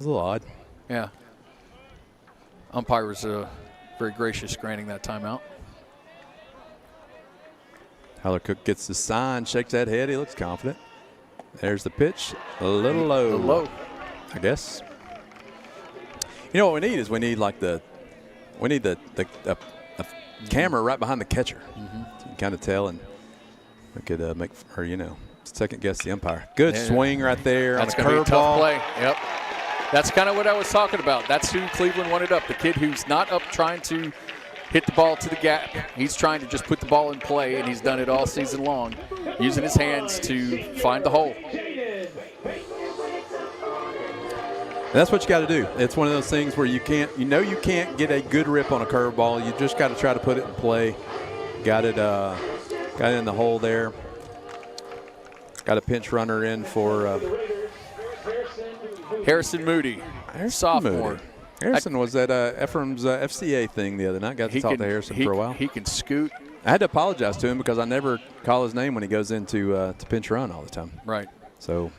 A: little odd.
B: Yeah. Umpire was very gracious granting that timeout.
A: Tyler Cook gets the sign, shakes that head. He looks confident. There's the pitch. A little low. I guess. You know what we need is we need the camera right behind the catcher. Mm-hmm. So you can kind of tell, and we could make her, second guess the umpire. Good swing right there on a curveball.
B: Play. Yep. That's kind of what I was talking about. That's who Cleveland wanted up. The kid who's not up trying to hit the ball to the gap. He's trying to just put the ball in play, and he's done it all season long, using his hands to find the hole.
A: And that's what you got to do. It's one of those things where you can't get a good rip on a curveball. You just got to try to put it in play. Got it in the hole there. Got a pinch runner in for
B: Harrison Moody, sophomore.
A: Moody. Harrison was at Ephraim's FCA thing the other night. Got to talk to Harrison for a while.
B: He can scoot.
A: I had to apologize to him because I never call his name when he goes into to pinch run all the time.
B: Right.
A: So,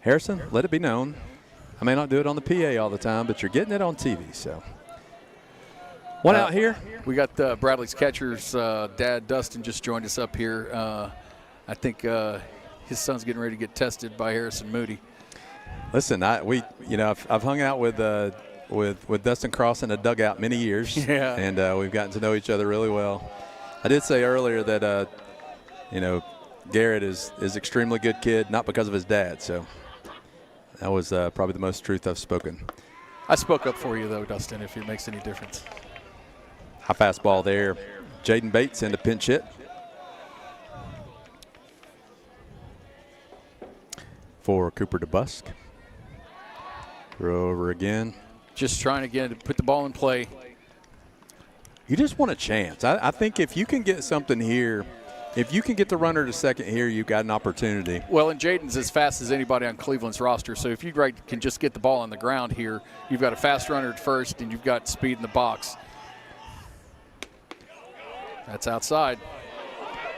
A: Harrison, let it be known. I may not do it on the PA all the time, but you're getting it on TV. So, one out here.
B: We got Bradley's catcher's dad, Dustin, just joined us up here. I think his son's getting ready to get tested by Harrison Moody.
A: Listen, I've hung out with Dustin Cross in a dugout many years, and we've gotten to know each other really well. I did say earlier that Garrett is extremely good kid, not because of his dad. So that was probably the most truth I've spoken.
B: I spoke up for you though, Dustin, if it makes any difference.
A: High fastball there. Jaden Bates in to pinch hit for Cooper DeBusk. Throw over again.
B: Just trying again to put the ball in play.
A: You just want a chance. I think if you can get something here, if you can get the runner to second here, you've got an opportunity.
B: Well, and Jaden's as fast as anybody on Cleveland's roster, so if you can just get the ball on the ground here, you've got a fast runner at first and you've got speed in the box. That's outside.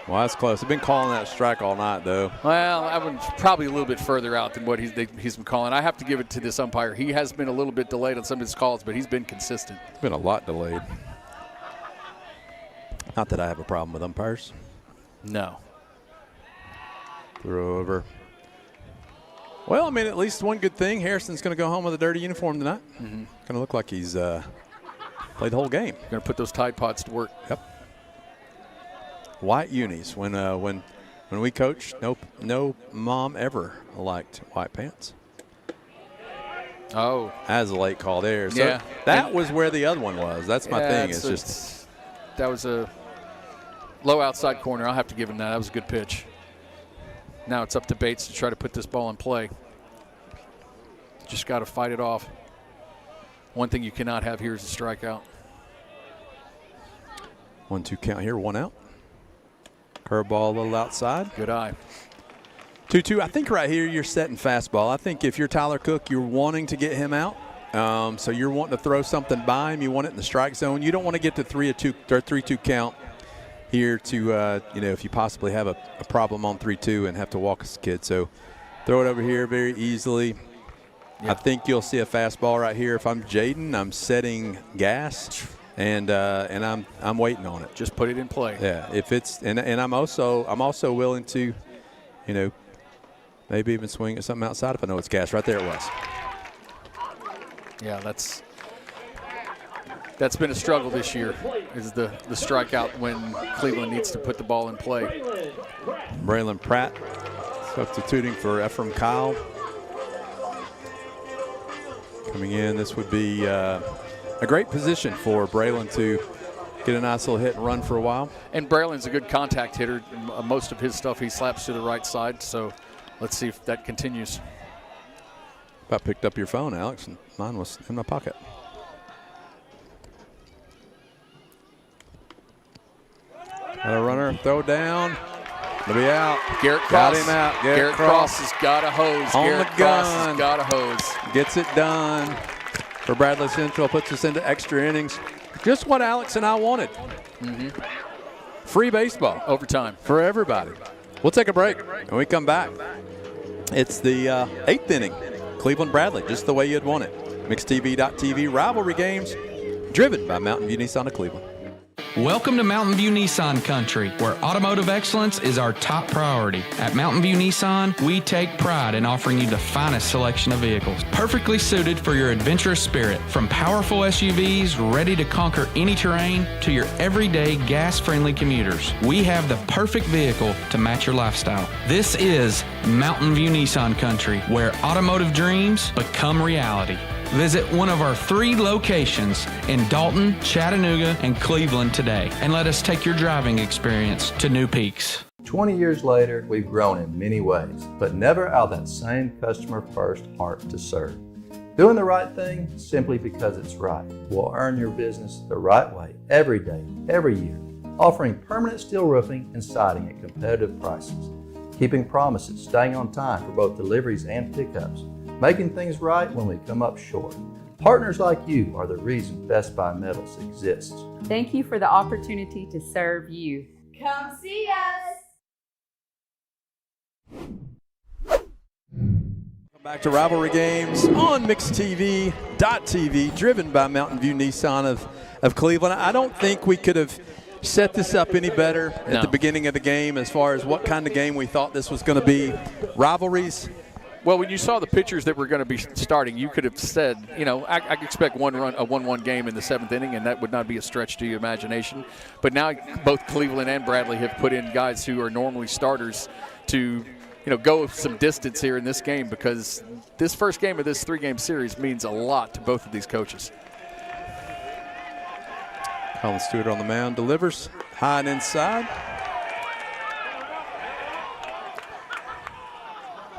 A: Well, that's close. I've been calling that strike all night, though.
B: Well, I would probably a little bit further out than what he's been calling. I have to give it to this umpire. He has been a little bit delayed on some of his calls, but he's been consistent.
A: It's been a lot delayed. Not that I have a problem with umpires.
B: No.
A: Throw over. Well, at least one good thing. Harrison's going to go home with a dirty uniform tonight.
B: Mm-hmm.
A: Going to look like he's played the whole game.
B: Going to put those Tide Pods to work.
A: Yep. White unis. When we coached, no mom ever liked white pants.
B: Oh.
A: As a late call there. So that was where the other one was. That's my thing.
B: That was a low outside corner. I'll have to give him that. That was a good pitch. Now it's up to Bates to try to put this ball in play. Just got to fight it off. One thing you cannot have here is a strikeout.
A: 1-2 count here, one out. Curveball a little outside.
B: Good eye.
A: 2-2. I think right here you're setting fastball. I think if you're Tyler Cook, you're wanting to get him out. So you're wanting to throw something by him. You want it in the strike zone. You don't want to get to 3-2 count here to, if you possibly have a problem on 3-2 and have to walk a kid. So throw it over here very easily. Yep. I think you'll see a fastball right here. If I'm Jaden, I'm setting gas, and I'm waiting on it.
B: Just put it in play.
A: Yeah. If it's and I'm also willing to, maybe even swing at something outside if I know it's gas. Right there it was.
B: Yeah, that's been a struggle this year, is the strikeout when Cleveland needs to put the ball in play.
A: Braylon Pratt substituting for Ephraim Kyle. Coming in, this would be a great position for Braylon to get a nice little hit and run for a while.
B: And Braylon's a good contact hitter. Most of his stuff he slaps to the right side, so let's see if that continues.
A: About picked up your phone, Alex, and mine was in my pocket. Got a runner, throw down. He'll be out.
B: Garrett Cross.
A: Got him out.
B: Garrett Cross has got a hose.
A: On
B: Garrett
A: the
B: Cross
A: gun.
B: has got a hose.
A: Gets it done for Bradley Central. Puts us into extra innings. Just what Alex and I wanted.
B: Mm-hmm.
A: Free baseball.
B: Overtime.
A: For everybody. We'll take a break. When we come back, it's the 8th inning. Cleveland Bradley, just the way you'd want it. MixedTV.tv rivalry games driven by Mountain View Nissan of Cleveland.
K: Welcome to Mountain View Nissan Country, where automotive excellence is our top priority. At Mountain View Nissan, we take pride in offering you the finest selection of vehicles, perfectly suited for your adventurous spirit. From powerful SUVs ready to conquer any terrain to your everyday gas-friendly commuters, we have the perfect vehicle to match your lifestyle. This is Mountain View Nissan Country, where automotive dreams become reality. Visit one of our 3 locations in Dalton, Chattanooga, and Cleveland today, and let us take your driving experience to new peaks.
F: 20 years later, we've grown in many ways, but never out of that same customer-first heart to serve. Doing the right thing simply because it's right will earn your business the right way every day, every year, offering permanent steel roofing and siding at competitive prices, keeping promises, staying on time for both deliveries and pickups, making things right when we come up short. Partners like you are the reason Best Buy Metals exists.
G: Thank you for the opportunity to serve you.
D: Come see us.
A: Back to rivalry games on MixedTV.tv, driven by Mountain View Nissan of Cleveland. I don't think we could have set this up any better at the beginning of the game as far as what kind of game we thought this was going to be. Rivalries.
B: Well, when you saw the pitchers that were going to be starting, you could have said, I could expect a 1-1 game in the 7th inning, and that would not be a stretch to your imagination. But now both Cleveland and Bradley have put in guys who are normally starters to, go some distance here in this game, because this first game of this 3-game series means a lot to both of these coaches.
A: Colin Stewart on the mound, delivers high and inside.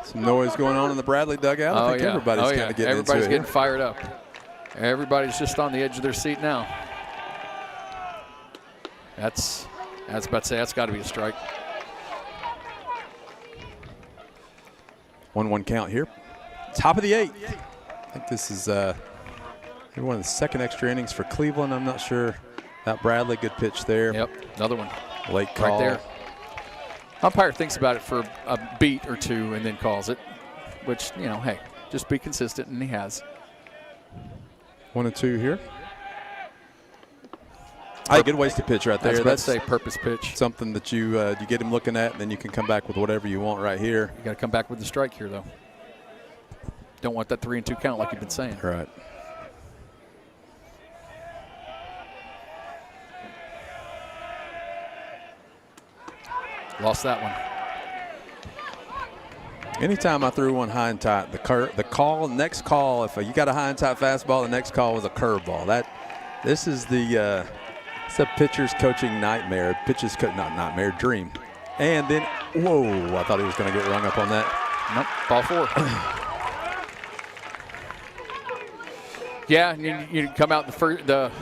A: Some noise going on in the Bradley dugout. I think everybody's kind of getting into it.
B: Everybody's getting fired up. Everybody's just on the edge of their seat now. That's about to say, that's got to be a strike.
A: 1-1 count here. Top of the 8th. I think this is one of the second extra innings for Cleveland. I'm not sure about Bradley. Good pitch there.
B: Yep, another one.
A: Late call.
B: Right there. Umpire thinks about it for a beat or two and then calls it, which, hey, just be consistent, and he has.
A: 1-2 here. Good wasted pitch right there.
B: That's a purpose pitch.
A: Something that you get him looking at, and then you can come back with whatever you want right here.
B: You got to come back with the strike here, though. Don't want that 3-2 count like you've been saying.
A: Right.
B: Lost that one.
A: Anytime I threw one high and tight, next call, if you got a high and tight fastball, the next call was a curveball. This is it's a pitcher's coaching nightmare. Not nightmare, dream. And then, whoa, I thought he was going to get rung up on that.
B: Nope, ball 4. Yeah, you come out the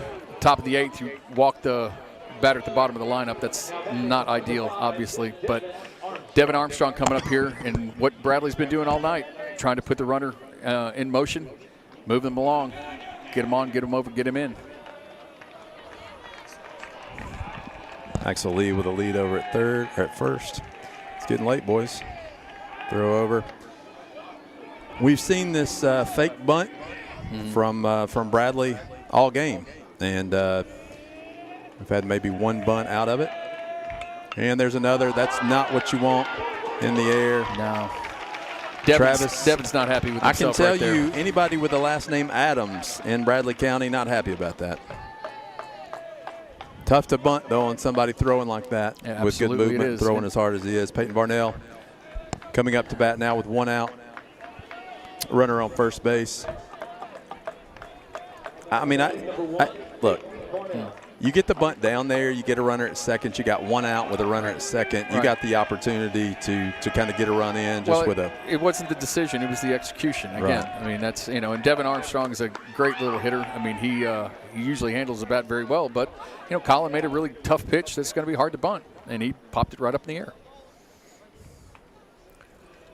B: top of the 8th, you walk the batter at the bottom of the lineup. That's not ideal, obviously, but Devin Armstrong coming up here, and what Bradley's been doing all night, trying to put the runner in motion. Move them along. Get them on, get them over, get them in.
A: Axel Lee with a lead over at first. It's getting late, boys. Throw over. We've seen this fake bunt from Bradley all game, and we've had maybe one bunt out of it. And there's another. That's not what you want in the air.
B: No. Devin's not happy with himself.
A: I can tell
B: right there.
A: you, anybody with the last name Adams in Bradley County not happy about that. Tough to bunt, though, on somebody throwing like that with good movement, throwing as hard as he is. Peyton Varnell coming up to bat now with one out. Runner on first base. I mean, look. You get the bunt down there, you get a runner at second, you got one out with a runner at second. You got the opportunity to kind of get a run in just with a.
B: It wasn't the decision, it was the execution. Again, I mean, that's, and Devin Armstrong is a great little hitter. I mean, he usually handles the bat very well, but, Colin made a really tough pitch that's going to be hard to bunt, and he popped it right up in the air.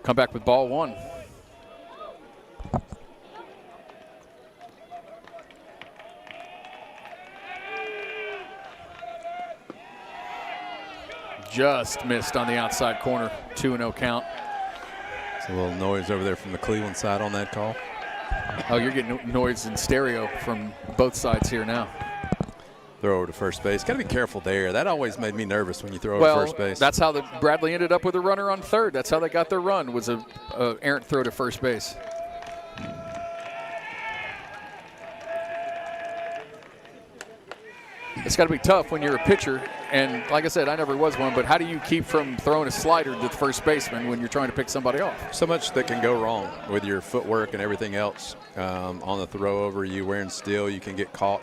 B: Come back with ball one. Just missed on the outside corner, 2-0 count.
A: It's a little noise over there from the Cleveland side on that call.
B: Oh, you're getting noise in stereo from both sides here now.
A: Throw over to first base. Got to be careful there. That always made me nervous when you throw over to first base.
B: That's how Bradley ended up with a runner on third. That's how they got their run, was a errant throw to first base. It's got to be tough when you're a pitcher, and like I said, I never was one, but how do you keep from throwing a slider to the first baseman when you're trying to pick somebody off?
A: So much that can go wrong with your footwork and everything else. On the throw over, you wearing steel, you can get caught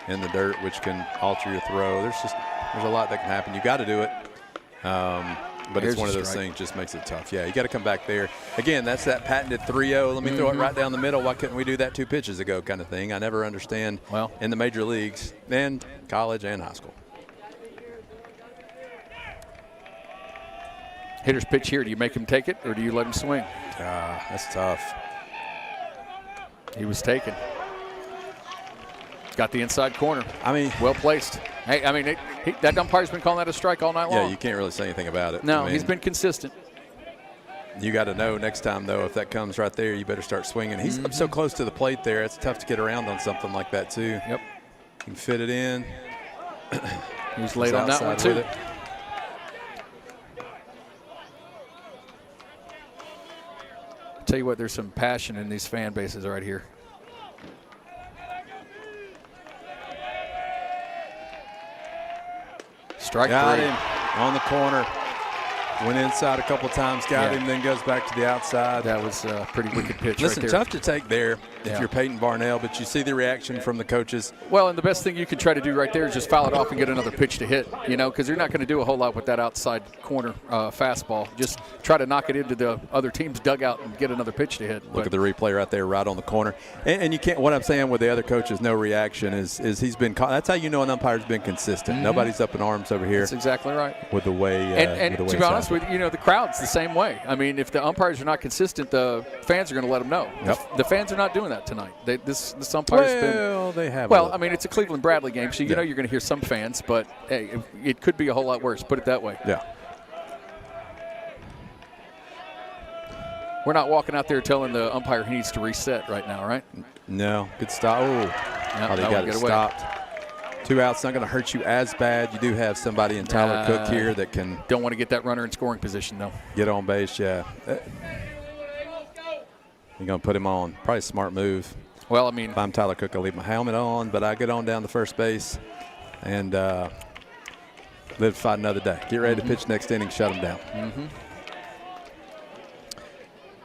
A: in the dirt, which can alter your throw. There's a lot that can happen. You got to do it, but it's one of those things just makes it tough. Yeah, you got to come back there. Again, that's that patented 3-0. Let me throw it right down the middle. Why couldn't we do that 2 pitches ago kind of thing? I never understand in the major leagues and college and high school.
B: Hitter's pitch here. Do you make him take it or do you let him swing?
A: That's tough.
B: He was taken. Got the inside corner.
A: I mean,
B: well placed. Hey, I mean, that umpire's been calling that a strike all night long.
A: Yeah, you can't really say anything about it.
B: No,
A: I mean,
B: he's been consistent.
A: You got to know next time, though, if that comes right there, you better start swinging. He's up so close to the plate there. It's tough to get around on something like that, too.
B: Yep.
A: You can fit it in.
B: He was late on that one, too. Tell you what, there's some passion in these fan bases right here. Strike
A: got
B: three.
A: him on the corner. Went inside a couple times, got him, then goes back to the outside.
B: That was a pretty wicked pitch.
A: Listen,
B: right there.
A: tough to take there if you're Peyton Varnell, but you see the reaction from the coaches.
B: Well, and the best thing you can try to do right there is just foul it off and get another pitch to hit, because you're not going to do a whole lot with that outside corner fastball. Just try to knock it into the other team's dugout and get another pitch to hit.
A: Look at the replay right there, right on the corner. And you can't. What I'm saying with the other coaches, no reaction is he's been caught. That's how you know an umpire's been consistent. Nobody's up in arms over here.
B: That's exactly right.
A: With the way.
B: And to be honest with you, the crowd's the same way. I mean, if the umpires are not consistent, the fans are going to let them know.
A: Yep.
B: The fans are not doing that tonight. This umpire's been.
A: They have.
B: Well, I mean, it's a Cleveland Bradley game, so you know you're going to hear some fans, but hey, it could be a whole lot worse. Put it that way.
A: Yeah.
B: We're not walking out there telling the umpire he needs to reset right now, right?
A: No. Good stop. Oh, they got it stopped. 2 outs, not going to hurt you as bad. You do have somebody in Tyler Cook here that can.
B: Don't want to get that runner in scoring position, though.
A: Get on base, yeah. You're going to put him on. Probably a smart move.
B: Well, I mean.
A: If I'm Tyler Cook, I'll leave my helmet on, but I get on down to first base and live to fight another day. Get ready to pitch next inning, shut him down.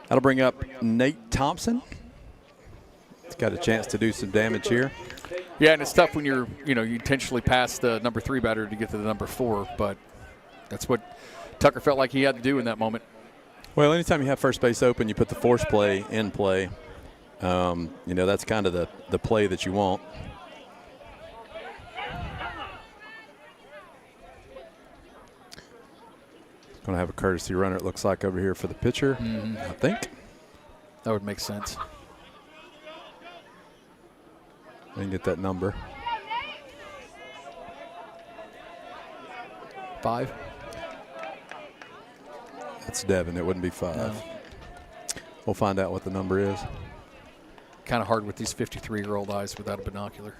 A: That'll bring up Nate Thompson. He's got a chance to do some damage here.
B: Yeah, and it's tough when you intentionally pass the number 3 batter to get to the number 4, but that's what Tucker felt like he had to do in that moment.
A: Well, anytime you have first base open, you put the force play in play. That's kind of the play that you want. Going to have a courtesy runner, it looks like, over here for the pitcher, I think.
B: That would make sense.
A: I can get that number.
B: 5.
A: That's Devin. It wouldn't be 5.
B: No.
A: We'll find out what the number is.
B: Kind of hard with these 53-year-old eyes without a binocular.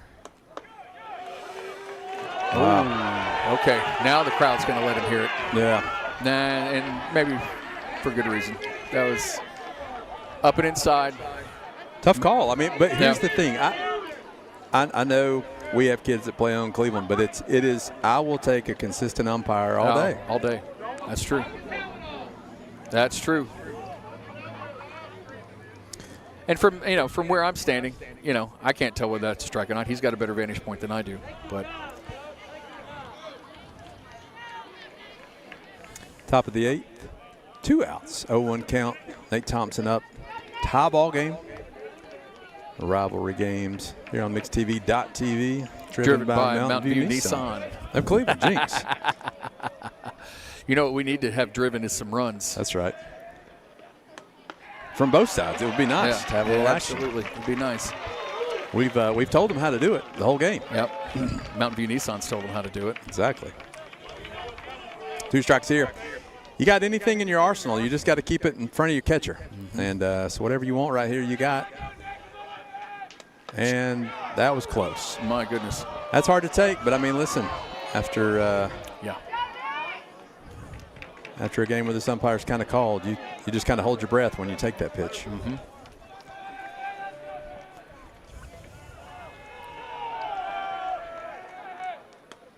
A: Wow.
B: Okay, now the crowd's going to let him hear it.
A: Yeah.
B: Nah, and maybe for good reason. That was up and inside.
A: Tough call. I mean, but here's the thing. I know we have kids that play on Cleveland, but it is I will take a consistent umpire all day.
B: All day. That's true. That's true. And from where I'm standing, I can't tell whether that's a strike or not. He's got a better vantage point than I do. But
A: top of the 8th, 2 outs, 0-1 count. Nate Thompson up. Tie ball game. Rivalry games here on mixtv.tv. Driven by Mountain View Nissan of Cleveland. Jinx.
B: You know what we need to have driven is some runs.
A: That's right. From both sides, it would be nice to have a little action.
B: Absolutely, it would be nice.
A: We've told them how to do it the whole game.
B: Yep. Mountain View Nissan's told them how to do it.
A: Exactly. 2 strikes here. You got anything in your arsenal, you just got to keep it in front of your catcher. And so whatever you want right here, you got. And that was close.
B: My goodness.
A: That's hard to take, but I mean, listen, after after a game where this umpire's kind of called, you just kind of hold your breath when you take that pitch.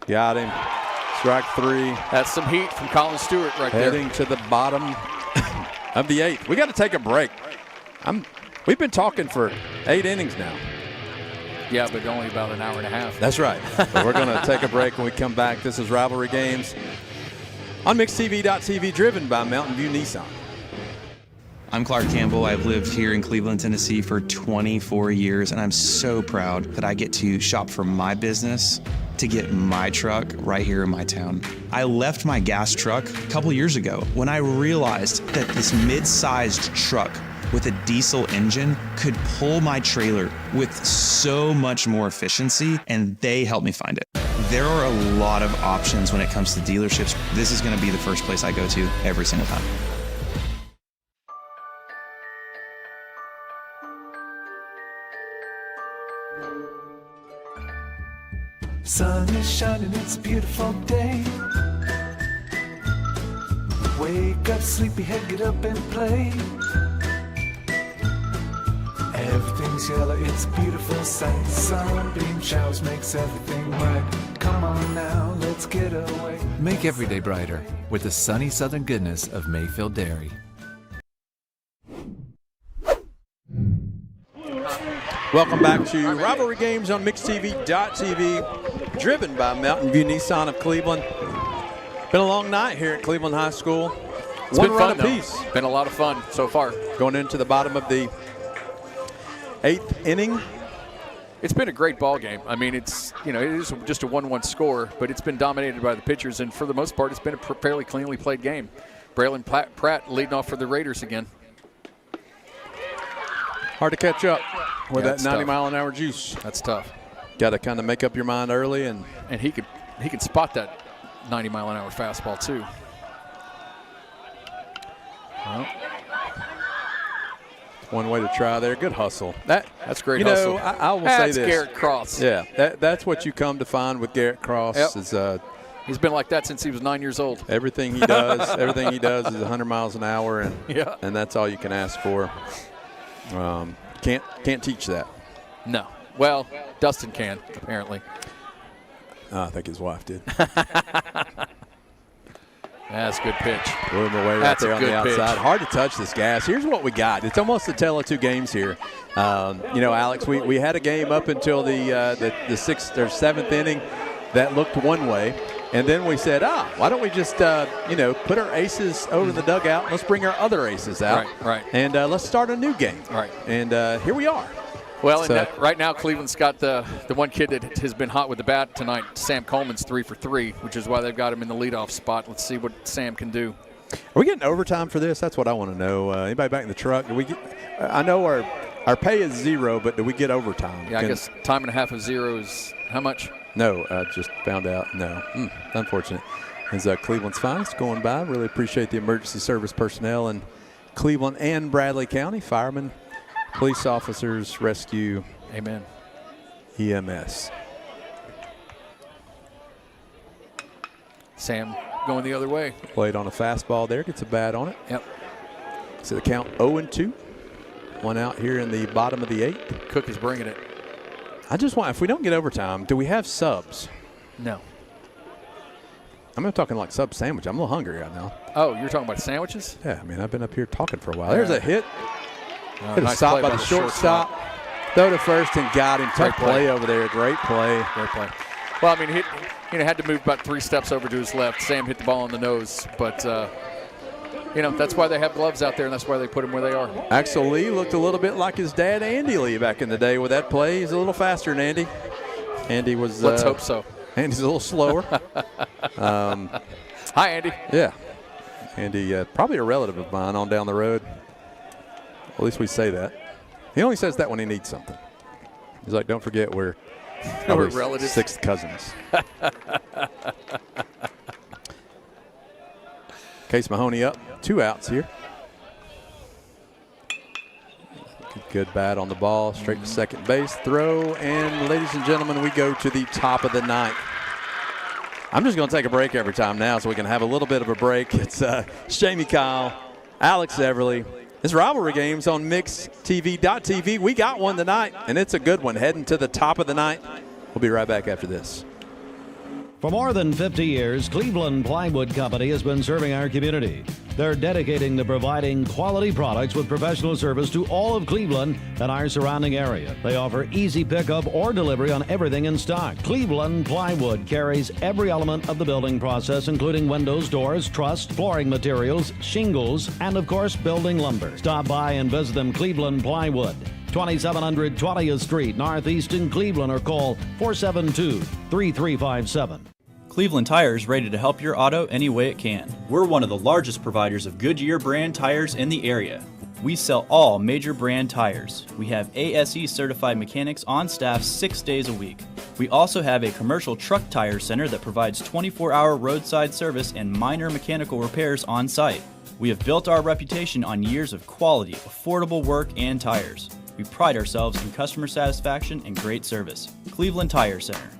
A: Got him. Strike 3.
B: That's some heat from Colin Stewart right there.
A: Heading to the bottom of the 8th. We got to take a break. We've been talking for 8 innings now.
B: Yeah, but only about an hour and a half.
A: That's right. But we're going to take a break when we come back. This is Rivalry Games on mixtv.tv, driven by Mountain View Nissan.
L: I'm Clark Campbell. I've lived here in Cleveland, Tennessee for 24 years, and I'm so proud that I get to shop for my business to get my truck right here in my town. I left my gas truck a couple years ago when I realized that this mid-sized truck with a diesel engine could pull my trailer with so much more efficiency, and they helped me find it. There are a lot of options when it comes to dealerships. This is going to be the first place I go to every single time.
H: Sun is shining, it's a beautiful day. Wake up, sleepyhead, get up and play. Everything's yellow, it's a beautiful sight. Sunbeam showers makes everything right. Come on now, let's get away.
I: Make every day brighter with the sunny southern goodness of Mayfield Dairy.
A: Welcome back to Rivalry Games on mixtv.tv, driven by Mountain View Nissan of Cleveland. Been a long night here at Cleveland High School.
B: It's
A: One
B: been
A: run
B: fun,
A: apiece.
B: Been a lot of fun so far.
A: Going into the bottom of the 8th inning.
B: It's been a great ball game. I mean, it is just a 1-1 score, but it's been dominated by the pitchers, and for the most part, it's been a fairly cleanly played game. Braylon Pratt leading off for the Raiders again.
A: Hard to catch up with that
B: 90
A: mile an hour juice.
B: That's tough.
A: Got to kind of make up your mind early, and
B: he could spot that 90 mile an hour fastball too. Well,
A: one way to try there. Good hustle.
B: That's great hustle.
A: I will say this.
B: That's Garrett Cross.
A: Yeah, that's what you come to find with Garrett Cross.
B: Yep.
A: Is
B: he's been like that since he was 9 years old.
A: Everything he does is 100 miles an hour, and that's all you can ask for. Can't teach that.
B: No. Well, Dustin can, apparently.
A: I think his wife did.
B: That's a good pitch.
A: Blew him away right there on the outside. Pitch. Hard to touch this gas. Here's what we got. It's almost a tale of 2 games here. Alex, we had a game up until the 6th or 7th inning that looked one way. And then we said, why don't we just, put our aces over in the dugout. Let's bring our other aces out.
B: Right.
A: And let's start a new game.
B: Right.
A: And here we are.
B: Well, right now Cleveland's got the one kid that has been hot with the bat tonight. Sam Coleman's 3 for 3, which is why they've got him in the leadoff spot. Let's see what Sam can do.
A: Are we getting overtime for this? That's what I want to know. Anybody back in the truck? I know Our pay is 0, but do we get overtime?
B: Yeah, I guess time and a half of 0 is how much?
A: No, I just found out. No. Unfortunate. As Cleveland's finest going by, really appreciate the emergency service personnel in Cleveland and Bradley County, firemen, police officers, rescue.
B: Amen.
A: EMS.
B: Sam going the other way.
A: Played on a fastball there, gets a bat on it.
B: Yep.
A: So the count 0-2. One out here in the bottom of the 8th.
B: Cook is bringing it.
A: I just want, if we don't get overtime, do we have subs?
B: No.
A: I'm talking like sub sandwich. I'm a little hungry right now.
B: Oh, you're talking about sandwiches?
A: Yeah, I mean, I've been up here talking for a while. There's a hit. Hit a
B: Nice
A: stop
B: play
A: by the shortstop. Throw to first and got him. Tough play over there. Great play.
B: Great play. Well, I mean, he had to move about 3 steps over to his left. Sam hit the ball on the nose, but that's why they have gloves out there, and that's why they put him where they are.
A: Axel Lee looked a little bit like his dad, Andy Lee, back in the day with that play. He's a little faster than Andy. Andy was.
B: Let's hope so.
A: Andy's a little slower.
B: Hi, Andy.
A: Yeah. Andy, probably a relative of mine on down the road. At least we say that. He only says that when he needs something. He's like, don't forget we're
B: relatives.
A: 6th cousins. Case Mahoney up. 2 outs here. Good bat on the ball. Straight to second base. Throw. And ladies and gentlemen, we go to the top of the 9th. I'm just going to take a break every time now so we can have a little bit of a break. It's Jamie Kyle, Alex Everly. It's Rivalry Games on MixTV.tv. We got one tonight, and it's a good one, heading to the top of the 9th. We'll be right back after this.
M: For more than 50 years, Cleveland Plywood Company has been serving our community. They're dedicating to providing quality products with professional service to all of Cleveland and our surrounding area. They offer easy pickup or delivery on everything in stock. Cleveland Plywood carries every element of the building process, including windows, doors, truss, flooring materials, shingles, and of course, building lumber. Stop by and visit them, Cleveland Plywood. 2700 20th Street, Northeast in Cleveland, or call 472-3357.
J: Cleveland Tires, ready to help your auto any way it can. We're one of the largest providers of Goodyear brand tires in the area. We sell all major brand tires. We have ASE certified mechanics on staff 6 days a week. We also have a commercial truck tire center that provides 24-hour roadside service and minor mechanical repairs on site. We have built our reputation on years of quality, affordable work and tires. We pride ourselves in customer satisfaction and great service. Cleveland Tire Center.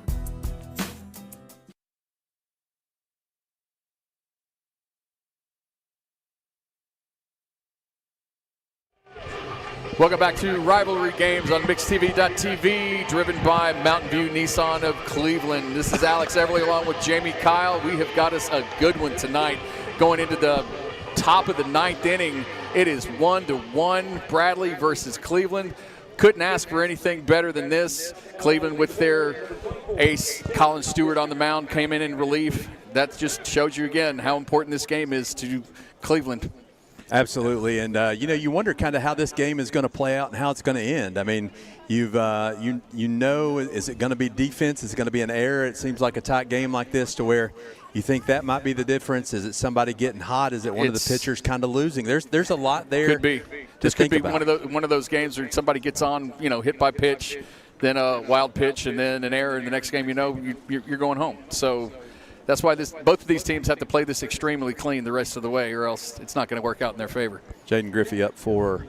B: Welcome back to Rivalry Games on MixTV.tv, driven by Mountain View Nissan of Cleveland. This is Alex Everly along with Jamie Kyle. We have got us a good one tonight. Going into the top of the 9th inning, it is 1-1, Bradley versus Cleveland. Couldn't ask for anything better than this. Cleveland with their ace, Colin Stewart, on the mound, came in relief. That just shows you again how important this game is to Cleveland.
A: Absolutely, and you wonder kind of how this game is going to play out and how it's going to end. I mean, is it going to be defense? Is it going to be an error? It seems like a tight game like this to where you think that might be the difference. Is it somebody getting hot? Is it one of the pitchers kind of losing? There's a lot there.
B: Could be. This could be one of those games where somebody gets on, hit by pitch, then a wild pitch, and then an error. And the next game, you're going home. So. That's why both of these teams have to play this extremely clean the rest of the way, or else it's not going to work out in their favor.
A: Jaden Griffey up for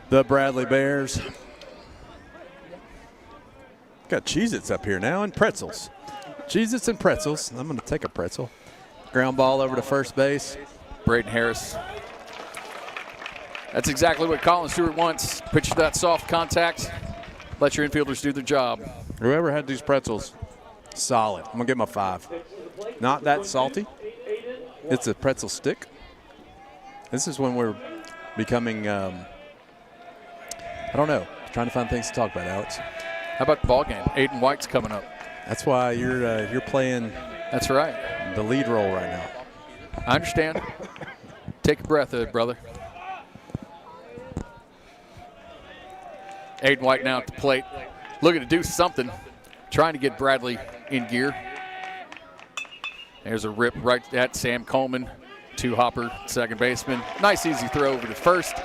A: the Bradley Bears. Got Cheez-Its up here now and pretzels. Cheez-Its and pretzels. I'm going to take a pretzel. Ground ball over to first base.
B: Braden Harris. That's exactly what Colin Stewart wants. Pitch to that soft contact. Let your infielders do their job.
A: Whoever had these pretzels, solid. I'm going to give them a 5. Not that salty. It's a pretzel stick. This is when we're becoming, I don't know, trying to find things to talk about, Alex.
B: How about the ball game? Aiden White's coming up.
A: That's why you're playing.
B: That's right.
A: The lead role right now.
B: I understand. Take a breath, brother. Aiden White now at the plate, looking to do something, trying to get Bradley in gear. There's a rip right at Sam Coleman, two-hopper, second baseman. Nice easy throw over to first.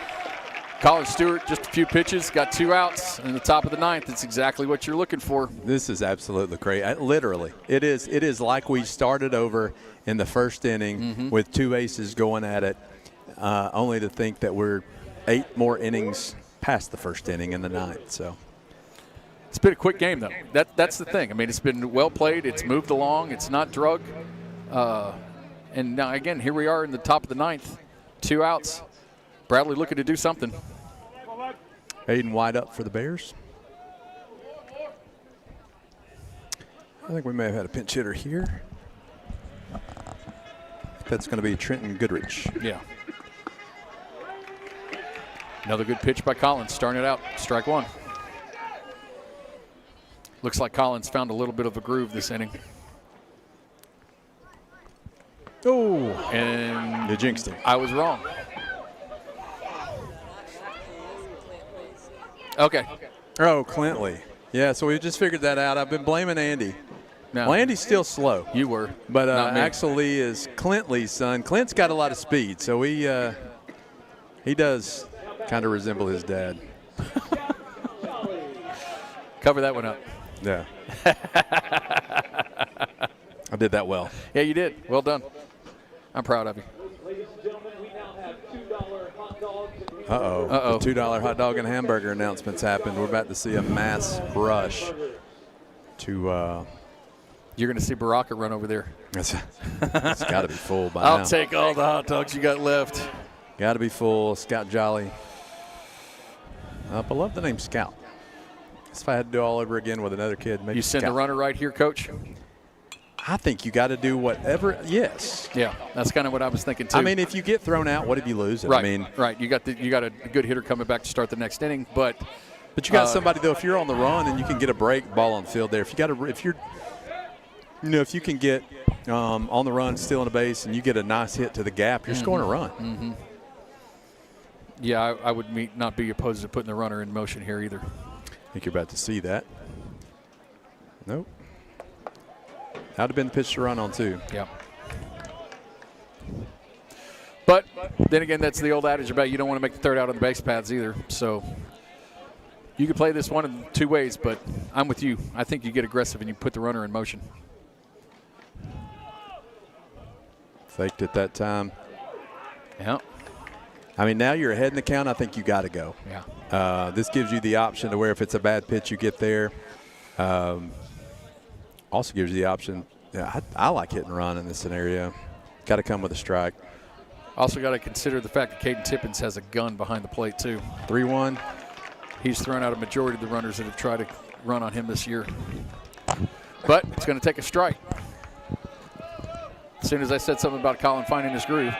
B: Colin Stewart, just a few pitches, got 2 outs in the top of the 9th. It's exactly what you're looking for.
A: This is absolutely crazy. Literally, it is like we started over in the first inning with 2 aces going at it, only to think that we're 8 more innings past the first inning in the 9th. So
B: it's been a quick game, though. That's the thing. I mean, it's been well played. It's moved along. It's not drug. And now, again, here we are in the top of the 9th, 2 outs. Bradley looking to do something.
A: Aiden wide up for the Bears. I think we may have had a pinch hitter here. That's going to be Trenton Goodrich.
B: Yeah. Another good pitch by Collins, starting it out, strike 1. Looks like Collins found a little bit of a groove this inning.
A: Oh,
B: and
A: you jinxed him.
B: I was wrong. Okay.
A: Oh, Clintley. Yeah, so we just figured that out. I've been blaming Andy.
B: No.
A: Well, Andy's still slow.
B: You were.
A: But actually is Clintley's son. Clint's got a lot of speed, so he does kind of resemble his dad.
B: Cover that one up.
A: Yeah. I did that well.
B: Yeah, you did. Well done. I'm proud of you.
A: Uh-oh. The $2 hot dog and hamburger announcements happened. We're about to see a mass rush to
B: you're going to see Baraka run over there.
A: It's got to be full by now.
B: I'll take all the hot dogs you got left.
A: Got to be full. Scout Jolly. I love the name Scout. If I had to do all over again with another kid, maybe
B: you send
A: Scout.
B: the runner right here, Coach?
A: I think you got to do whatever. Yes.
B: Yeah, that's kind of what I was thinking too.
A: I mean, if you get thrown out, what if you lose it?
B: Right.
A: I mean,
B: right. You got a good hitter coming back to start the next inning, but
A: you got somebody though. If you're on the run and you can get a break ball on the field there, if you can get on the run, stealing a base, and you get a nice hit to the gap, you're scoring a run.
B: Mm-hmm. Yeah, I would not be opposed to putting the runner in motion here either.
A: I think you're about to see that. Nope. That would have been the pitch to run on too.
B: Yeah. But then again, that's the old adage about you don't want to make the third out on the base paths either. So you could play this one in 2 ways, but I'm with you. I think you get aggressive and you put the runner in motion.
A: Faked it that time.
B: Yeah.
A: I mean, now you're ahead in the count. I think you got to go.
B: Yeah.
A: This gives you the option to where if it's a bad pitch, you get there. Also gives you the option. Yeah, I like hit and run in this scenario. Got to come with a strike.
B: Also got to consider the fact that Caden Tippins has a gun behind the plate too.
A: 3-1.
B: He's thrown out a majority of the runners that have tried to run on him this year. But it's going to take a strike. As soon as I said something about Colin finding his groove.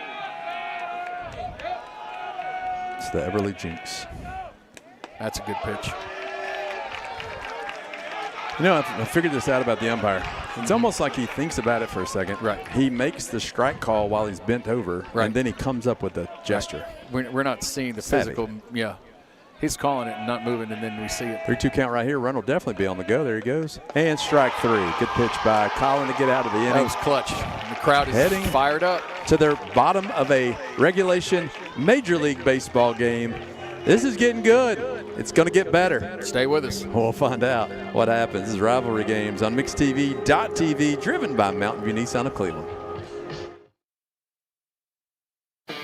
A: It's the Everly Jinx.
B: That's a good pitch.
A: You know, I figured this out about the umpire. It's almost like he thinks about it for a second.
B: Right.
A: He makes the strike call while he's bent over, and then he comes up with a gesture.
B: Right. We're not seeing the
A: Savvy.
B: physical. Yeah. He's calling it and not moving, and then we see it.
A: 3-2 count right here. Run will definitely be on the go. There he goes. And strike 3. Good pitch by Colin to get out of the inning.
B: That was clutch. The crowd is
A: heading
B: fired up
A: to their bottom of a regulation Major League Baseball game. This is getting good. It's going to get better.
B: Stay with us.
A: We'll find out what happens. This is Rivalry Games on MixedTV.tv, driven by Mountain View Nissan of Cleveland.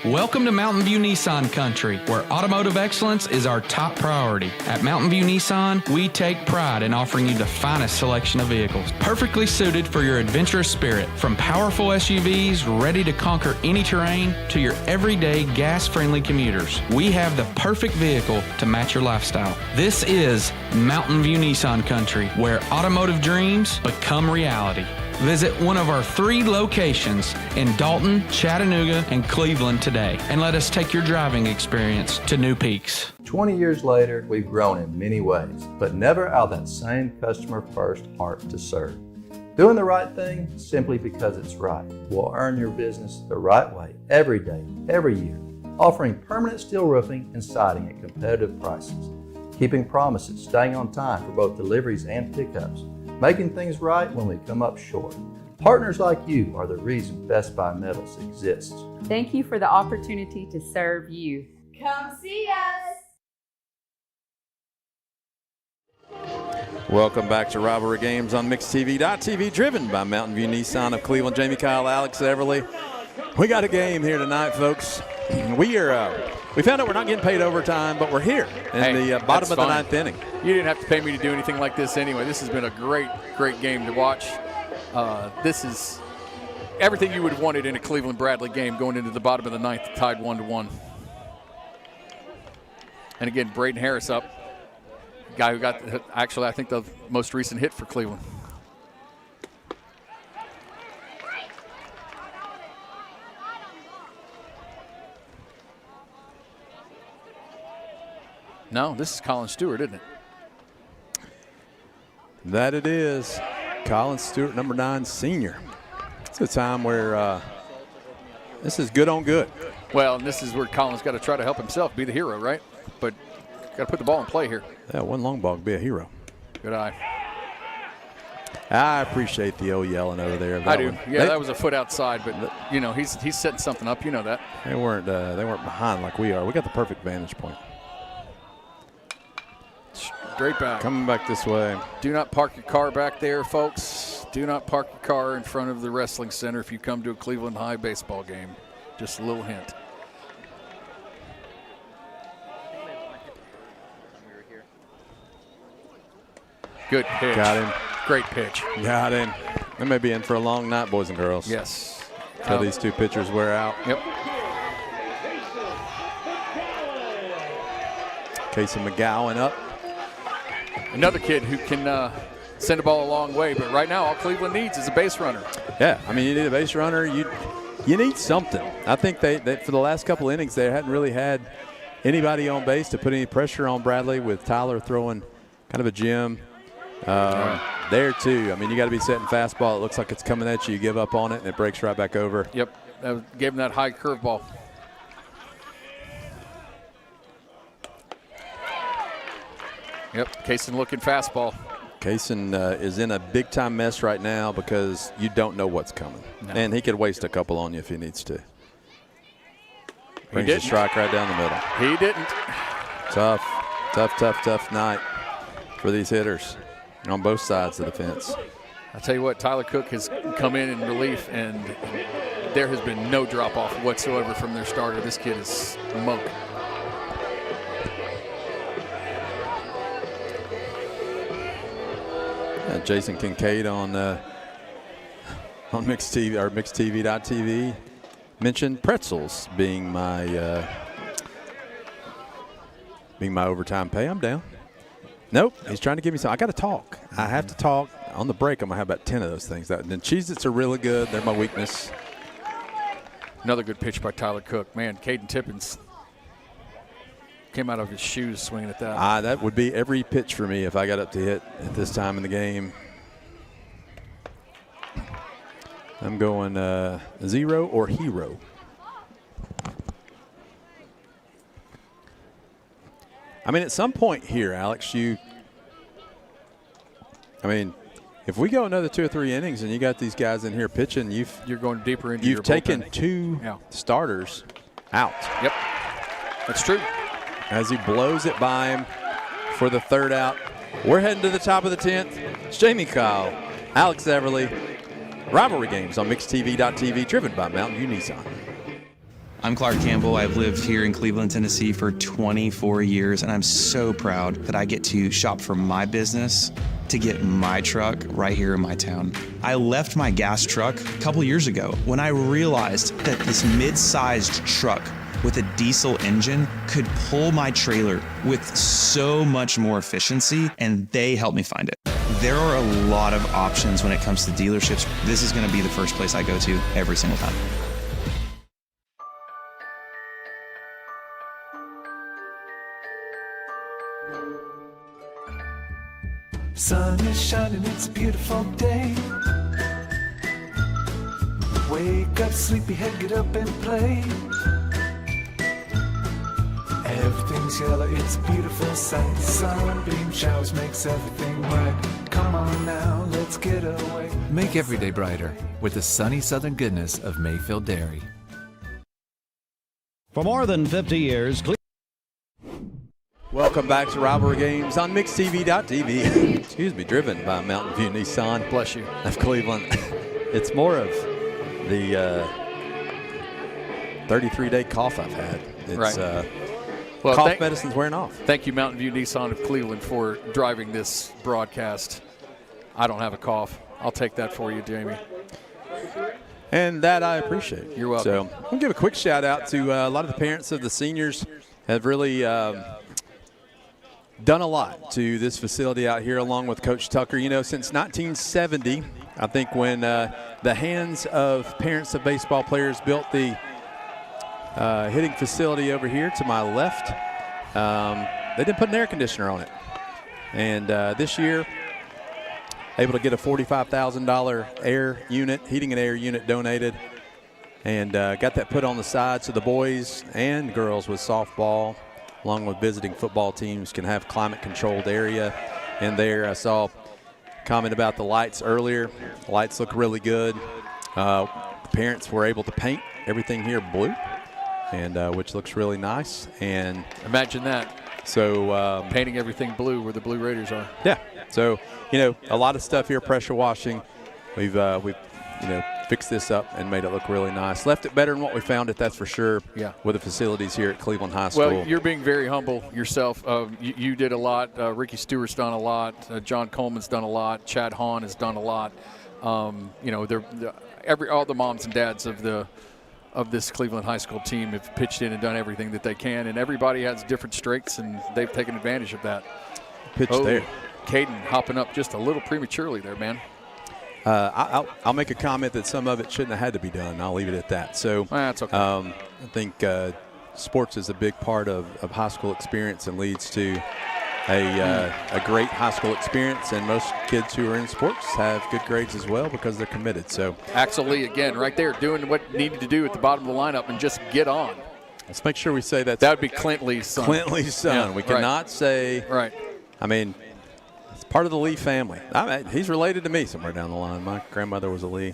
K: Welcome to Mountain View Nissan Country, where automotive excellence is our top priority. At Mountain View Nissan, we take pride in offering you the finest selection of vehicles, perfectly suited for your adventurous spirit. From powerful SUVs ready to conquer any terrain to your everyday gas-friendly commuters, we have the perfect vehicle to match your lifestyle. This is Mountain View Nissan Country, where automotive dreams become reality. Visit one of our 3 locations in Dalton, Chattanooga, and Cleveland today, and let us take your driving experience to new peaks.
F: 20 years later, we've grown in many ways, but never out of that same customer-first heart to serve. Doing the right thing simply because it's right will earn your business the right way every day, every year, offering permanent steel roofing and siding at competitive prices, keeping promises, staying on time for both deliveries and pickups, making things right when we come up short. Partners like you are the reason Best Buy Metals exists.
G: Thank you for the opportunity to serve you.
D: Come see us.
A: Welcome back to Rivalry Games on MixedTV.tv, driven by Mountain View Nissan of Cleveland. Jamie Kyle, Alex Everly. We got a game here tonight, folks. We found out we're not getting paid overtime, but we're here in the bottom of the ninth inning.
B: You didn't have to pay me to do anything like this anyway. This has been a great, great game to watch. This is everything you would have wanted in a Cleveland-Bradley game going into the bottom of the ninth, tied 1-1. And again, Braden Harris up. Guy who got, actually, I think the most recent hit for Cleveland. No, this is Colin Stewart, isn't it?
A: That it is. Colin Stewart, number 9, senior. It's a time where this is good on good.
B: Well, and this is where Colin's got to try to help himself, be the hero, right? But got to put the ball in play here.
A: Yeah, one long ball could be a hero.
B: Good eye.
A: I appreciate the old yelling over there.
B: I do. Yeah, that was a foot outside, but you know he's setting something up. You know that.
A: They weren't behind like we are. We got the perfect vantage point.
B: Straight back.
A: Coming back this way.
B: Do not park your car back there, folks. Do not park your car in front of the wrestling center if you come to a Cleveland High baseball game. Just a little hint. Good pitch.
A: Got him.
B: Great pitch.
A: Got him. They may be in for a long night, boys and girls.
B: Yes.
A: Until these two pitchers wear out.
B: Yep.
A: Casey McGowan up.
B: Another kid who can send the ball a long way, but right now all Cleveland needs is a base runner.
A: Yeah, I mean, you need a base runner. You need something. I think they for the last couple innings, they hadn't really had anybody on base to put any pressure on Bradley, with Tyler throwing kind of a gem. There too. I mean, you got to be setting fastball. It looks like it's coming at you. You give up on it, and it breaks right back over.
B: Yep, gave him that high curveball. Yep, Kaysen looking fastball.
A: Kaysen is in a big-time mess right now because you don't know what's coming.
B: No.
A: And he could waste a couple on you if he needs to. Brings the strike right down the middle.
B: He didn't.
A: Tough night for these hitters on both sides of the fence.
B: I'll tell you what, Tyler Cook has come in relief, and there has been no drop-off whatsoever from their starter. This kid is smoked.
A: Jason Kincaid on Mixed TV or MixedTV.tv mentioned pretzels being my overtime pay. I'm down. Nope, he's trying to give me some. I got to talk. I have to talk. On the break, I'm gonna have about 10 of those things. And then Cheez-Its are really good. They're my weakness.
B: Another good pitch by Tyler Cook. Man, Caden Tippins came out of his shoes swinging at that.
A: That would be every pitch for me if I got up to hit at this time in the game. I'm going 0 or hero. I mean, at some point here, Alex, if we go another 2 or 3 innings and you got these guys in here pitching,
B: you're going deeper into your bullpen.
A: You've taken 2 starters out.
B: Yep, that's true.
A: As he blows it by him for the 3rd out. We're heading to the top of the 10th. It's Jamie Kyle, Alex Everly. Rivalry Games on MixedTV.tv, driven by Mountain View Nissan.
L: I'm Clark Campbell. I've lived here in Cleveland, Tennessee for 24 years, and I'm so proud that I get to shop for my business to get my truck right here in my town. I left my gas truck a couple years ago when I realized that this mid-sized truck with a diesel engine could pull my trailer with so much more efficiency, and they helped me find it. There are a lot of options when it comes to dealerships. This is going to be the first place I go to every single time.
H: Sun is shining, it's a beautiful day. Wake up, sleepyhead, get up and play. Everything's yellow, it's a beautiful sight. Sunbeam showers makes everything right. Come on now, let's get away.
I: Make every day brighter with the sunny southern goodness of Mayfield Dairy.
M: For more than 50 years,
A: Welcome back to Rivalry Games on mixtv.tv. Excuse me, driven by Mountain View Nissan.
B: Bless you.
A: Of Cleveland. It's more of the 33-day cough I've had. It's,
B: right.
A: Cough medicine's wearing off.
B: Thank you, Mountain View Nissan of Cleveland, for driving this broadcast. I don't have a cough. I'll take that for you, Jamie.
A: And that I appreciate.
B: You're welcome.
A: So I'll give a quick shout out to a lot of the parents of the seniors have really done a lot to this facility out here, along with Coach Tucker. You know, since 1970, I think, when the hands of parents of baseball players built the hitting facility over here to my left, they didn't put an air conditioner on it. And this year, able to get a $45,000 air unit, heating and air unit donated, and got that put on the side so the boys and girls with softball, along with visiting football teams, can have climate-controlled area in there. I saw a comment about the lights earlier. The lights look really good. The parents were able to paint everything here blue, and which looks really nice. And
B: imagine that.
A: So
B: painting everything blue where the Blue Raiders are.
A: Yeah. So, you know, a lot of stuff here, pressure washing. We've you know, fixed this up and made it look really nice. Left it better than what we found it, that's for sure.
B: Yeah.
A: With the facilities here at Cleveland High School.
B: Well, you're being very humble yourself. You did a lot. Ricky Stewart's done a lot. John Coleman's done a lot. Chad Hahn has done a lot. You know, all the moms and dads of this Cleveland High School team have pitched in and done everything that they can, and everybody has different strengths, and they've taken advantage of that.
A: Pitch there.
B: Caden hopping up just a little prematurely there, man.
A: I'll make a comment that some of it shouldn't have had to be done. I'll leave it at that. So
B: that's okay.
A: I think sports is a big part of high school experience and leads to a great high school experience. And most kids who are in sports have good grades as well because they're committed. So
B: Axel Lee again, right there, doing what needed to do at the bottom of the lineup and just get on.
A: Let's make sure we say that.
B: That would be Clint Lee's son.
A: Clint Lee's son.
B: Yeah,
A: we cannot say.
B: Right.
A: I mean, it's part of the Lee family. He's related to me somewhere down the line. My grandmother was a Lee.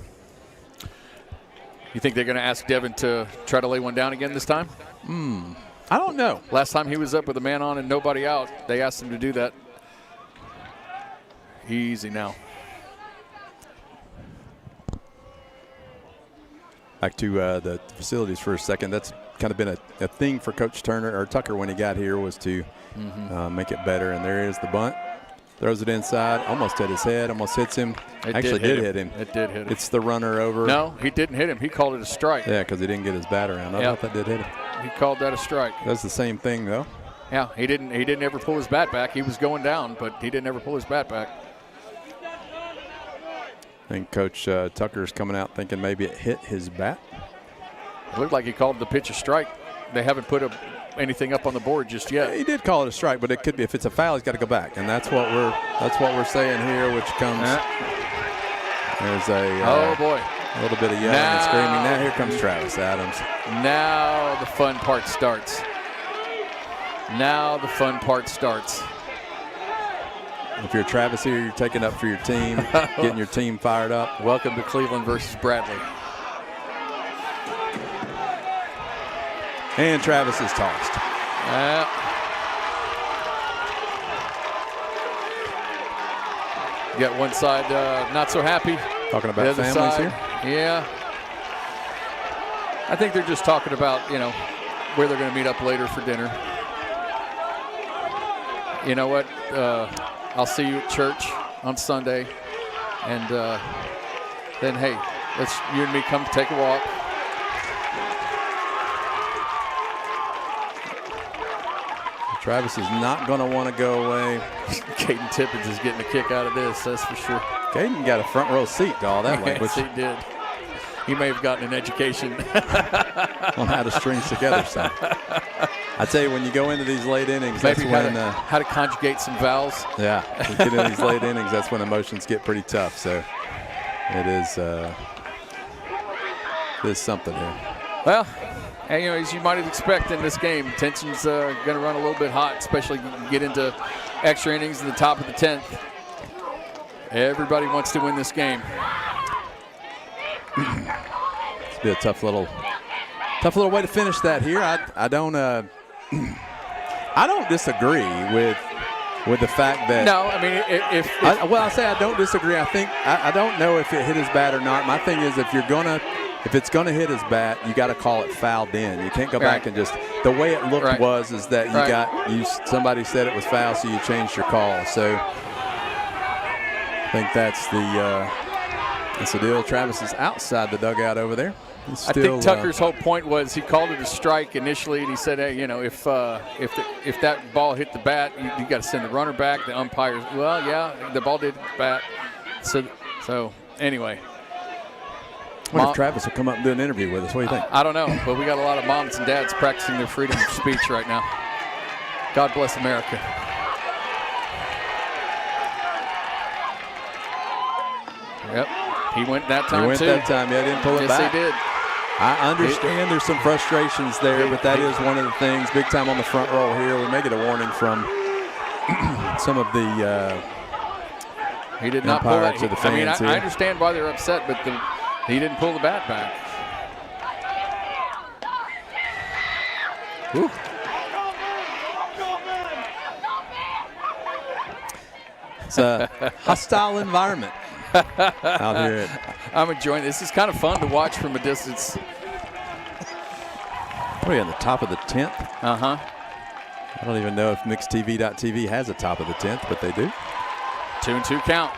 B: You think they're going to ask Devin to try to lay one down again this time?
A: I don't know.
B: Last time he was up with a man on and nobody out, they asked him to do that. Easy now.
A: Back to the facilities for a second. That's kind of been a thing for Coach Turner or Tucker when he got here, was to make it better. And there is the bunt. Throws it inside, almost hit his head, almost hits him. Actually did hit him.
B: It did hit him.
A: It's the runner over.
B: No, he didn't hit him. He called it a strike.
A: Yeah, because he didn't get his bat around. I thought that did hit him.
B: He called that a strike.
A: That's the same thing, though.
B: Yeah, he didn't ever pull his bat back. He was going down, but he didn't ever pull his bat back.
A: I think Coach Tucker's coming out thinking maybe it hit his bat.
B: It looked like he called the pitch a strike. They haven't put anything up on the board just yet.
A: Yeah, he did call it a strike, but it could be, if it's a foul, he's got to go back, and that's what we're saying here, which comes. There's
B: oh boy,
A: a little bit of yelling and screaming. Now here comes Travis Adams.
B: Now the fun part starts. Now the fun part starts.
A: If you're Travis here, you're taking up for your team, getting your team fired up.
B: Welcome to Cleveland versus Bradley.
A: And Travis is tossed.
B: You got one side not so happy.
A: Talking about families
B: side,
A: here?
B: Yeah. I think they're just talking about, you know, where they're going to meet up later for dinner. You know what? I'll see you at church on Sunday. And then, hey, let's you and me come take a walk.
A: Travis is not going to want to go away.
B: Caden Tippins is getting a kick out of this, that's for sure.
A: Caden got a front row seat to all that language.
B: Yes, he did. He may have gotten an education
A: on how to string together stuff. I tell you, when you go into these late innings,
B: maybe
A: that's when
B: how to conjugate some vowels.
A: Yeah, you get into these late innings, that's when emotions get pretty tough. So it is something here.
B: Well, and, you know, as you might expect in this game, tension's going to run a little bit hot, especially when you get into extra innings in the top of the 10th. Everybody wants to win this game.
A: It's be a tough little way to finish that here. I don't I don't disagree with the fact that.
B: No, I mean,
A: I say I don't disagree. I think I don't know if it hit his bat or not. My thing is, if it's gonna hit his bat, you got to call it fouled in. You can't go back and just the way it looked is that somebody said it was foul, so you changed your call. So I think that's the deal. Travis is outside the dugout over there. Still,
B: I think Tucker's whole point was he called it a strike initially, and he said, hey, if that ball hit the bat, you got to send the runner back. The umpires, well, yeah, the ball did hit the bat. So anyway.
A: I wonder if Travis will come up and do an interview with us. What do you think?
B: I don't know, but we got a lot of moms and dads practicing their freedom of speech right now. God bless America. Yep, he went that time,
A: He went that time. Yeah, didn't pull it back.
B: Yes, he did.
A: I understand there's some frustrations there, but that is one of the things. Big time on the front row here. We may get a warning from some of the
B: he did not pull that.
A: To the fans
B: I understand why they're upset, but he didn't pull the bat back. Whew.
A: It's a hostile environment out here.
B: I'm enjoying this. It's kind of fun to watch from a distance.
A: We're on the top of the 10th.
B: Uh-huh.
A: I don't even know if mixtv.tv has a top of the 10th, but they do.
B: 2-2 count.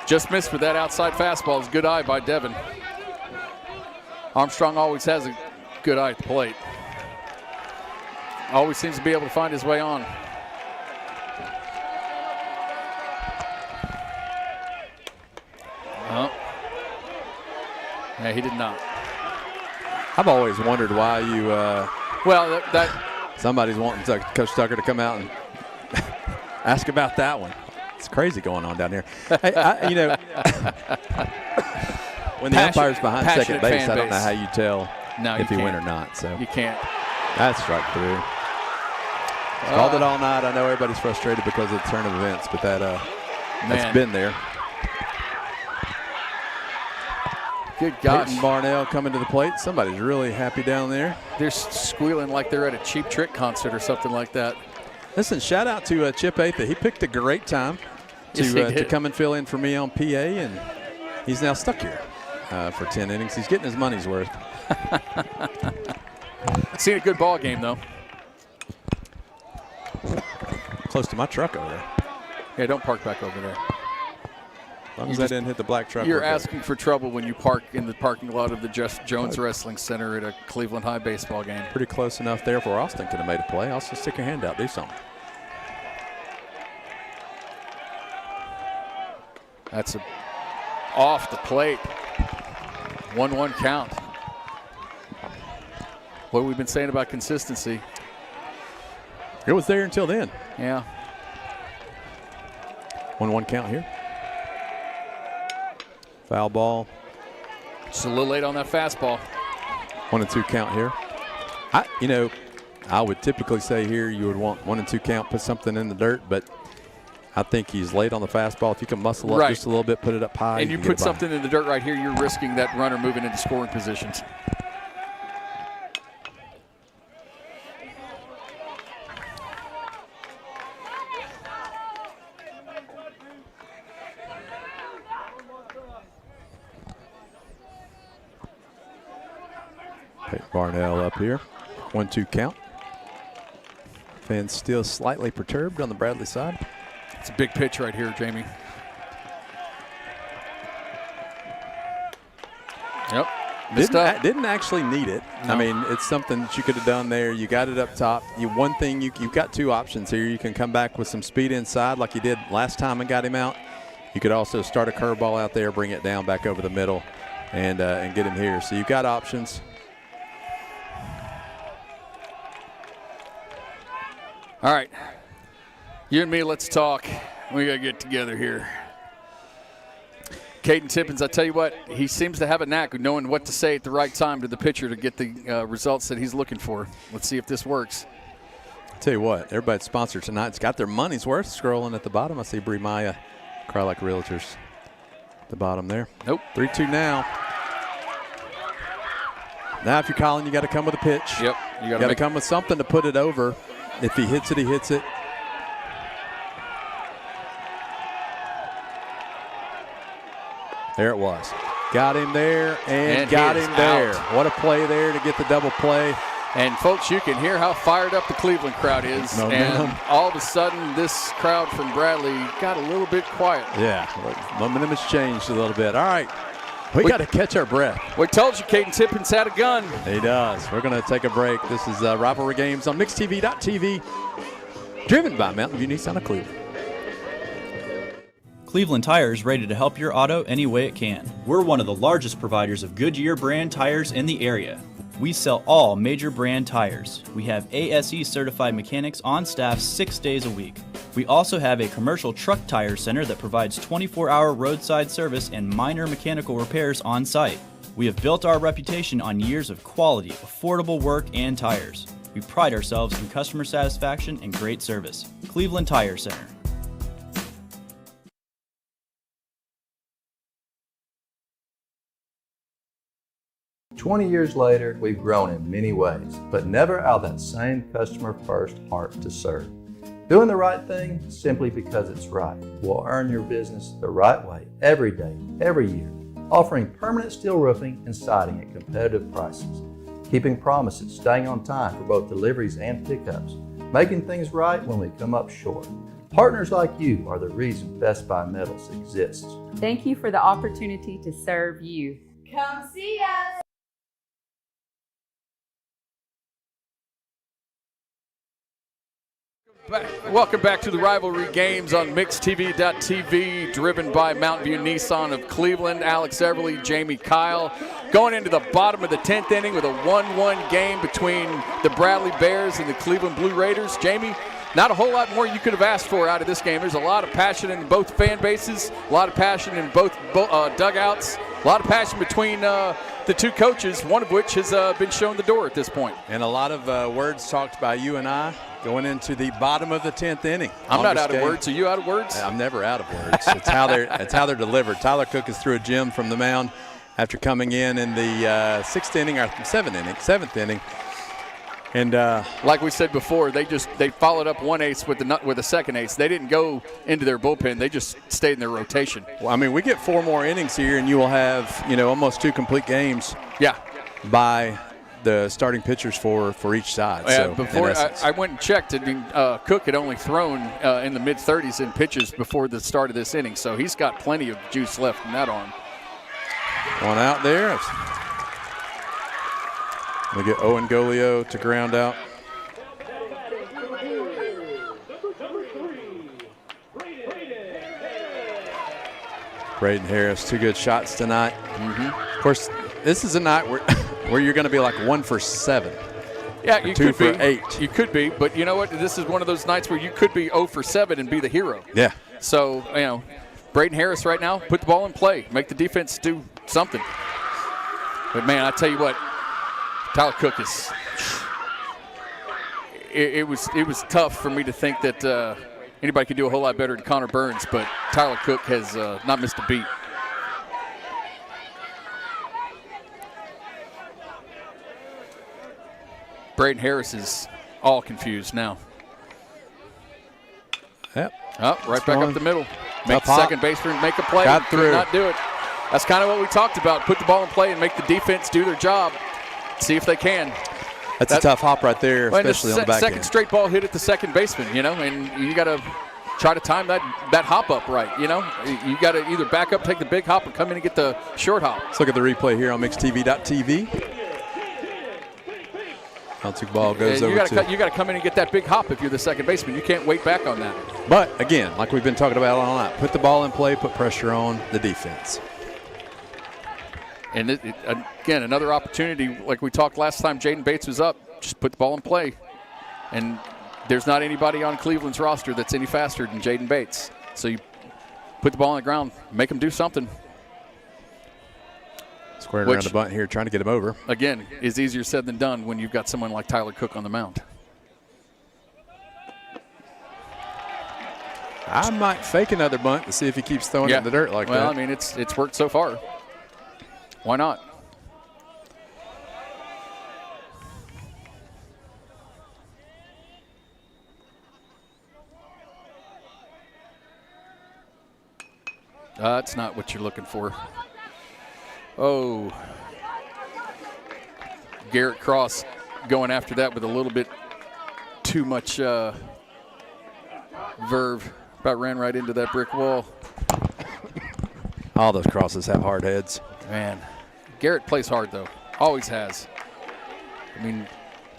B: Just missed with that outside fastball. It's a good eye by Devin. Armstrong always has a good eye at the plate. Always seems to be able to find his way on. Yeah, he did not.
A: I've always wondered why you. Somebody's wanting Coach Tucker to come out and ask about that one. It's crazy going on down here. Hey, when the umpire's behind second base, I don't know how you tell if he win or not. So
B: you can't.
A: That's strike through. Called it all night. I know everybody's frustrated because of the turn of events, but that's been there.
B: Good gosh.
A: Peyton Barnell coming to the plate. Somebody's really happy down there.
B: They're squealing like they're at a Cheap Trick concert or something like that.
A: Listen, shout out to Chip Atha. He picked a great time to come and fill in for me on PA, and he's now stuck here for 10 innings. He's getting his money's worth.
B: Seen a good ball game, though.
A: Close to my truck over there.
B: Yeah, don't park back over there.
A: As long as I didn't hit the black truck.
B: You're asking for trouble when you park in the parking lot of the Jeff Jones Wrestling Center at a Cleveland High baseball game.
A: Pretty close enough there for Austin could have made a play. Austin, stick your hand out, do something.
B: That's off the plate. 1-1 count. What have we been saying about consistency?
A: It was there until then.
B: Yeah.
A: 1-1 count here. Foul ball.
B: Just a little late on that fastball.
A: 1-2 count here. I would typically say here you would want 1-2 count, put something in the dirt, but I think he's late on the fastball. If you can muscle up just a little bit, put it up high.
B: And you put something in the dirt right here, you're risking that runner moving into scoring positions.
A: Barnell up here. 1-2 count. Fans still slightly perturbed on the Bradley side.
B: It's a big pitch right here, Jamie. Yep.
A: Didn't actually need it. No. I mean, it's something that you could have done there. You got it up top. You've got two options here. You can come back with some speed inside like you did last time and got him out. You could also start a curveball out there, bring it down back over the middle, and get him here. So you've got options.
B: All right, you and me, let's talk. We got to get together here. Caden Tippins, I tell you what, he seems to have a knack of knowing what to say at the right time to the pitcher to get the results that he's looking for. Let's see if this works.
A: I'll tell you what, everybody's sponsored tonight's got their money's worth. Scrolling at the bottom, I see Bree Maya, Cry Like Realtors at the bottom there.
B: Nope.
A: 3-2 now. Now if you're calling, you got to come with a pitch.
B: Yep.
A: You got to come with something to put it over. If he hits it, he hits it. There it was. Got him there and got him there. What a play there to get the double play.
B: And, folks, you can hear how fired up the Cleveland crowd is.
A: Momentum.
B: And all of a sudden, this crowd from Bradley got a little bit quiet.
A: Yeah, momentum has changed a little bit. All right, we got to catch our breath.
B: We told you Caden Tippins had a gun.
A: He does. We're going to take a break. This is Rivalry Games on MixTV.tv, driven by Mountain View Nissan of Cleveland.
J: Cleveland Tires, ready to help your auto any way it can. We're one of the largest providers of Goodyear brand tires in the area. We sell all major brand tires. We have ASE certified mechanics on staff 6 days a week. We also have a commercial truck tire center that provides 24-hour roadside service and minor mechanical repairs on site. We have built our reputation on years of quality, affordable work and tires. We pride ourselves in customer satisfaction and great service. Cleveland Tire Center.
F: "20 years later, we've grown in many ways, but never out of that same customer-first heart to serve. Doing the right thing simply because it's right will earn your business the right way every day, every year, offering permanent steel roofing and siding at competitive prices, keeping promises, staying on time for both deliveries and pickups, making things right when we come up short. Partners like you are the reason Best Buy Metals exists."
G: Thank you for the opportunity to serve you.
D: Come see us.
B: Welcome back to the Rivalry Games on MixTV.tv, driven by Mountain View Nissan of Cleveland. Alex Everly, Jamie Kyle, going into the bottom of the 10th inning with a 1-1 game between the Bradley Bears and the Cleveland Blue Raiders. Jamie, not a whole lot more you could have asked for out of this game. There's a lot of passion in both fan bases, a lot of passion in both dugouts, a lot of passion between the two coaches, one of which has been shown the door at this point.
A: And a lot of words talked by you and I going into the bottom of the 10th inning.
B: I'm not out of words. Are you out of words?
A: I'm never out of words. It's how they're delivered. Tyler Cook is threw a gem from the mound after coming in the seventh inning. And
B: like we said before, they followed up one ace with the second ace. They didn't go into their bullpen. They just stayed in their rotation.
A: Well, I mean, we get 4 more innings here, and you will have almost 2 complete games.
B: Yeah.
A: By the starting pitchers for each side.
B: Yeah,
A: so
B: before I went and checked, I mean, Cook had only thrown in the mid-30s in pitches before the start of this inning, so he's got plenty of juice left in that arm.
A: One out there. We get Owen Golio to ground out. Braden Harris, 2 good shots tonight. Of course, this is a night where you're going to be like 1 for 7.
B: Yeah, you could be.
A: 2 for 8.
B: You could be, but you know what? This is one of those nights where you could be 0 for 7 and be the hero.
A: Yeah.
B: So, Braden Harris right now, put the ball in play. Make the defense do something. But, man, I tell you what, Tyler Cook is – it was tough for me to think that anybody could do a whole lot better than Connor Burns, but Tyler Cook has not missed a beat. Braden Harris is all confused now.
A: Yep.
B: Right back up the middle. Make
A: Tough
B: the second baseman make a play.
A: Got through.
B: Could not do it. That's kind of what we talked about. Put the ball in play and make the defense do their job. See if they can.
A: That's a tough hop right there, especially on the back
B: second
A: end.
B: straight ball hit at the second baseman, and you got to try to time that hop up right, You got to either back up, take the big hop, or come in and get the short hop.
A: Let's look at the replay here on MixTV.tv. Bouncing ball goes over to.
B: You got to come in and get that big hop if you're the second baseman. You can't wait back on that.
A: But, again, like we've been talking about all night, put the ball in play, put pressure on the defense.
B: And, again, another opportunity, like we talked last time Jaden Bates was up, just put the ball in play. And there's not anybody on Cleveland's roster that's any faster than Jaden Bates. So you put the ball on the ground, make him do something.
A: Squaring around the bunt here, trying to get him over.
B: Again, is easier said than done when you've got someone like Tyler Cook on the mound.
A: I might fake another bunt to see if he keeps throwing it in the dirt like that.
B: Well, I mean, it's worked so far. Why not? That's not what you're looking for. Oh. Garrett Cross going after that with a little bit too much verve. About ran right into that brick wall.
A: All those crosses have hard heads.
B: Man, Garrett plays hard, though. Always has. I mean,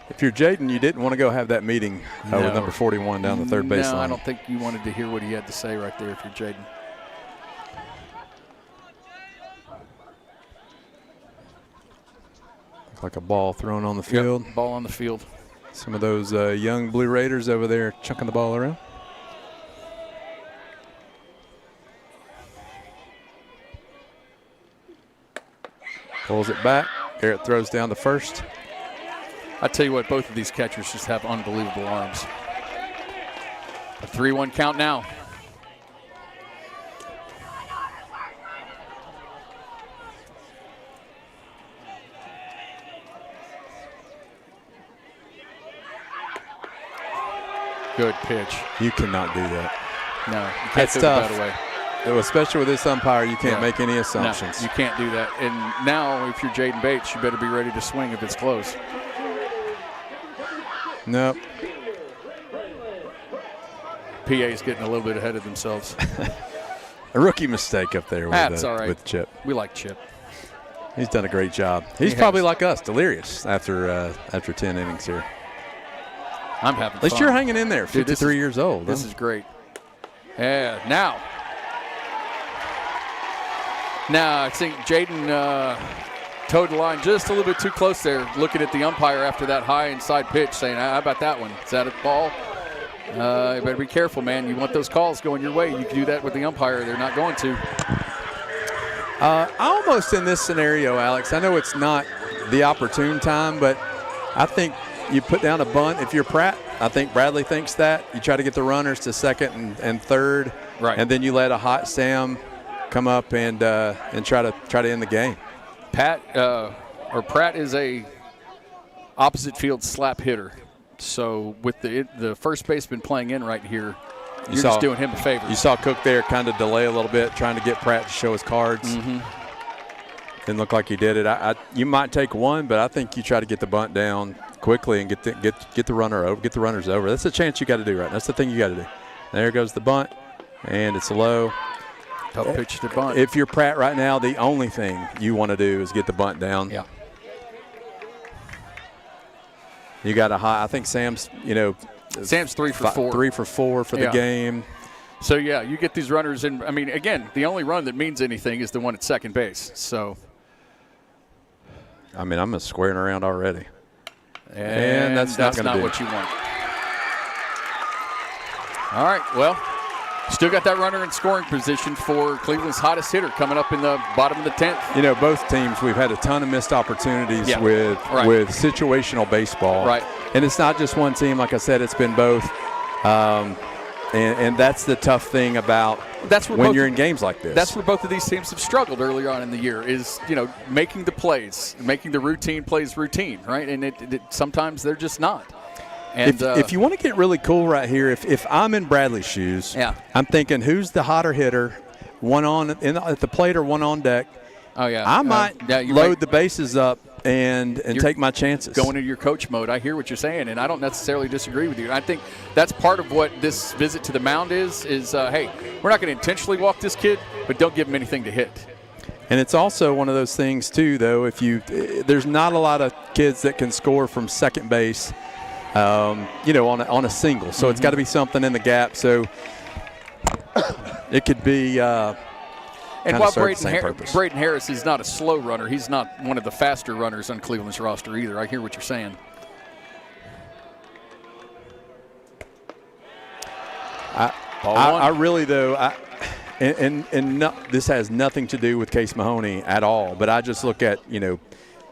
A: if you're Jaden, you didn't want to go have that meeting with number 41 down the third baseline.
B: No, I don't think you wanted to hear what he had to say right there if you're Jaden.
A: Like a ball thrown on the field.
B: Yep, ball on the field.
A: Some of those young Blue Raiders over there chucking the ball around. Pulls it back. Garrett throws down to first.
B: I tell you what, both of these catchers just have unbelievable arms. A 3-1 count now. Good pitch.
A: You cannot do that.
B: No, you can't throw that away.
A: Especially with this umpire, you can't make any assumptions.
B: No, you can't do that. And now, if you're Jaden Bates, you better be ready to swing if it's close.
A: Nope.
B: PA's getting a little bit ahead of themselves.
A: A rookie mistake up there with,
B: all right.
A: with Chip.
B: We like Chip.
A: He's done a great job. He's probably like us, delirious after 10 innings here.
B: I'm having fun.
A: At least you're hanging in there, 53 years old.
B: This is great. Yeah, now I think Jaden towed the line just a little bit too close there, looking at the umpire after that high inside pitch, saying, how about that one? Is that a ball? You better be careful, man. You want those calls going your way. You can do that with the umpire. They're not going to.
A: Almost in this scenario, Alex, I know it's not the opportune time, but I think you put down a bunt. If you're Pratt, I think Bradley thinks that. You try to get the runners to second and third,
B: right?
A: And then you let a hot Sam come up and try to end the game.
B: Pratt is a opposite field slap hitter. So with the first baseman playing in right here, you're just doing him a favor.
A: You saw Cook there kind of delay a little bit, trying to get Pratt to show his cards.
B: Mm-hmm.
A: Didn't look like he did it. You might take one, but I think you try to get the bunt down quickly and get the runner over, get the runners over. That's the chance you got to do right now. That's the thing you got to do. There goes the bunt, and it's low.
B: Tough pitch to bunt.
A: If you're Pratt right now, the only thing you want to do is get the bunt down.
B: Yeah.
A: You got a high. I think Sam's
B: 3 for 4.
A: 3 for 4 for the game.
B: So, yeah, you get these runners in. I mean, again, the only run that means anything is the one at second base. So,
A: I mean, I'm squaring around already.
B: And that's not what you want. All right, well, still got that runner in scoring position for Cleveland's hottest hitter coming up in the bottom of the 10th.
A: You know, both teams, we've had a ton of missed opportunities with situational baseball.
B: Right.
A: And it's not just one team. Like I said, it's been both. And that's the tough thing about when you're in games like this.
B: That's where both of these teams have struggled earlier on in the year is, making the plays, making the routine plays routine, right? And it sometimes they're just not. And
A: if you want to get really cool right here, if I'm in Bradley's shoes, I'm thinking who's the hotter hitter, one on at the plate or one on deck.
B: Oh, yeah.
A: I might load the bases up and take my chances.
B: Going into your coach mode. I hear what you're saying, and I don't necessarily disagree with you. I think that's part of what this visit to the mound is hey, we're not going to intentionally walk this kid, but don't give him anything to hit.
A: And it's also one of those things, too, though, there's not a lot of kids that can score from second base, on a single. So it's got to be something in the gap. So it could be
B: and while Braden Harris is not a slow runner, he's not one of the faster runners on Cleveland's roster either. I hear what you're saying.
A: I really, though, this has nothing to do with Case Mahoney at all, but I just look at,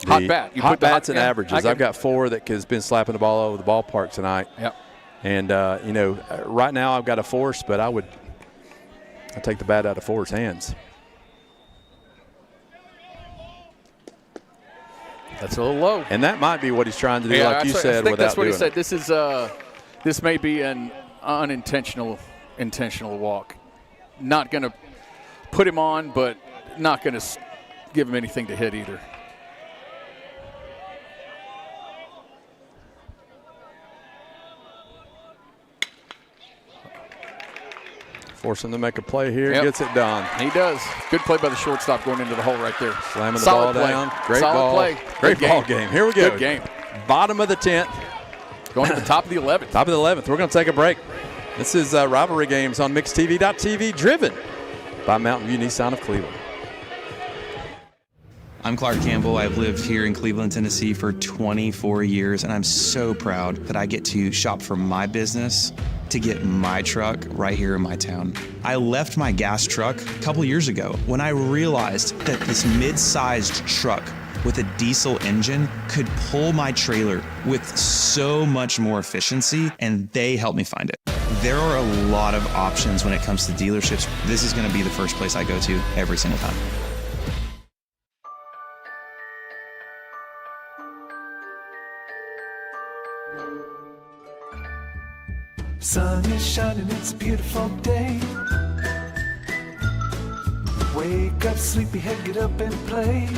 B: hot bat.
A: Hot bats and averages. I've got 4 that has been slapping the ball all over the ballpark tonight.
B: Yep.
A: And, right now I've got a force, but I'll take the bat out of 4's hands.
B: That's a little low.
A: And that might be what he's trying to do, like you said, without
B: that's what
A: doing
B: he said.
A: it.
B: This may be an intentional walk. Not going to put him on, but not going to give him anything to hit either.
A: Force him to make a play here.
B: Yep.
A: Gets it done.
B: He does. Good play by the shortstop going into the hole right there.
A: Slamming the
B: Solid
A: ball
B: play.
A: down. Great
B: Solid
A: ball.
B: play.
A: Great
B: Good
A: ball game. Here we go.
B: Good game.
A: Bottom of the 10th.
B: Going to the top of the 11th.
A: Top of the 11th. We're going to take a break. This is Rivalry Games on MixedTV.tv, driven by Mountain View Nissan of Cleveland.
L: I'm Clark Campbell. I've lived here in Cleveland, Tennessee for 24 years, and I'm so proud that I get to shop for my business to get my truck right here in my town. I left my gas truck a couple years ago when I realized that this mid-sized truck with a diesel engine could pull my trailer with so much more efficiency, and they helped me find it. There are a lot of options when it comes to dealerships. This is going to be the first place I go to every single time.
H: Sun is shining, it's a beautiful day. Wake up, sleepyhead, get up and play.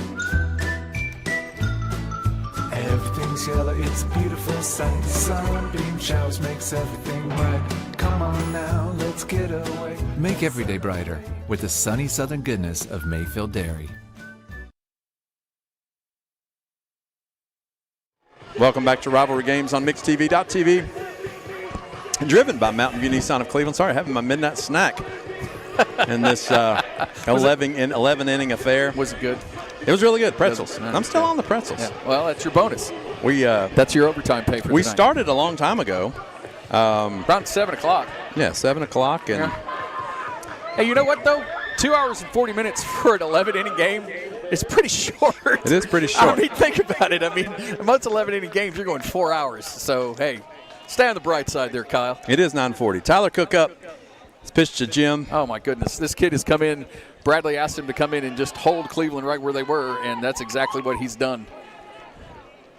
H: Everything's yellow, it's a beautiful sight. Sunbeam showers makes everything right. Come on now, let's get away.
I: Make every day brighter with the sunny southern goodness of Mayfield Dairy.
A: Welcome back to Rivalry Games on MixedTV.tv. Driven by Mountain View Nissan of Cleveland. Sorry, having my midnight snack in this 11-inning affair.
B: Was it good?
A: It was really good. Pretzels. I'm still on the pretzels.
B: Yeah. Well, that's your bonus.
A: That's
B: your overtime pay for
A: We
B: tonight.
A: started a long time ago.
B: Around 7 o'clock.
A: Yeah, 7 o'clock. And
B: Hey, you know what, though? 2 hours and 40 minutes for an 11-inning game is pretty short.
A: It is pretty short.
B: I mean, think about it. I mean, most 11-inning games, you're going 4 hours. So, hey, stay on the bright side there, Kyle.
A: It is 9:40. Tyler Cook up. It's pitched to Jim.
B: Oh, my goodness. This kid has come in. Bradley asked him to come in and just hold Cleveland right where they were, and that's exactly what he's done.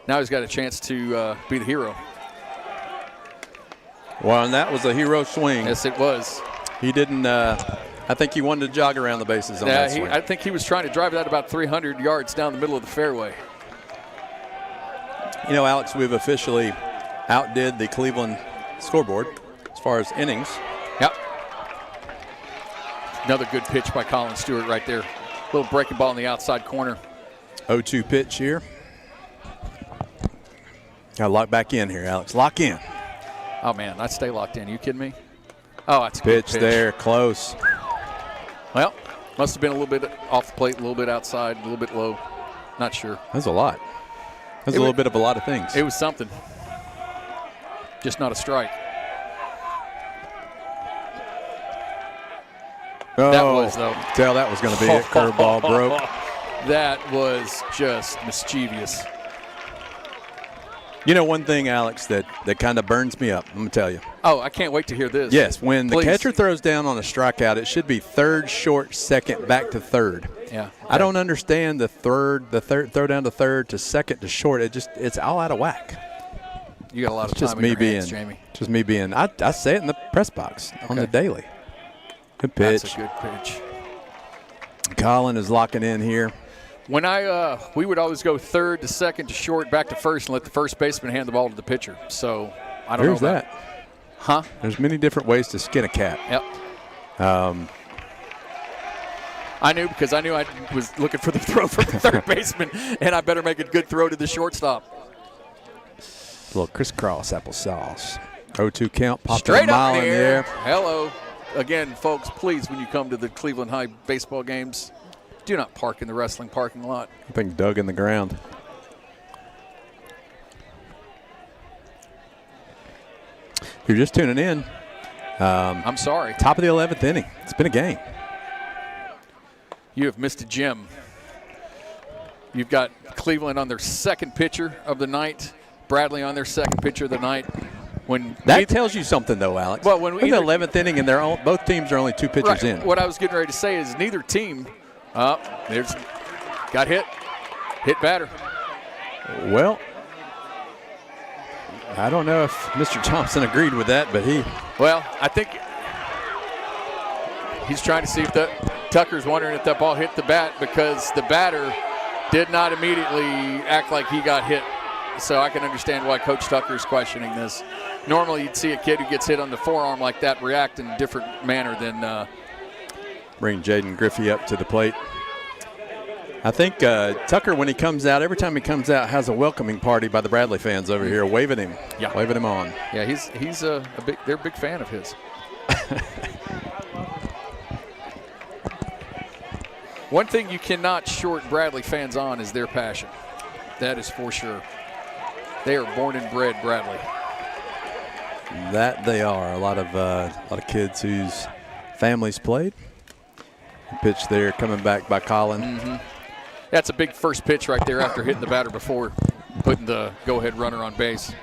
B: Now he's got a chance to be the hero.
A: Well, and that was a hero swing.
B: Yes, it was.
A: He didn't I think he wanted to jog around the bases on that swing.
B: I think he was trying to drive that about 300 yards down the middle of the fairway.
A: You know, Alex, we've officially outdid the Cleveland scoreboard as far as innings.
B: Yep. Another good pitch by Colin Stewart right there. Little breaking ball in the outside corner.
A: 0-2 pitch here. Got to lock back in here, Alex. Lock in.
B: Oh, man, I'd stay locked in. Are you kidding me? Oh, that's a good pitch
A: there, close.
B: Well, must have been a little bit off the plate, a little bit outside, a little bit low. Not sure.
A: That's a lot. That's a little bit of a lot of things.
B: It was something. Just not a strike.
A: Oh,
B: that was, though.
A: Tell that was going to be it. Curveball broke.
B: That was just mischievous.
A: You know, one thing, Alex, that kind of burns me up, I'm going to tell you.
B: Oh, I can't wait to hear this.
A: Yes, when
B: Please.
A: the catcher throws down on a strikeout, it should be third, short, second, back to third.
B: Yeah. Okay.
A: I don't understand the third throw down to third to second to short. It's all out of whack.
B: You got a lot of
A: It's
B: time in your hands, Jamie.
A: Just me being, I say it in the press box on the daily. Good pitch.
B: That's a good pitch.
A: Colin is locking in here.
B: When we would always go third to second to short, back to first, and let the first baseman hand the ball to the pitcher. So I don't know
A: that.
B: Huh?
A: There's many different ways to skin a cat.
B: Yep. I knew because I knew I was looking for the throw from the third baseman, and I better make a good throw to the shortstop.
A: A little crisscross applesauce. 0-2 count. Popped
B: Straight
A: a mile
B: up
A: in the air.
B: Hello. Again, folks, please, when you come to the Cleveland High baseball games, do not park in the wrestling parking lot.
A: I think dug in the ground. If you're just tuning in,
B: I'm sorry.
A: Top of the 11th inning. It's been a game.
B: You have missed a gem. You've got Cleveland on their second pitcher of the night, Bradley on their second pitcher of the night. When
A: that tells you something, though, Alex.
B: Well, when
A: in the 11th inning, and both teams are only two pitchers in.
B: What I was getting ready to say is neither team got hit batter.
A: Well, I don't know if Mr. Thompson agreed with that, but
B: Well, I think he's trying to see if that Tucker's wondering if that ball hit the bat because the batter did not immediately act like he got hit. So I can understand why Coach Tucker's questioning this. Normally you'd see a kid who gets hit on the forearm like that react in a different manner than
A: bring Jaden Griffey up to the plate. I think Tucker, when he comes out, every time he comes out, has a welcoming party by the Bradley fans over here, waving him on.
B: Yeah, he's they're a big fan of his. One thing you cannot short Bradley fans on is their passion. That is for sure. They are born and bred Bradley.
A: That they are. A lot of kids whose families played. Pitch there, coming back by Colin.
B: Mm-hmm. That's a big first pitch right there after hitting the batter before putting the go-ahead runner on base.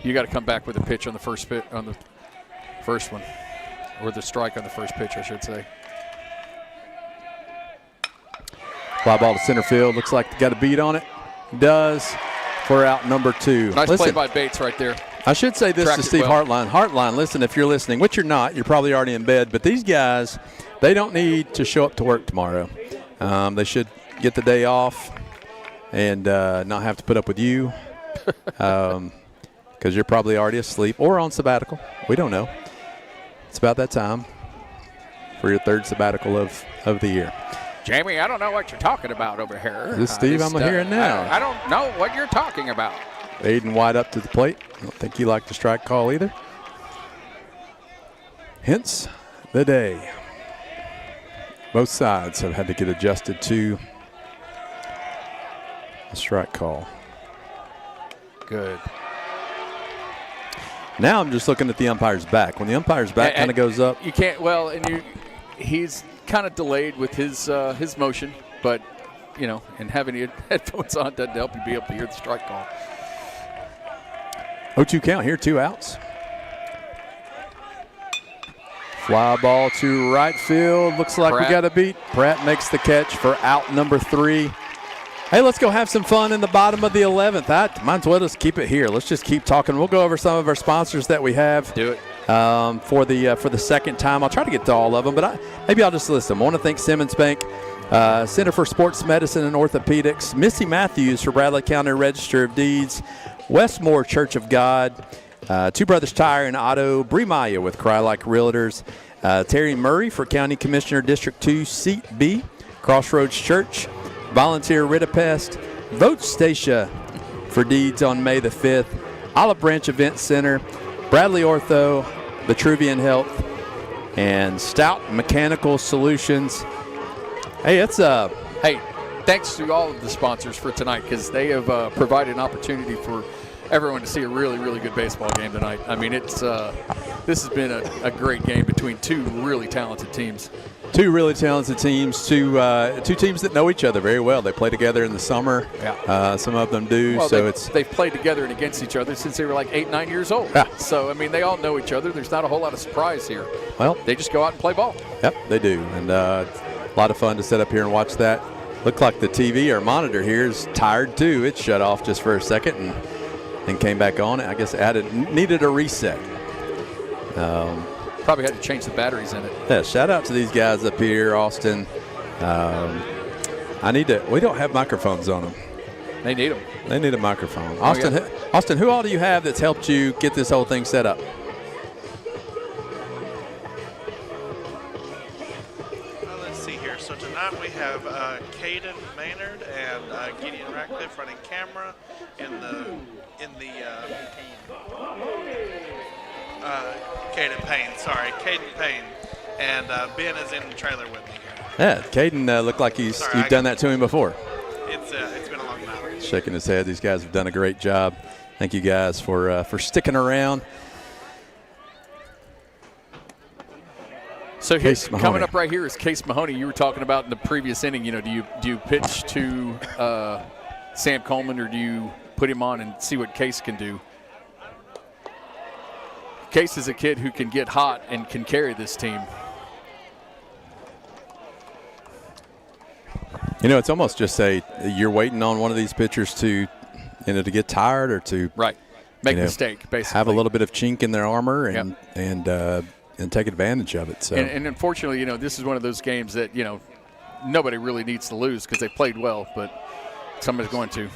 B: You got to come back with a pitch on the first one, or the strike on the first pitch, I should say.
A: Fly ball to center field. Looks like they got a beat on it. Does for out number 2.
B: Nice play by Bates right there.
A: I should say this to Steve Hartline. Hartline, listen, if you're listening, which you're not, you're probably already in bed, but these guys, they don't need to show up to work tomorrow. They should get the day off and not have to put up with you because you're probably already asleep or on sabbatical. We don't know. It's about that time for your 3rd sabbatical of the year.
B: Jamie, I don't know what you're talking about over here.
A: This is Steve, I'm here and now.
B: I don't know what you're talking about.
A: Aiden White up to the plate. I don't think he liked the strike call either. Hence the day. Both sides have had to get adjusted to the strike call.
B: Good.
A: Now I'm just looking at the umpire's back. When the umpire's back kind of goes up.
B: You can't, well, and he's kind of delayed with his motion, but, and having your headphones on doesn't help you be able to hear the strike call.
A: 0-2 count here, 2 outs. Fly ball to right field. Looks like we got a beat. Pratt makes the catch for out number 3. Hey, let's go have some fun in the bottom of the 11th. Might as well just keep it here. Let's just keep talking. We'll go over some of our sponsors that we have.
B: Do it.
A: For the second time. I'll try to get to all of them, but maybe I'll just list them. I want to thank Simmons Bank, Center for Sports Medicine and Orthopedics, Missy Matthews for Bradley County Register of Deeds, Westmore Church of God, Two Brothers Tire and Auto, Bree Maya with Cry Like Realtors, Terry Murray for County Commissioner District 2, Seat B, Crossroads Church, Volunteer Ritapest, Vote Stacia for Deeds on May the 5th, Olive Branch Event Center, Bradley Ortho, Vitruvian Health, and Stout Mechanical Solutions. Hey,
B: Hey, thanks to all of the sponsors for tonight because they have provided an opportunity for everyone to see a really, really good baseball game tonight. I mean, this has been a great game between 2 really talented teams.
A: 2 really talented teams, two teams that know each other very well. They play together in the summer.
B: Yeah.
A: Some of them do.
B: Well,
A: so
B: they've played together and against each other since they were like 8, 9 years old.
A: Yeah.
B: So, I mean, they all know each other. There's not a whole lot of surprise here.
A: Well,
B: they just go out and play ball.
A: Yep, they do. And a lot of fun to sit up here and watch that. Looked like the TV or monitor here is tired too. It shut off just for a second and came back on. I guess needed a reset.
B: Probably had to change the batteries in it.
A: Yeah, shout out to these guys up here, Austin. We don't have microphones on them.
B: They need them.
A: They need a microphone. Austin, who all do you have that's helped you get this whole thing set up?
N: Let's see here. So tonight we have Caden Maynard and Gideon Ratcliffe running camera in the Caden Payne, and Ben is in the trailer with me here.
A: Yeah, Caden looked like you've done that to him before.
N: It's been a long night.
A: Shaking his head. These guys have done a great job. Thank you guys for sticking around.
B: So here's coming up right here is Case Mahoney. You were talking about in the previous inning. Do you pitch to Sam Coleman or do you put him on and see what Case can do? Case is a kid who can get hot and can carry this team.
A: It's almost just you're waiting on one of these pitchers to get tired or to
B: make a mistake, basically.
A: Have a little bit of chink in their armor and and take advantage of it. So.
B: And unfortunately, this is one of those games that, nobody really needs to lose because they played well, but somebody's going to.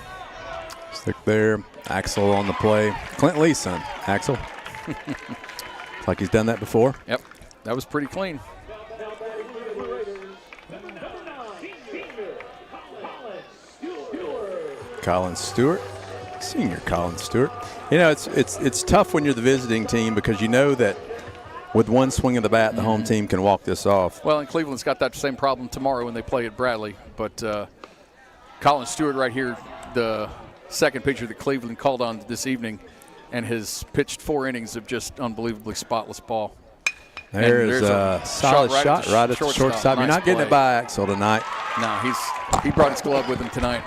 A: Stick there. Axel on the play. Clint Lee's son, Axel. It's like he's done that before.
B: Yep, that was pretty clean.
A: Colin Stewart, senior Colin Stewart. It's tough when you're the visiting team because you know that with one swing of the bat, the home team can walk this off.
B: Well, and Cleveland's got that same problem tomorrow when they play at Bradley. But Colin Stewart right here, the second pitcher that Cleveland called on this evening, and has pitched 4 innings of just unbelievably spotless ball.
A: There's a solid shot right at the shortstop. You're not getting it by Axel tonight.
B: No, he brought his glove with him tonight.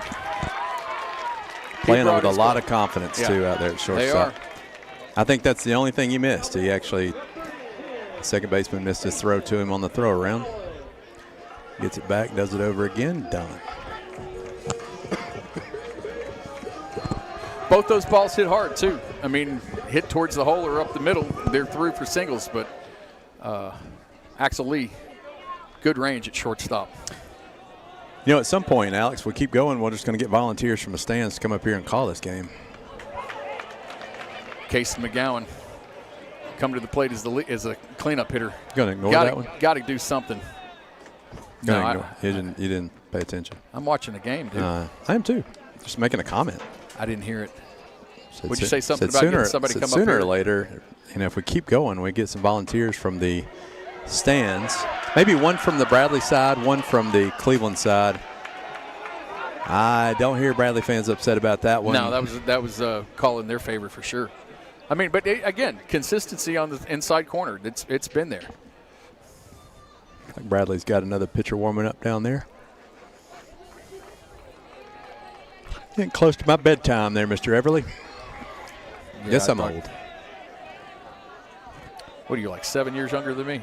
A: Playing with a lot of confidence, too, out there at shortstop.
B: They are.
A: I think that's the only thing he missed. He actually, the second baseman missed his throw to him on the throw around. Gets it back, does it over again, done.
B: Both those balls hit hard, too. I mean, hit towards the hole or up the middle. They're through for singles, but Axel Lee, good range at shortstop.
A: At some point, Alex, we keep going, we're just going to get volunteers from the stands to come up here and call this game.
B: Casey McGowan coming to the plate as a cleanup hitter.
A: Going to ignore that one?
B: Got to do something.
A: No, you didn't pay attention.
B: I'm watching the game, dude.
A: I am too. Just making a comment.
B: I didn't hear it. Would you say something about getting somebody to come up here?
A: Sooner or later, if we keep going, we get some volunteers from the stands. Maybe one from the Bradley side, one from the Cleveland side. I don't hear Bradley fans upset about that one.
B: No, that was a call in their favor for sure. I mean, but again, consistency on the inside corner. It's been there.
A: Like Bradley's got another pitcher warming up down there. Getting close to my bedtime there, Mr. Everly.
B: Yeah,
A: Guess I'm old.
B: What are you, like 7 years younger than me?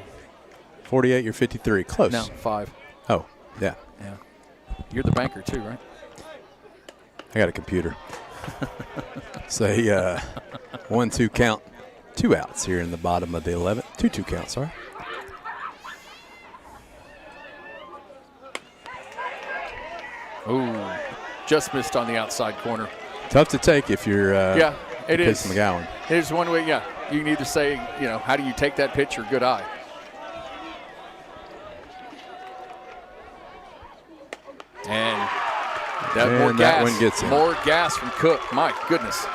A: 48, you're 53. Close.
B: No, 5.
A: Oh, yeah.
B: Yeah. You're the banker too, right?
A: I got a computer. Say 1-2 count. 2 outs here in the bottom of the 11th. 2-2 count, sorry.
B: Ooh, just missed on the outside corner.
A: Tough to take if you're
B: it is.
A: McGowan.
B: It is one way, yeah. You can either say, how do you take that pitch or good eye? And
A: that one gets in.
B: More gas from Cook. My goodness.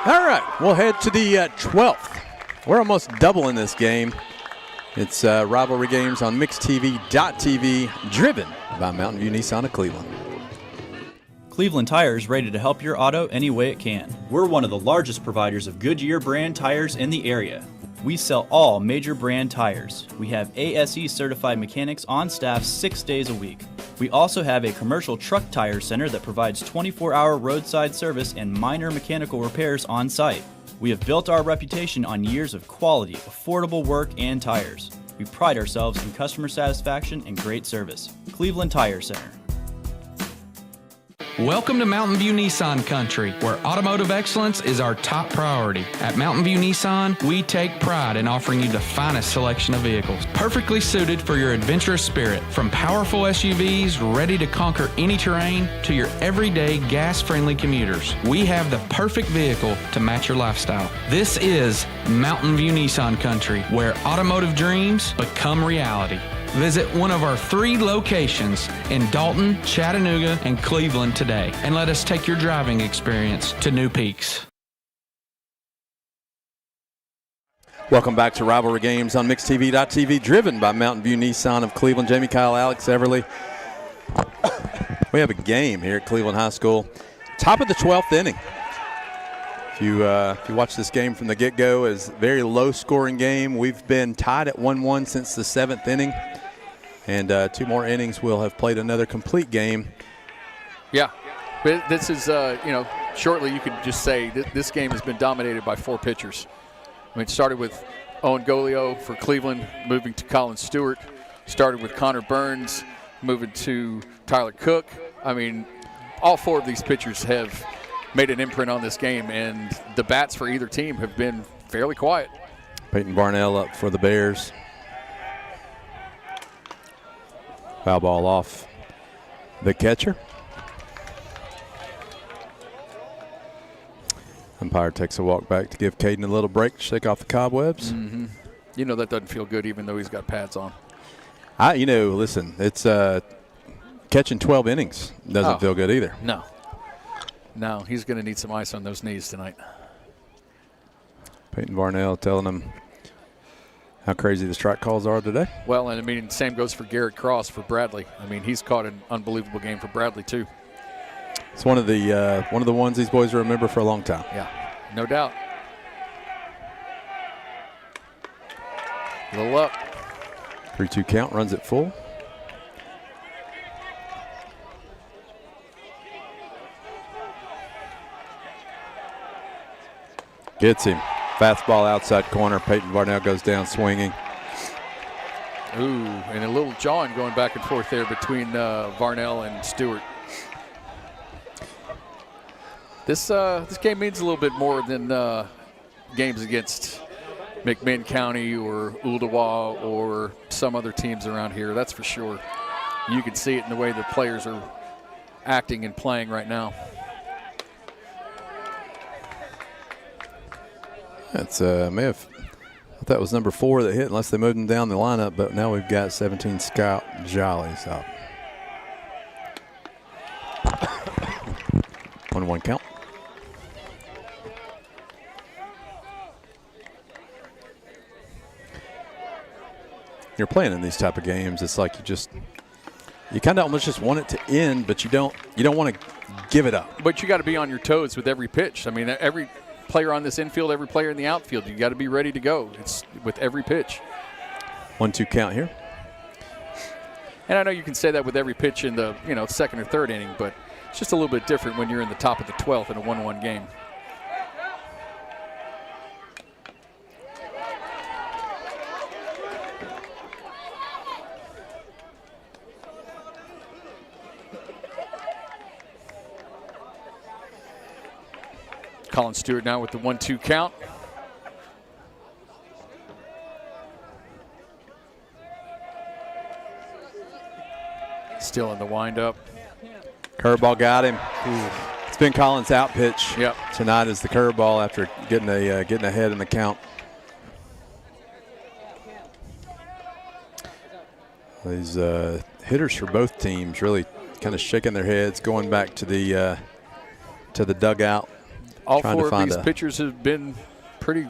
A: All right, we'll head to the 12th. We're almost doubling this game. It's Rivalry Games on mixtv.tv, driven by Mountain View Nissan of Cleveland.
J: Cleveland Tire is ready to help your auto any way it can. We're one of the largest providers of Goodyear brand tires in the area. We sell all major brand tires. We have ASE certified mechanics on staff 6 days a week. We also have a commercial truck tire center that provides 24-hour roadside service and minor mechanical repairs on site. We have built our reputation on years of quality, affordable work and tires. We pride ourselves in customer satisfaction and great service. Cleveland Tire Center.
K: Welcome to Mountain View Nissan Country, where automotive excellence is our top priority. At Mountain View Nissan, we take pride in offering you the finest selection of vehicles, perfectly suited for your adventurous spirit. From powerful SUVs ready to conquer any terrain to your everyday gas-friendly commuters, we have the perfect vehicle to match your lifestyle. This is Mountain View Nissan Country, where automotive dreams become reality. Visit one of our 3 locations in Dalton, Chattanooga, and Cleveland today, and let us take your driving experience to new peaks.
A: Welcome back to Rivalry Games on mixtv.tv, driven by Mountain View Nissan of Cleveland. Jamie Kyle, Alex Everly. We have a game here at Cleveland High School. Top of the 12th inning. If you watch this game from the get-go, it's a very low-scoring game. We've been tied at 1-1 since the 7th inning. And 2 more innings, we'll have played another complete game.
B: Yeah. But this is, shortly you could just say that this game has been dominated by 4 pitchers. I mean, it started with Owen Golio for Cleveland, moving to Colin Stewart. Started with Connor Burns, moving to Tyler Cook. I mean, all 4 of these pitchers have made an imprint on this game, and the bats for either team have been fairly quiet.
A: Peyton Barnell up for the Bears. Foul ball off the catcher. Umpire takes a walk back to give Caden a little break to shake off the cobwebs.
B: Mm-hmm. You know that doesn't feel good even though he's got pads on.
A: Listen, it's catching 12 innings doesn't feel good either.
B: No, he's going to need some ice on those knees tonight.
A: Peyton Barnell telling him how crazy the strike calls are today.
B: Well, and I mean, same goes for Garrett Cross for Bradley. I mean, he's caught an unbelievable game for Bradley too.
A: It's one of the ones these boys will remember for a long time.
B: Yeah, no doubt. A little up.
A: 3-2 count, runs it full. Gets him. Fastball outside corner. Peyton Barnell goes down swinging.
B: Ooh, and a little jawing going back and forth there between Varnell and Stewart. This game means a little bit more than games against McMinn County or Uldawa or some other teams around here, that's for sure. You can see it in the way the players are acting and playing right now.
A: That's I thought that was number 4 that hit unless they moved him down the lineup, but now we've got 17 Scout Jollies up. 1-1 count. You're playing in these type of games, it's like you kind of almost just want it to end, but you don't want to give it up.
B: But you got to be on your toes with every pitch. I mean, every player on this infield, every player in the outfield, you got to be ready to go. It's with every pitch.
A: 1-2 count here.
B: And I know you can say that with every pitch in the second or third inning, but it's just a little bit different when you're in the top of the 12th in a 1-1 game. Colin Stewart now with the 1-2 count. Still in the windup.
A: Curveball got him. Ooh. It's been Colin's out pitch.
B: Yep.
A: Tonight is the curveball after getting ahead in the count. These hitters for both teams really kind of shaking their heads, going back to the dugout.
B: All 4 of these pitchers have been pretty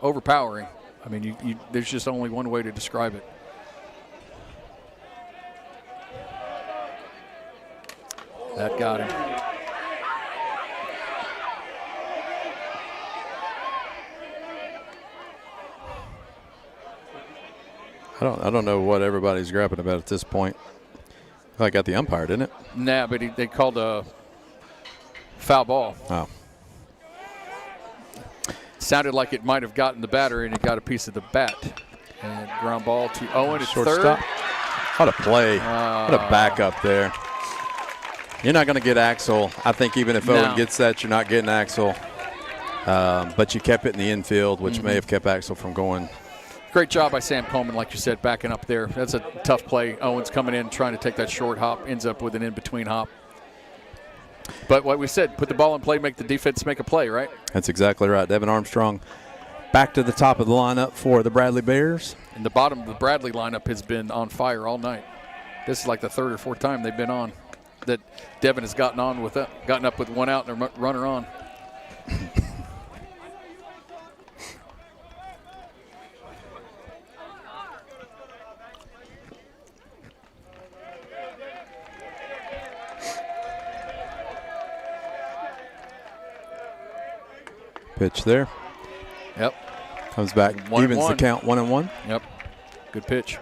B: overpowering. I mean, there's just only one way to describe it. That got him.
A: I don't know what everybody's grappling about at this point. I got the umpire, didn't it?
B: Nah, but they called a foul ball.
A: Oh.
B: Sounded like it might have gotten the batter, and it got a piece of the bat. And ground ball to Owen at
A: shortstop.
B: third.
A: What a play. What a backup there. You're not going to get Axel. I think even if Owen gets that, you're not getting Axel. But you kept it in the infield, which may have kept Axel from going.
B: Great job by Sam Coleman, like you said, backing up there. That's a tough play. Owen's coming in, trying to take that short hop, ends up with an in-between hop. But what we said, put the ball in play, make the defense make a play, right?
A: That's exactly right. Devin Armstrong back to the top of the lineup for the Bradley Bears.
B: And the bottom of the Bradley lineup has been on fire all night. This is like the 3rd or 4th time they've been on that Devin has gotten up with 1 out and a runner on.
A: Pitch there.
B: Yep.
A: Comes back, evens the count, 1-1.
B: Yep. Good pitch.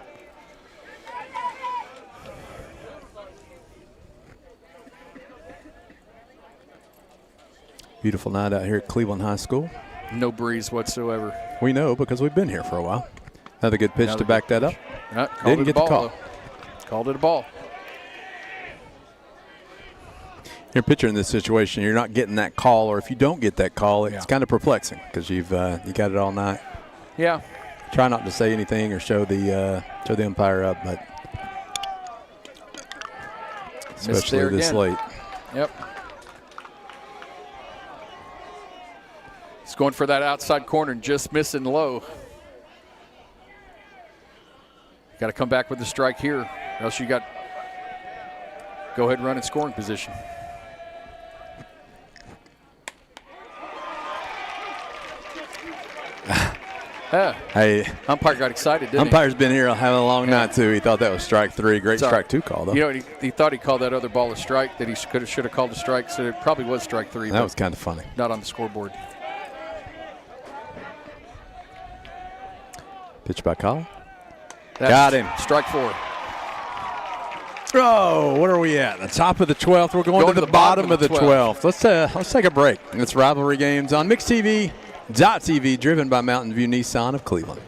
A: Beautiful night out here at Cleveland High School.
B: No breeze whatsoever.
A: We know because we've been here for a while. Another good pitch to back that up.
B: Didn't get the call. Called it a ball.
A: You're a pitcher in this situation, you're not getting that call, or if you don't get that call, it's kind of perplexing because you got it all night.
B: Yeah,
A: Try not to say anything or show the umpire up, but especially this late.
B: Yep. He's going for that outside corner and just missing low. Got to come back with the strike here, or else you got go ahead and run in scoring position.
A: Hey,
B: umpire got excited, didn't
A: Umpire's been here having a long night, too. He thought that was strike 3. Great strike 2 call, though.
B: You know, he thought he called that other ball a strike that he should have called a strike, so it probably was strike 3.
A: That was kind of funny.
B: Not on the scoreboard.
A: Pitch by Kyle.
B: Got
A: him.
B: Strike 4.
A: Oh, what are we at? The top of the 12th. We're going to the bottom of the 12th. Let's take a break. It's Rivalry Games on MixTV.TV, driven by Mountain View Nissan of Cleveland.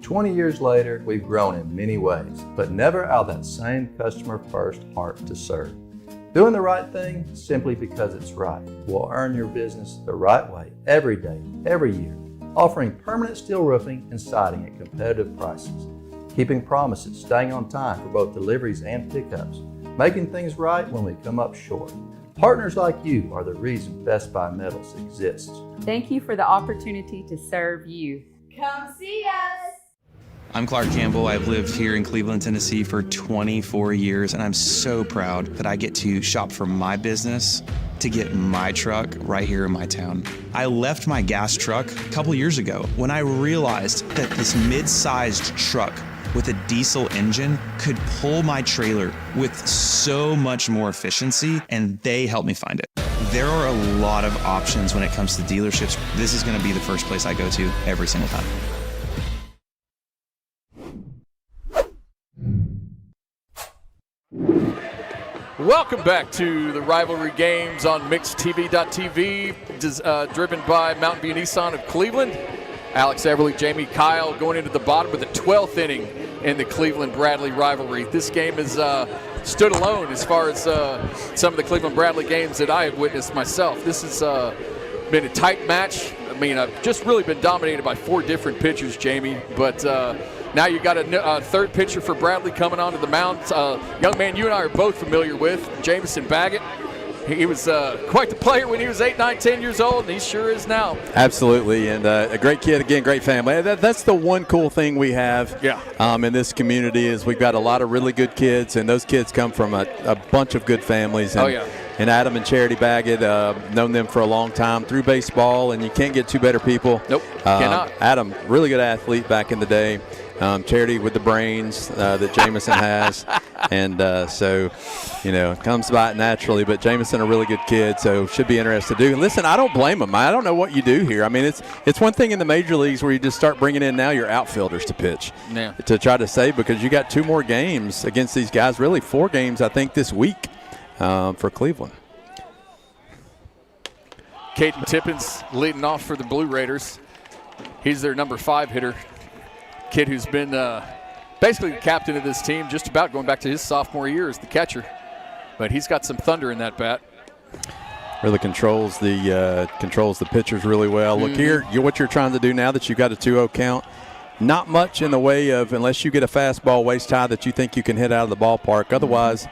F: 20 years later, we've grown in many ways, but never out of that same customer-first heart to serve. Doing the right thing simply because it's right will earn your business the right way every day, every year, offering permanent steel roofing and siding at competitive prices, keeping promises, staying on time for both deliveries and pickups, making things right when we come up short. Partners like you are the reason Best Buy Metals exists.
G: Thank you for the opportunity to serve you.
D: Come see us.
L: I'm Clark Campbell. I've lived here in Cleveland, Tennessee for 24 years, and I'm so proud that I get to shop for my business to get my truck right here in my town. I left my gas truck a couple years ago when I realized that this mid-sized truck with a diesel engine could pull my trailer with so much more efficiency, and they helped me find it. There are a lot of options when it comes to dealerships. This is going to be the first place I go to every single time.
B: Welcome back to the Rivalry Games on MixTV.TV, driven by Mountain View Nissan of Cleveland. Alex Everly, Jamie Kyle going into the bottom of the 12th inning in the Cleveland-Bradley rivalry. This game has stood alone as far as some of the Cleveland-Bradley games that I have witnessed myself. This has been a tight match. I mean, I've just really been dominated by 4 different pitchers, Jamie, but now you got a third pitcher for Bradley coming onto the mound. Young man you and I are both familiar with, Jamison Baggett. He was quite the player when he was 8, 9, 10 years old, and he sure is now.
A: Absolutely, and a great kid, again, great family. That's the one cool thing we have in this community is we've got a lot of really good kids, and those kids come from a bunch of good families. And, and Adam and Charity Baggett, known them for a long time through baseball, and you can't get 2 better people.
B: Nope, cannot.
A: Adam, really good athlete back in the day. Charity with the brains that Jamison has. And so, you know, it comes by it naturally. But Jamison, a really good kid, so should be interested to do. And listen, I don't blame him. I don't know what you do here. I mean, it's one thing in the major leagues where you just start bringing in now your outfielders to pitch to try to save, because you got 2 more games against these guys, really 4 games, I think, this week for Cleveland.
B: Caden Tippins leading off for the Blue Raiders. He's their number 5 hitter. Kid who's been basically the captain of this team just about going back to his sophomore year as the catcher. But he's got some thunder in that bat.
A: Really controls the pitchers really well. Look here, what you're trying to do now that you've got a 2-0 count, not much in the way of, unless you get a fastball waist high that you think you can hit out of the ballpark. Otherwise,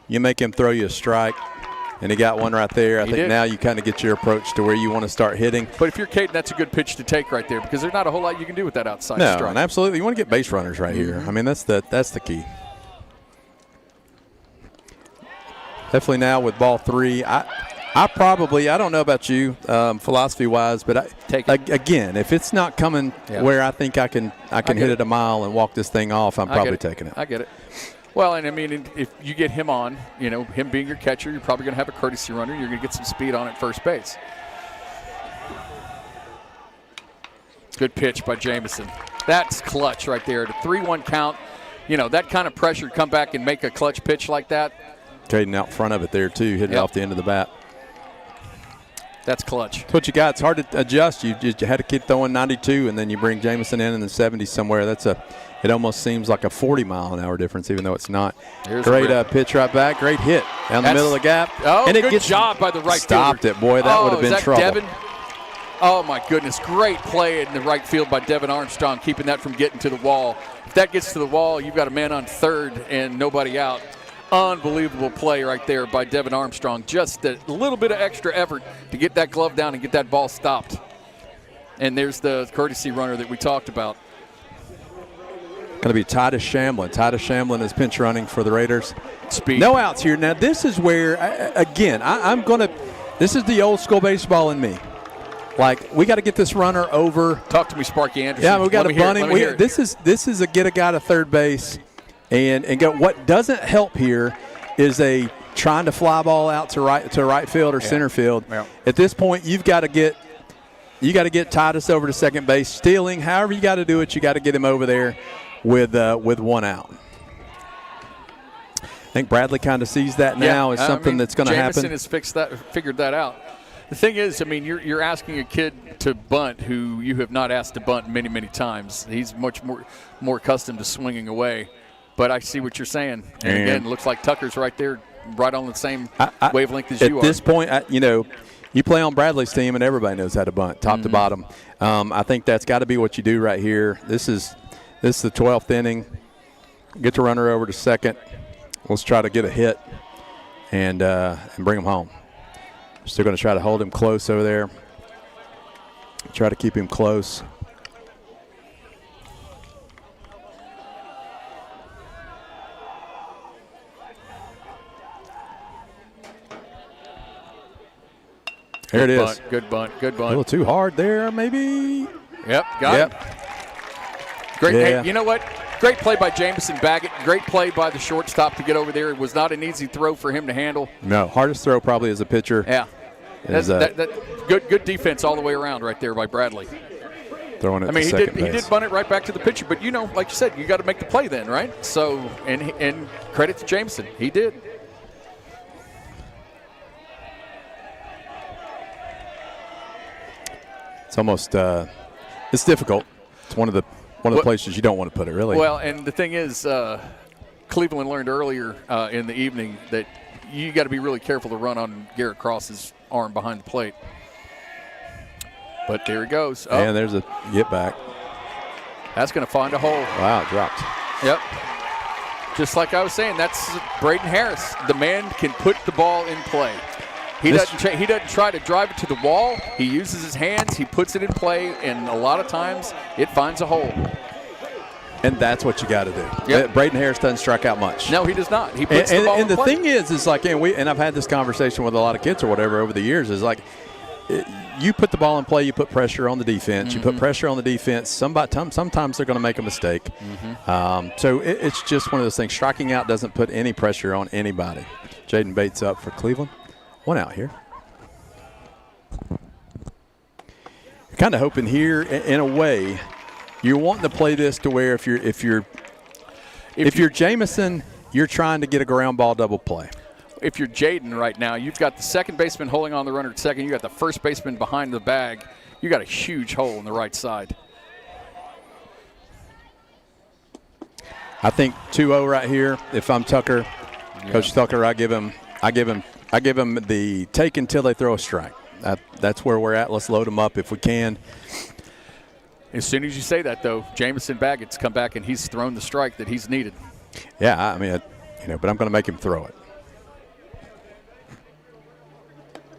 A: you make him throw you a strike. And he got one right there. I think now you kind of get your approach to where you want to start hitting.
B: But if you're Caden, that's a good pitch to take right there, because there's not a whole lot you can do with that outside strike.
A: No, and absolutely. You want to get base runners right here. I mean, that's the key. Definitely now with ball 3. I don't know about you philosophy-wise, but again, if it's not coming where I think I can hit it a mile and walk this thing off, I'm probably taking it.
B: I get it. Well, and I mean, if you get him on, you know, him being your catcher, you're probably going to have a courtesy runner. You're going to get some speed on at first base. Good pitch by Jamison. That's clutch right there. The 3-1 count, you know, that kind of pressure to come back and make a clutch pitch like that.
A: Caden out front of it there, too, hitting it off the end of the bat.
B: That's clutch.
A: That's what you got. It's hard to adjust. You had a kid throwing 92, and then you bring Jamison in the 70s somewhere. It almost seems like a 40-mile-an-hour difference, even though it's not. Great pitch right back. Great hit down the middle of the gap.
B: Oh,
A: and it
B: good job by the right
A: stopped
B: fielder.
A: It, boy. That would have been trouble.
B: Devin? Oh, my goodness. Great play in the right field by Devin Armstrong, keeping that from getting to the wall. If that gets to the wall, you've got a man on third and nobody out. Unbelievable play right there by Devin Armstrong. Just a little bit of extra effort to get that glove down and get that ball stopped. And there's the courtesy runner that we talked about.
A: Going to be Titus Shamlin. Titus Shamlin is pinch running for the Raiders.
B: Speed.
A: No outs here. Now, this is where, I'm going to – this is the old school baseball in me. Like, we got to get this runner over.
B: Talk to me, Sparky Anderson.
A: Yeah, we got to bunt him. This is a get a guy to third base and go. What doesn't help here is trying to fly ball out to right field or center field.
B: Yeah.
A: At this point, you got to get Titus over to second base, stealing. However you got to do it, you got to get him over there with one out. I think Bradley kind of sees that now as something that's going to happen.
B: Jameson has figured that out. The thing is, I mean, you're asking a kid to bunt who you have not asked to bunt many, many times. He's much more accustomed to swinging away. But I see what you're saying. And again, it looks like Tucker's right there, right on the same wavelength as you are.
A: At this point, you play on Bradley's team, and everybody knows how to bunt, top to bottom. I think that's got to be what you do right here. This is the 12th inning. Get the runner over to second. Let's try to get a hit and bring him home. Still going to try to hold him close over there. Try to keep him close.
B: There
A: it is.
B: Good bunt.
A: A little too hard there, maybe.
B: Yep, got it. Great.
A: Yeah.
B: Hey, you know what? Great play by Jameson Baggett. Great play by the shortstop to get over there. It was not an easy throw for him to handle.
A: No, hardest throw probably as a pitcher.
B: Yeah. Good defense all the way around right there by Bradley.
A: Throwing it to second base.
B: He did bunt it right back to the pitcher, but like you said, you got to make the play then, right? So, and credit to Jameson, he did.
A: It's almost it's difficult. It's one of the places you don't want to put it, really.
B: Well, and the thing is, Cleveland learned earlier in the evening that you got to be really careful to run on Garrett Cross's arm behind the plate. But there he goes. Oh.
A: And there's a get back.
B: That's going to find a hole.
A: Wow, dropped.
B: Yep. Just like I was saying, that's Braden Harris. The man can put the ball in play. He doesn't try to drive it to the wall. He uses his hands. He puts it in play, and a lot of times it finds a hole.
A: And that's what you got to do.
B: Yep.
A: Braden Harris doesn't strike out much.
B: No, he does not. He puts the ball in play.
A: And the thing is like, and I've had this conversation with a lot of kids or whatever over the years, is like, you put the ball in play, you put pressure on the defense.
B: Mm-hmm.
A: You put pressure on the defense. Sometimes they're going to make a mistake.
B: Mm-hmm.
A: So it's just one of those things. Striking out doesn't put any pressure on anybody. Jaden Bates up for Cleveland. One out here. You're kind of hoping here, in a way, you're wanting to play this to where if you're Jameson, you're trying to get a ground ball double play.
B: If you're Jaden right now, you've got the second baseman holding on the runner at second. You got the first baseman behind the bag. You got a huge hole in the right side.
A: I think 2-0 right here. If I'm Tucker, Coach Tucker, I give him the take until they throw a strike. That's where we're at. Let's load them up if we can.
B: As soon as you say that, though, Jamison Baggett's come back and he's thrown the strike that he's needed.
A: Yeah, I mean, but I'm going to make him throw it.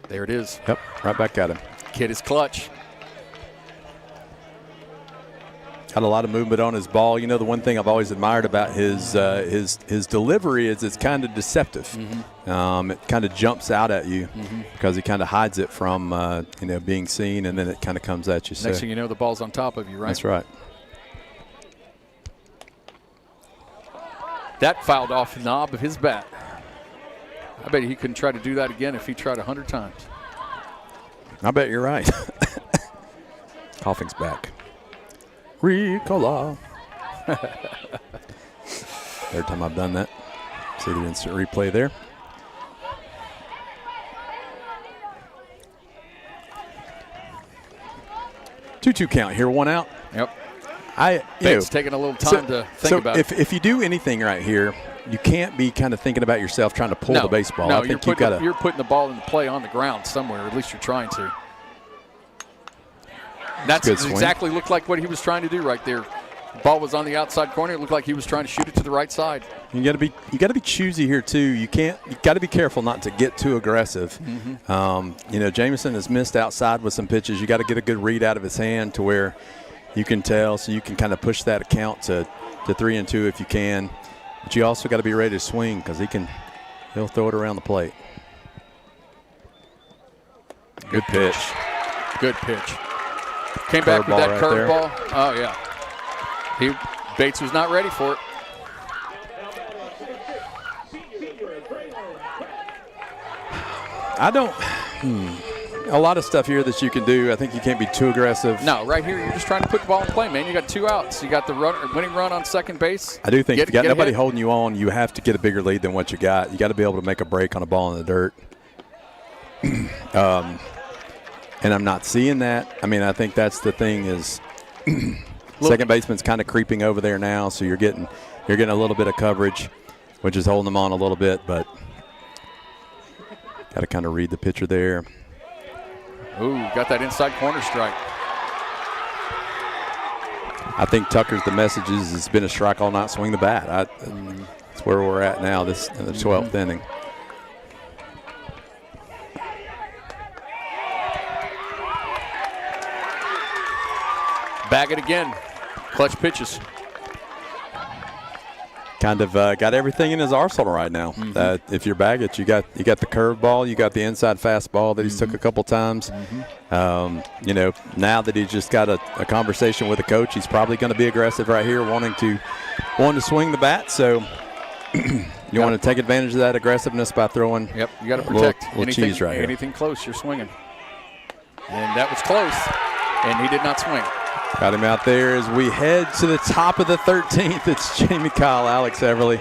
B: There it is.
A: Yep, right back at him.
B: Kid is clutch.
A: Got a lot of movement on his ball. The one thing I've always admired about his delivery is it's kind of deceptive.
B: Mm-hmm.
A: It kind of jumps out at you because he kind of hides it from being seen, and then it kind of comes at you.
B: Next thing you know, the ball's on top of you, right?
A: That's right.
B: That fouled off the knob of his bat. I bet he couldn't try to do that again if he tried 100 times.
A: I bet you're right. Coughing's back. Ricola. Third time I've done that. See the instant replay there. Two count here, one out.
B: Yep. It's taking a little time to think about it.
A: If you do anything right here, you can't be kind of thinking about yourself trying to pull the baseball.
B: No,
A: I think
B: you're putting the ball in the play on the ground somewhere. At least you're trying to. That's exactly looked like what he was trying to do right there. Ball was on the outside corner. It looked like he was trying to shoot it to the right side.
A: You got to be choosy here too. You got to be careful not to get too aggressive. Jamison has missed outside with some pitches. You got to get a good read out of his hand to where you can tell, so you can kind of push that account to 3-2 if you can. But you also got to be ready to swing because he'll throw it around the plate. Good pitch.
B: Good pitch. Came back with that curveball. Oh yeah. Bates was not ready for it.
A: A lot of stuff here that you can do. I think you can't be too aggressive.
B: No, right here you're just trying to put the ball in play, man. You got 2 outs. You got the winning run on second base.
A: I do think if you got nobody holding you on, you have to get a bigger lead than what you got. You got to be able to make a break on a ball in the dirt. And I'm not seeing that. I mean, I think that's the thing is second baseman's kind of creeping over there now, so you're getting a little bit of coverage, which is holding them on a little bit, but got to kind of read the pitcher there.
B: Ooh, got that inside corner strike.
A: I think Tucker's the message is it's been a strike all night, swing the bat. That's where we're at now, in the 12th inning.
B: Bag it again. Clutch pitches.
A: Kind of got everything in his arsenal right now. If you bag it, you got the curveball, you got the inside fastball that he's took a couple times. Now that he's just got a conversation with the coach, he's probably going to be aggressive right here, wanting to swing the bat. So you want to take advantage of that aggressiveness by throwing.
B: Yep, you got to protect
A: little cheese right here.
B: Anything close, you're swinging. And that was close, and he did not swing.
A: Got him out there as we head to the top of the 13th. It's Jamie Kyle, Alex Everly.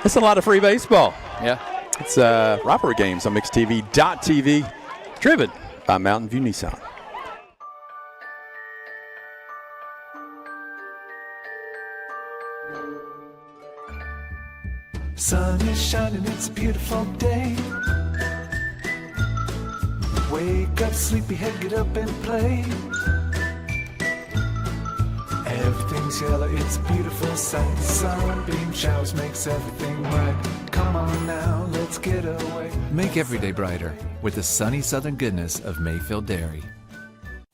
A: It's a lot of free baseball.
B: Yeah.
A: It's Rivalry Games on mixtv.tv, driven by Mountain View Nissan.
H: Sun is shining, it's a beautiful day. Wake up, sleepyhead, get up and play. Everything's yellow, it's a beautiful sight. Sunbeam showers makes everything right. Come on now, let's get away.
I: Make every day brighter with the sunny southern goodness of Mayfield Dairy.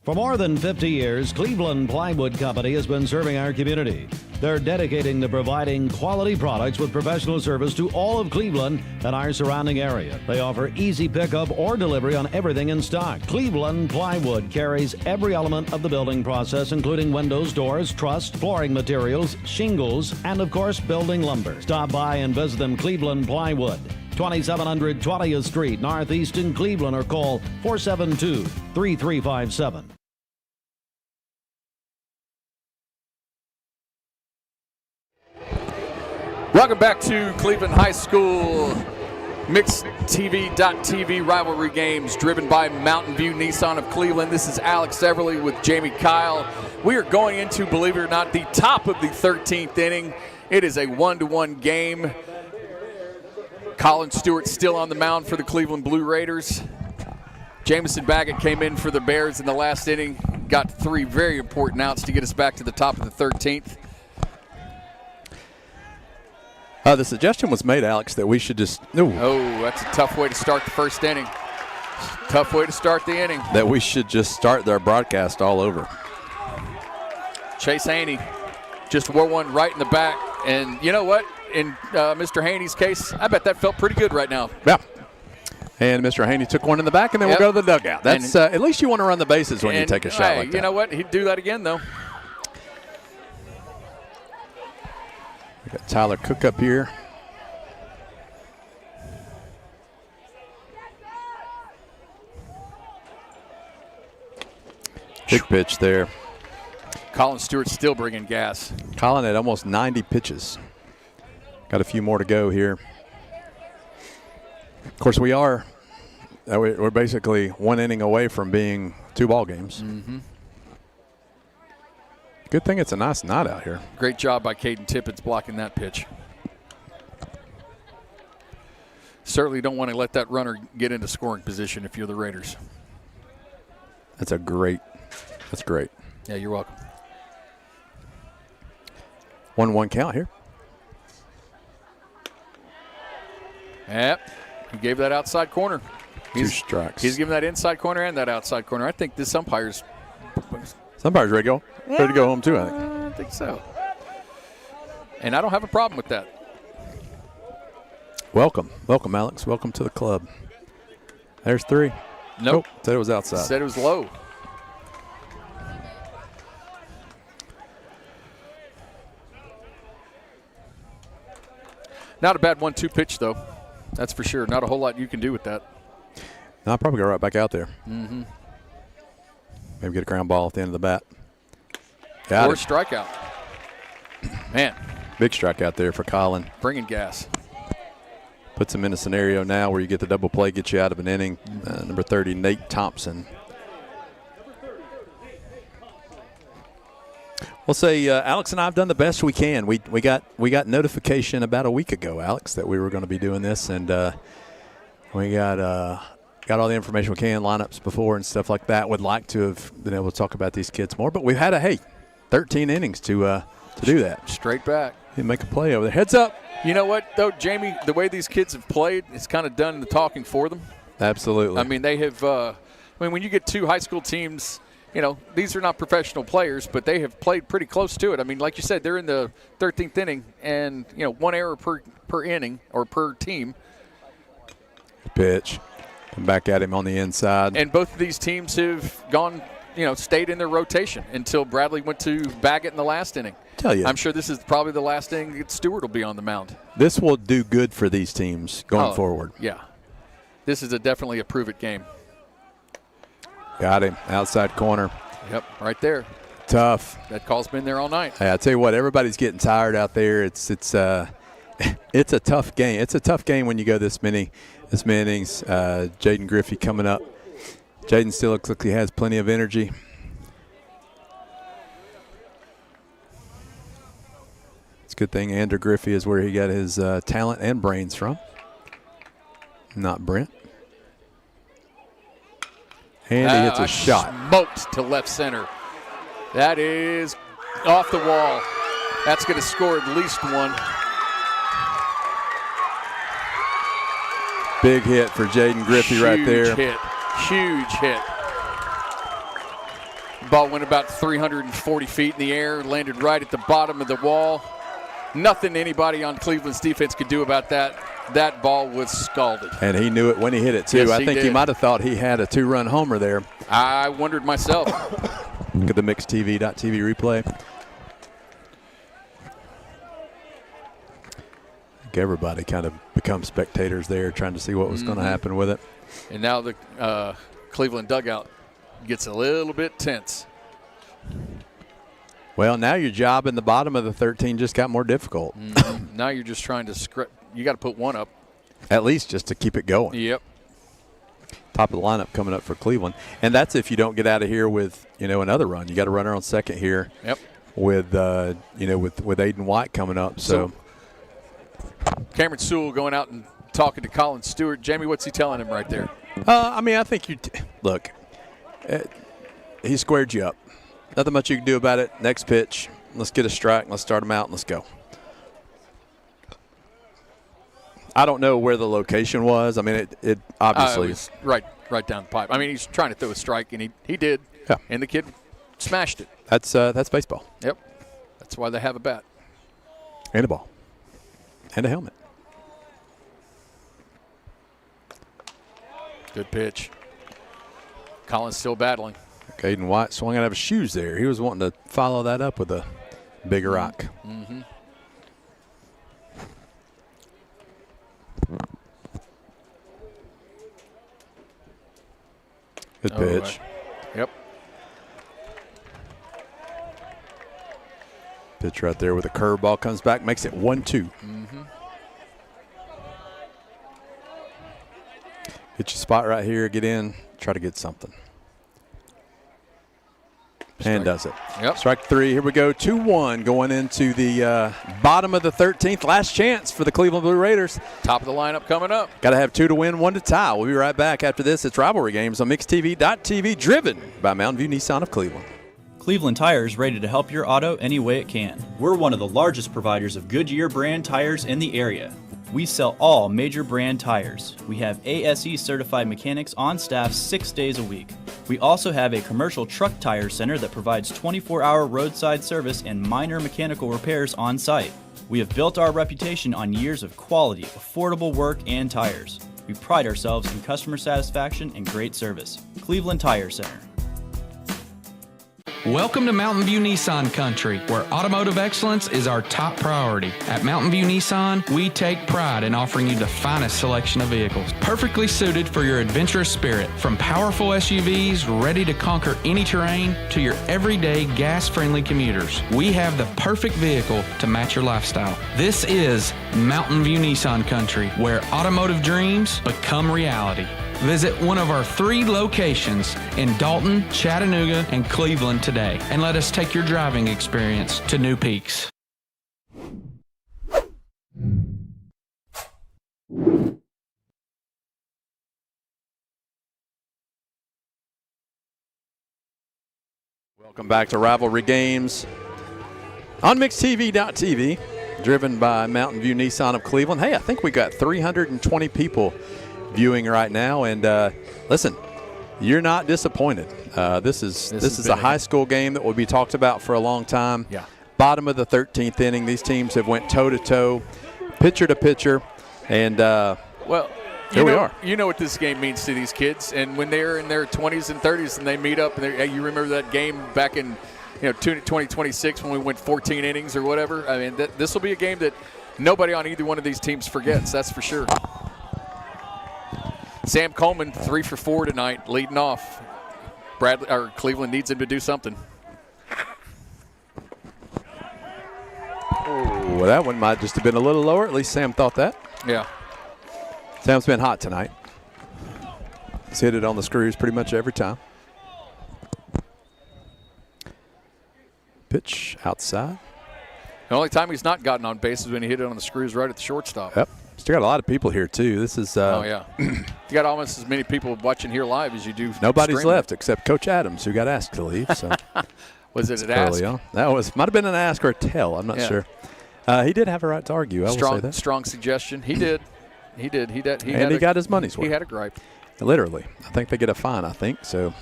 M: For more than 50 years, Cleveland Plywood Company has been serving our community. They're dedicating to providing quality products with professional service to all of Cleveland and our surrounding area. They offer easy pickup or delivery on everything in stock. Cleveland Plywood carries every element of the building process, including windows, doors, truss, flooring materials, shingles, and of course, building lumber. Stop by and visit them. Cleveland Plywood, 2700 20th Street, Northeast in Cleveland, or call 472-3357.
B: Welcome back to Cleveland High School mixtv.tv Rivalry Games, driven by Mountain View Nissan of Cleveland. This is Alex Everly with Jamie Kyle. We are going into, believe it or not, the top of the 13th inning. It is a 1-1 game. Colin Stewart still on the mound for the Cleveland Blue Raiders. Jamison Baggett came in for the Bears in the last inning. Got 3 very important outs to get us back to the top of the 13th.
A: The suggestion was made, Alex, that we should just –
B: Oh, that's a tough way to start the first inning. Tough way to start the inning.
A: That we should just start their broadcast all over.
B: Chase Haney just wore one right in the back. And you know what? In Mr. Haney's case, I bet that felt pretty good right now.
A: Yeah. And Mr. Haney took one in the back, and then we'll go to the dugout. That's at least you want to run the bases when you take a shot like that.
B: You know what? He'd do that again, though.
A: We got Tyler Cook up here. Big pitch there.
B: Colin Stewart's still bringing gas.
A: Colin had almost 90 pitches. Got a few more to go here. Of course, we're basically 1 inning away from being 2 ball games.
B: Mm-hmm.
A: Good thing it's a nice night out here.
B: Great job by Caden Tippett blocking that pitch. Certainly don't want to let that runner get into scoring position if you're the Raiders.
A: That's a great That's great.
B: Yeah, you're welcome.
A: 1-1 count here.
B: Yep. He gave that outside corner.
A: Two strikes.
B: He's giving that inside corner and that outside corner. I think this umpire's
A: ready to go. Ready to go home too, I think.
B: I think so. And I don't have a problem with that.
A: Welcome, Alex. Welcome to the club. There's 3.
B: Nope.
A: Oh, said it was outside.
B: Said it was low. Not a bad 1-2 pitch, though. That's for sure. Not a whole lot you can do with that.
A: No, I'll probably go right back out there.
B: Mm-hmm.
A: Maybe get a ground ball at the end of the bat.
B: Or strikeout. Man.
A: Big strikeout there for Colin.
B: Bringing gas.
A: Puts him in a scenario now where you get the double play, gets you out of an inning. Number 30, Nate Thompson. We'll say Alex and I have done the best we can. We got notification about a week ago, Alex, that we were going to be doing this, and we got all the information we can, lineups before and stuff like that. Would like to have been able to talk about these kids more, but we've had 13 innings to do that.
B: Straight back.
A: You make a play over there. Heads up.
B: You know what, though, Jamie? The way these kids have played, it's kind of done the talking for them.
A: Absolutely.
B: I mean, they have. When you get 2 high school teams. These are not professional players, but they have played pretty close to it. I mean, like you said, they're in the 13th inning, and, 1 error per inning or per team.
A: Pitch. Come back at him on the inside.
B: And both of these teams have gone, stayed in their rotation until Bradley went to Baggett in the last inning.
A: Tell you.
B: I'm sure this is probably the last inning that Stewart will be on the mound.
A: This will do good for these teams going forward.
B: Yeah. This is definitely a prove-it game.
A: Got him. Outside corner.
B: Yep, right there.
A: Tough.
B: That call's been there all night.
A: Hey, I tell you what, everybody's getting tired out there. It's a tough game. It's a tough game when you go this many innings. Jaden Griffey coming up. Jaden still looks like he has plenty of energy. It's a good thing Andrew Griffey is where he got his talent and brains from. Not Brent. And he hits a shot.
B: Smoked to left center. That is off the wall. That's going to score at least 1.
A: Big hit for Jaden Griffey right there.
B: Huge hit. Ball went about 340 feet in the air, landed right at the bottom of the wall. Nothing anybody on Cleveland's defense could do about that. That ball was scalded.
A: And he knew it when he hit it, too.
B: Yes,
A: I think he might have thought he had a 2-run homer there.
B: I wondered myself.
A: Look at the mixtv.tv replay. I think everybody kind of become spectators there, trying to see what was going to happen with it.
B: And now the Cleveland dugout gets a little bit tense.
A: Well, now your job in the bottom of the 13 just got more difficult.
B: Now you're just trying to you got to put 1 up.
A: At least just to keep it going.
B: Yep.
A: Top of the lineup coming up for Cleveland. And that's if you don't get out of here with, another run. You got a runner on second here.
B: Yep.
A: With, with Aiden White coming up. So
B: Cameron Sewell going out and talking to Colin Stewart. Jamie, what's he telling him right there?
A: I think look, he squared you up. Nothing much you can do about it. Next pitch, let's get a strike. Let's start him out and let's go. I don't know where the location was. I mean, it obviously
B: it was right down the pipe. I mean, he's trying to throw a strike, and he did.
A: Yeah.
B: And the kid smashed it.
A: That's baseball.
B: Yep. That's why they have a bat.
A: And a ball. And a helmet.
B: Good pitch. Colin's still battling.
A: Aiden White swung out of his shoes there. He was wanting to follow that up with a bigger rock.
B: Mm-hmm.
A: Good pitch.
B: Right. Yep.
A: Pitch right there with a curveball. Comes back, makes it 1-2.
B: Mm-hmm.
A: Get your spot right here. Get in. Try to get something. And does it.
B: Yep.
A: Strike 3. Here we go. 2-1 going into the bottom of the 13th. Last chance for the Cleveland Blue Raiders.
B: Top of the lineup coming up.
A: Got to have 2 to win, 1 to tie. We'll be right back after this. It's Rivalry Games on mixtv.tv, driven by Mountain View Nissan of Cleveland.
J: Cleveland Tires, ready to help your auto any way it can. We're one of the largest providers of Goodyear brand tires in the area. We sell all major brand tires. We have ASE certified mechanics on staff 6 days a week. We also have a commercial truck tire center that provides 24-hour roadside service and minor mechanical repairs on site. We have built our reputation on years of quality, affordable work and tires. We pride ourselves in customer satisfaction and great service. Cleveland Tire Center.
K: Welcome to Mountain View Nissan Country, where automotive excellence is our top priority. At Mountain View Nissan, we take pride in offering you the finest selection of vehicles, perfectly suited for your adventurous spirit. From powerful SUVs ready to conquer any terrain to your everyday gas-friendly commuters, we have the perfect vehicle to match your lifestyle. This is Mountain View Nissan Country, where automotive dreams become reality. Visit one of our 3 locations in Dalton, Chattanooga, and Cleveland today, and let us take your driving experience to new peaks.
A: Welcome back to Rivalry Games on MixTV.tv, driven by Mountain View Nissan of Cleveland. Hey, I think we got 320 people viewing right now, and listen, you're not disappointed. This is a high school game that will be talked about for a long time.
B: Yeah.
A: Bottom of the 13th inning. These teams have went toe to toe, pitcher to pitcher, and
B: well,
A: here we are.
B: You know what this game means to these kids, and when they're in their 20s and 30s and they meet up, and you remember that game back in 2026 when we went 14 innings or whatever. I mean, this will be a game that nobody on either one of these teams forgets. That's for sure. Sam Coleman 3 for 4 tonight, leading off. Cleveland needs him to do something.
A: Oh, that one might just have been a little lower. At least Sam thought that.
B: Yeah.
A: Sam's been hot tonight. He's hit it on the screws pretty much every time. Pitch outside.
B: The only time he's not gotten on base is when he hit it on the screws right at the shortstop.
A: Yep. Still got a lot of people here, too. This is.
B: Oh, yeah. You got almost as many people watching here live as you do.
A: Nobody's
B: streaming.
A: Left except Coach Adams, who got asked to leave. So
B: was it an ask?
A: That might have been an ask or a tell. I'm not sure. He did have a right to argue. I will say that.
B: Strong suggestion. He did. He
A: got his money's worth.
B: He had a gripe.
A: Literally. I think they get a fine, so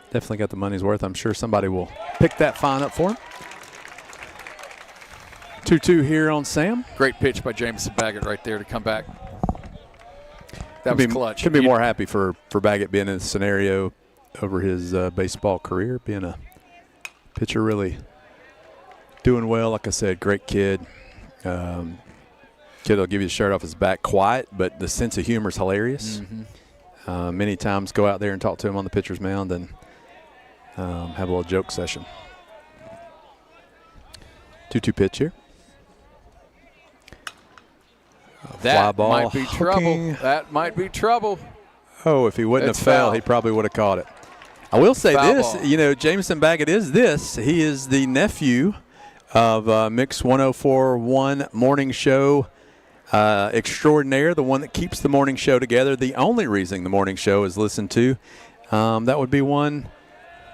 A: definitely got the money's worth. I'm sure somebody will pick that fine up for him. 2-2 here on Sam.
B: Great pitch by Jameson Baggett right there to come back. That was clutch.
A: Couldn't be more happy for Baggett being in this scenario over his baseball career, being a pitcher, really doing well. Like I said, great kid. Kid will give you the shirt off his back, quiet, but the sense of humor is hilarious.
B: Mm-hmm.
A: Many times go out there and talk to him on the pitcher's mound and have a little joke session. 2-2 pitch here.
B: That
A: ball
B: might be trouble. That might be trouble.
A: Oh, if he wouldn't have fell, he probably would have caught it. I will say this, Jameson Baggett is this. He is the nephew of Mix 104.1 morning show extraordinaire, the one that keeps the morning show together. The only reason the morning show is listened to, that would be one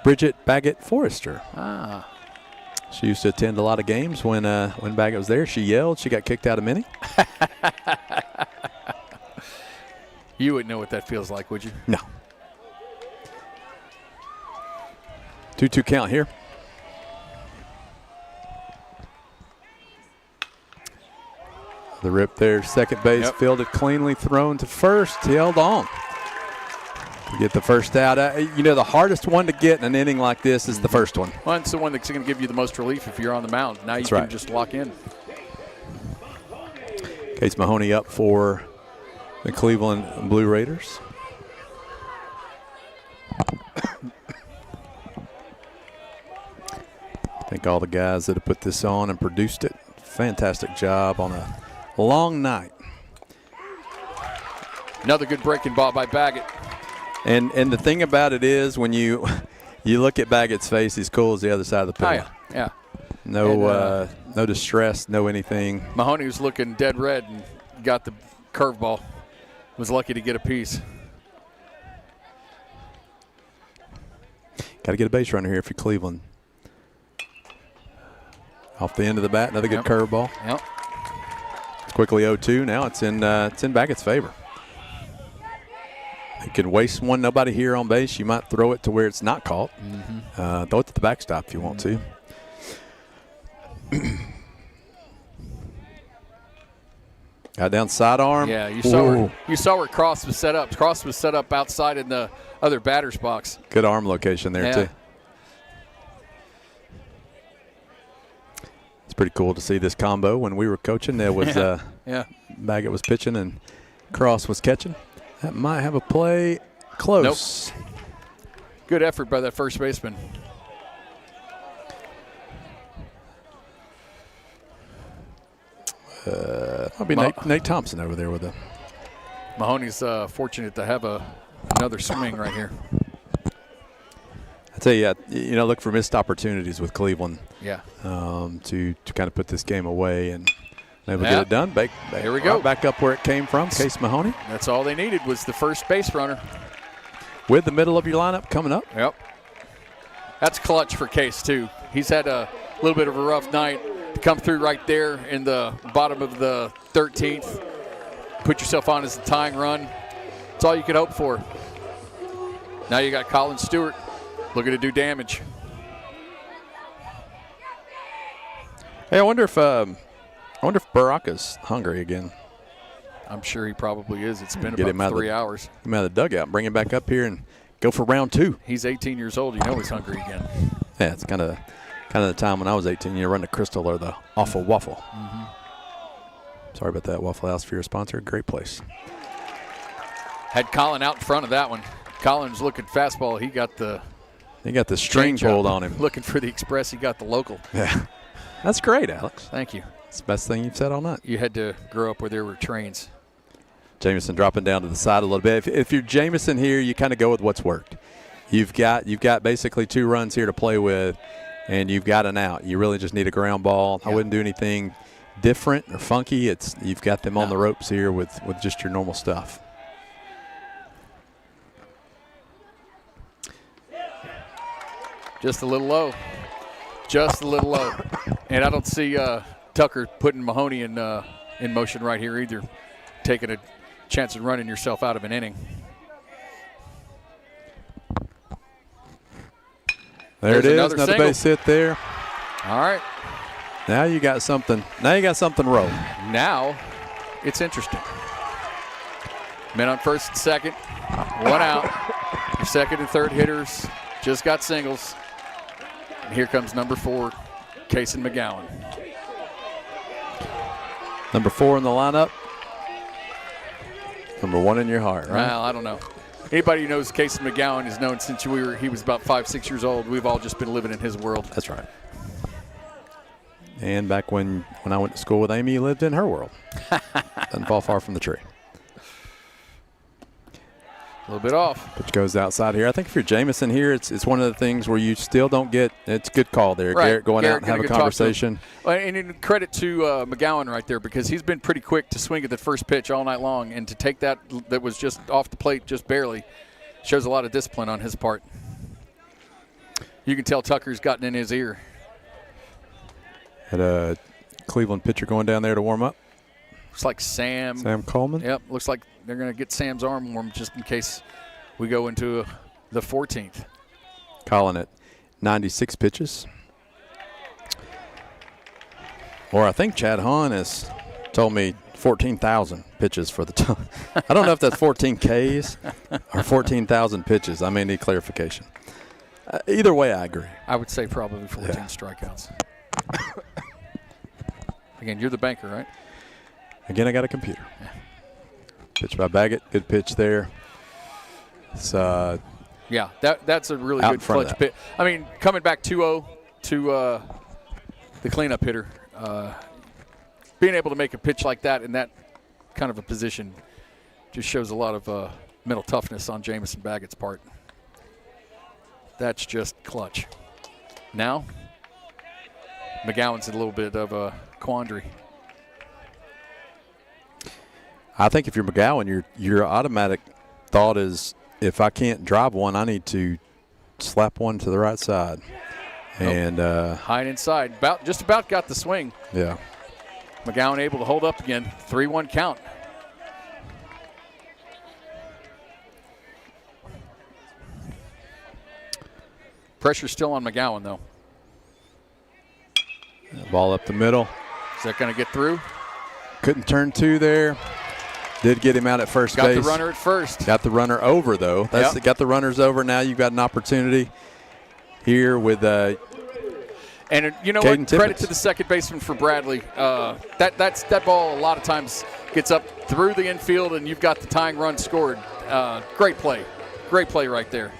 A: Bridget Baggett Forrester. She used to attend a lot of games when Baggett was there. She yelled. She got kicked out of many.
B: You wouldn't know what that feels like, would you?
A: No. 2-2 count here. The rip there, second base, fielded cleanly, thrown to first, held on. To get the first out. The hardest one to get in an inning like this is the first one.
B: Well, it's the one that's going to give you the most relief if you're on the mound. Now you can just lock in.
A: Case Mahoney up for the Cleveland Blue Raiders. I think all the guys that have put this on and produced it, fantastic job on a long night.
B: Another good breaking ball by Baggett.
A: And the thing about it is when you look at Baggett's face, he's cool as the other side of the pillow.
B: Oh, yeah.
A: No distress, no anything.
B: Mahoney was looking dead red and got the curveball. Was lucky to get a piece.
A: Got to get a base runner here for Cleveland. Off the end of the bat, another good curveball.
B: Yep.
A: It's quickly 0-2. Now it's in Baggett's favor. You can waste one, nobody here on base. You might throw it to where it's not caught. Throw it to the backstop if you want to. Got down sidearm.
B: Yeah, you saw where Cross was set up. Cross was set up outside in the other batter's box.
A: Good arm location there, too. It's pretty cool to see this combo. When we were coaching, there was Baggett was pitching and Cross was catching. That might have a play close.
B: Nope. Good effort by that first baseman.
A: Might be Nate Thompson over there with it.
B: Mahoney's fortunate to have another swing right here.
A: I tell you, look for missed opportunities with Cleveland.
B: Yeah.
A: To kind of put this game away and maybe get it done.
B: Here we go.
A: Right back up where it came from, Case Mahoney.
B: That's all they needed was the first base runner.
A: With the middle of your lineup coming up.
B: Yep. That's clutch for Case, too. He's had a little bit of a rough night. To come through right there in the bottom of the 13th, put yourself on as a tying run. That's all you could hope for. Now you got Colin Stewart looking to do damage.
A: Hey, I wonder if Baraka's hungry again.
B: I'm sure he probably is. It's been about 3 hours.
A: Get him out of the dugout, bring him back up here, and go for round 2.
B: He's 18 years old. You know he's hungry again.
A: Yeah, it's kind of the time when I was 18. You run the Crystal or the Awful Waffle. Sorry about that, Waffle House, for your sponsor. Great place.
B: Had Colin out in front of that one. Colin's looking fastball. He got the
A: string pulled on him.
B: Looking for the express. He got the local.
A: Yeah. That's great, Alex.
B: Thank you.
A: It's the best thing you've said all night.
B: You had to grow up where there were trains.
A: Jamison dropping down to the side a little bit. If you're Jamison here, you kind of go with what's worked. You've got basically 2 runs here to play with, and you've got an out. You really just need a ground ball. I wouldn't do anything different or funky. You've got them on the ropes here with just your normal stuff.
B: Just a little low. Just a little low. And I don't see Tucker putting Mahoney in motion right here either, taking a chance of running yourself out of an inning.
A: There it is, another base hit there.
B: All right.
A: Now you got something. Now you got something rolling.
B: Now it's interesting. Men on first and second, 1 out. Your second and third hitters just got singles. And here comes number 4, Kason McGowan.
A: Number 4 in the lineup. Number 1 in your heart, right?
B: Well, I don't know. Anybody who knows Kason McGowan is known since he was about 5-6 years old. We've all just been living in his world.
A: That's right. And back when I went to school with Amy, you lived in her world. Doesn't fall far from the tree.
B: A little bit off.
A: Pitch goes outside here. I think if you're Jamison here, it's one of the things where you still don't get – it's a good call there.
B: Right.
A: Garrett going out and have a conversation.
B: And credit to McGowan right there, because he's been pretty quick to swing at the first pitch all night long, and to take that was just off the plate just barely shows a lot of discipline on his part. You can tell Tucker's gotten in his ear.
A: Had a Cleveland pitcher going down there to warm up.
B: Looks like Sam
A: Coleman.
B: Yep, looks like they're going to get Sam's arm warm just in case we go into the 14th.
A: Calling it 96 pitches. Or I think Chad Hahn has told me 14,000 pitches for the time. I don't know if that's 14 Ks or 14,000 pitches. I may need clarification. Either way, I agree.
B: I would say probably 14 strikeouts. Again, you're the banker, right?
A: Again, I got a computer. Yeah. Pitch by Baggett. Good pitch there. It's,
B: yeah, that's a really good clutch pitch. I mean, coming back 2-0 to the cleanup hitter, being able to make a pitch like that in that kind of a position just shows a lot of mental toughness on Jamison Baggett's part. That's just clutch. Now, McGowan's in a little bit of a quandary.
A: I think if you're McGowan, your automatic thought is, if I can't drive one, I need to slap one to the right side. And
B: high and inside. Just about got the swing.
A: Yeah.
B: McGowan able to hold up again. 3-1 count. Pressure still on McGowan, though.
A: Ball up the middle.
B: Is that going to get through?
A: Couldn't turn two there. Did get him out at first base.
B: Got the runner at first.
A: Got the runner over, though. Got the runners over. Now you've got an opportunity here with
B: and you know
A: Caden
B: what? Credit
A: Tippins.
B: to the second baseman for Bradley. That ball a lot of times gets up through the infield, and you've got the tying run scored. Great play. Great play right there.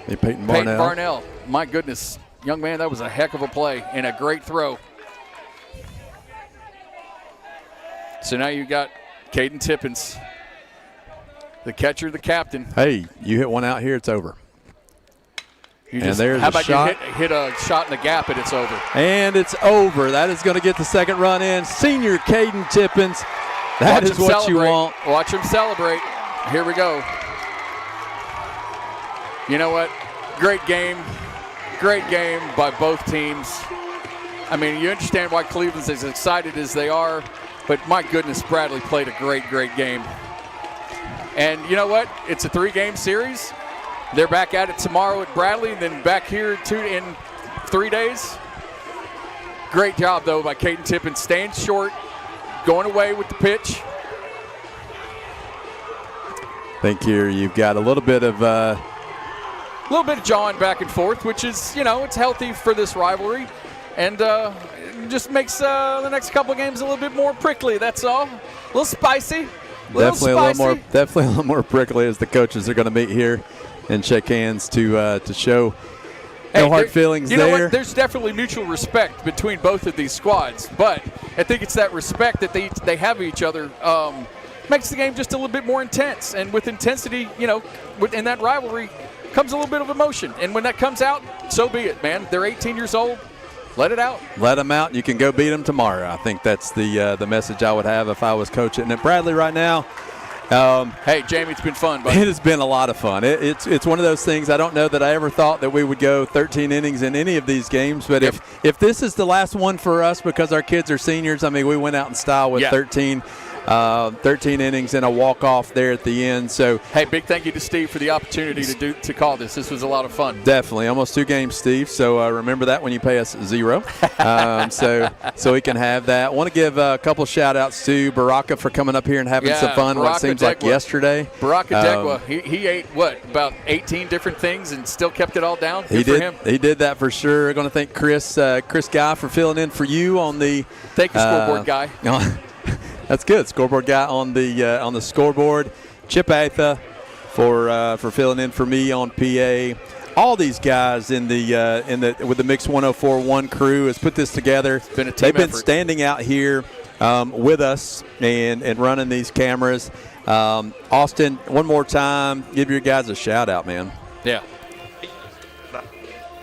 A: Hey, Peyton Barnell.
B: My goodness. Young man, that was a heck of a play and a great throw. So now you got Caden Tippins, the catcher, the captain.
A: Hey, you hit one out here, it's over.
B: There's
A: how
B: about
A: shot.
B: you hit a shot in the gap and it's over.
A: And it's over. That is going to get the second run in. Senior Caden Tippins. That is what you want.
B: Watch him celebrate. Here we go. You know what? Great game. Great game by both teams. I mean, you understand why Cleveland's as excited as they are, but my goodness, Bradley played a great, great game. And you know what? It's a 3-game series. They're back at it tomorrow at Bradley, and then back here in 3 days. Great job, though, by Caden Tippins, staying short, going away with the pitch.
A: I think here you've got a little bit of
B: jawing back and forth, which is, it's healthy for this rivalry. And just makes the next couple of games a little bit more prickly, that's all. A little spicy.
A: Definitely a little more prickly as the coaches are going to meet here and shake hands to show no hard feelings there.
B: You know what? There's definitely mutual respect between both of these squads, but I think it's that respect that they have of each other makes the game just a little bit more intense. And with intensity, in that rivalry comes a little bit of emotion. And when that comes out, so be it, man. They're 18 years old. Let it out.
A: Let them out. You can go beat them tomorrow. I think that's the message I would have if I was coaching at Bradley right now.
B: Hey, Jamie, it's been fun, buddy.
A: It has been a lot of fun. It's one of those things. I don't know that I ever thought that we would go 13 innings in any of these games, but if this is the last one for us because our kids are seniors, I mean, we went out in style with 13 innings and a walk-off there at the end. So,
B: hey, big thank you to Steve for the opportunity to call this. This was a lot of fun.
A: Definitely. Almost 2 games, Steve. So remember that when you pay us 0. So we can have that. I want to give a couple shout-outs to Baraka for coming up here and having some fun. What seems like yesterday.
B: Baraka Degwa, he ate, about 18 different things and still kept it all down? Good for him.
A: He did that for sure. We're going to thank Chris Guy for filling in for you on the –
B: Thank you, scoreboard guy.
A: That's good. Scoreboard guy on the scoreboard. Chip Atha for filling in for me on PA. All these guys with the Mix 104.1 crew has put this together.
B: It's been a team
A: They've been
B: effort.
A: standing out here with us and running these cameras. Austin, one more time, give your guys a shout out, man.
B: Yeah.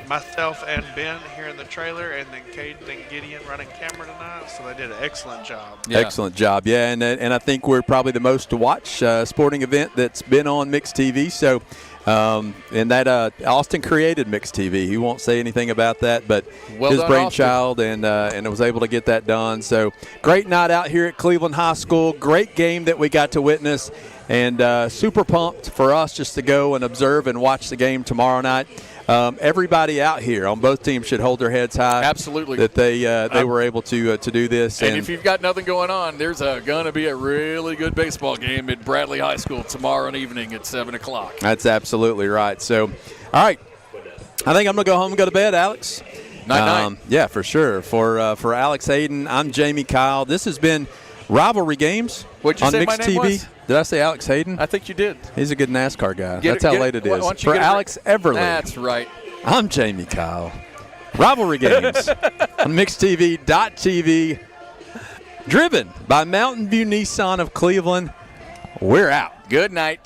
N: Myself and Ben here in the trailer, and then Caden and Gideon running camera tonight, so they did an excellent job.
A: Yeah. Excellent job, yeah, and I think we're probably the most to watch sporting event that's been on Mix TV. So, and that Austin created Mix TV. He won't say anything about that, but his brainchild, and was able to get that done. So, great night out here at Cleveland High School. Great game that we got to witness, and super pumped for us just to go and observe and watch the game tomorrow night. Everybody out here on both teams should hold their heads high.
B: Absolutely.
A: That they were able to do this.
B: And if you've got nothing going on, there's going to be a really good baseball game at Bradley High School tomorrow evening at 7 o'clock.
A: That's absolutely right. So, all right. I think I'm going to go home and go to bed, Alex.
B: Night.
A: Yeah, for sure. For Alex Hayden, I'm Jamie Kyle. This has been Rivalry Games
B: What'd you
A: on
B: say
A: Mixed
B: my name
A: TV.
B: was?
A: Did I say Alex Hayden?
B: I think you did.
A: He's a good NASCAR guy. That's how late it is. For Alex Everly.
B: That's right.
A: I'm Jamie Kyle. Rivalry Games on MixedTV.tv. Driven by Mountain View Nissan of Cleveland. We're out.
B: Good night.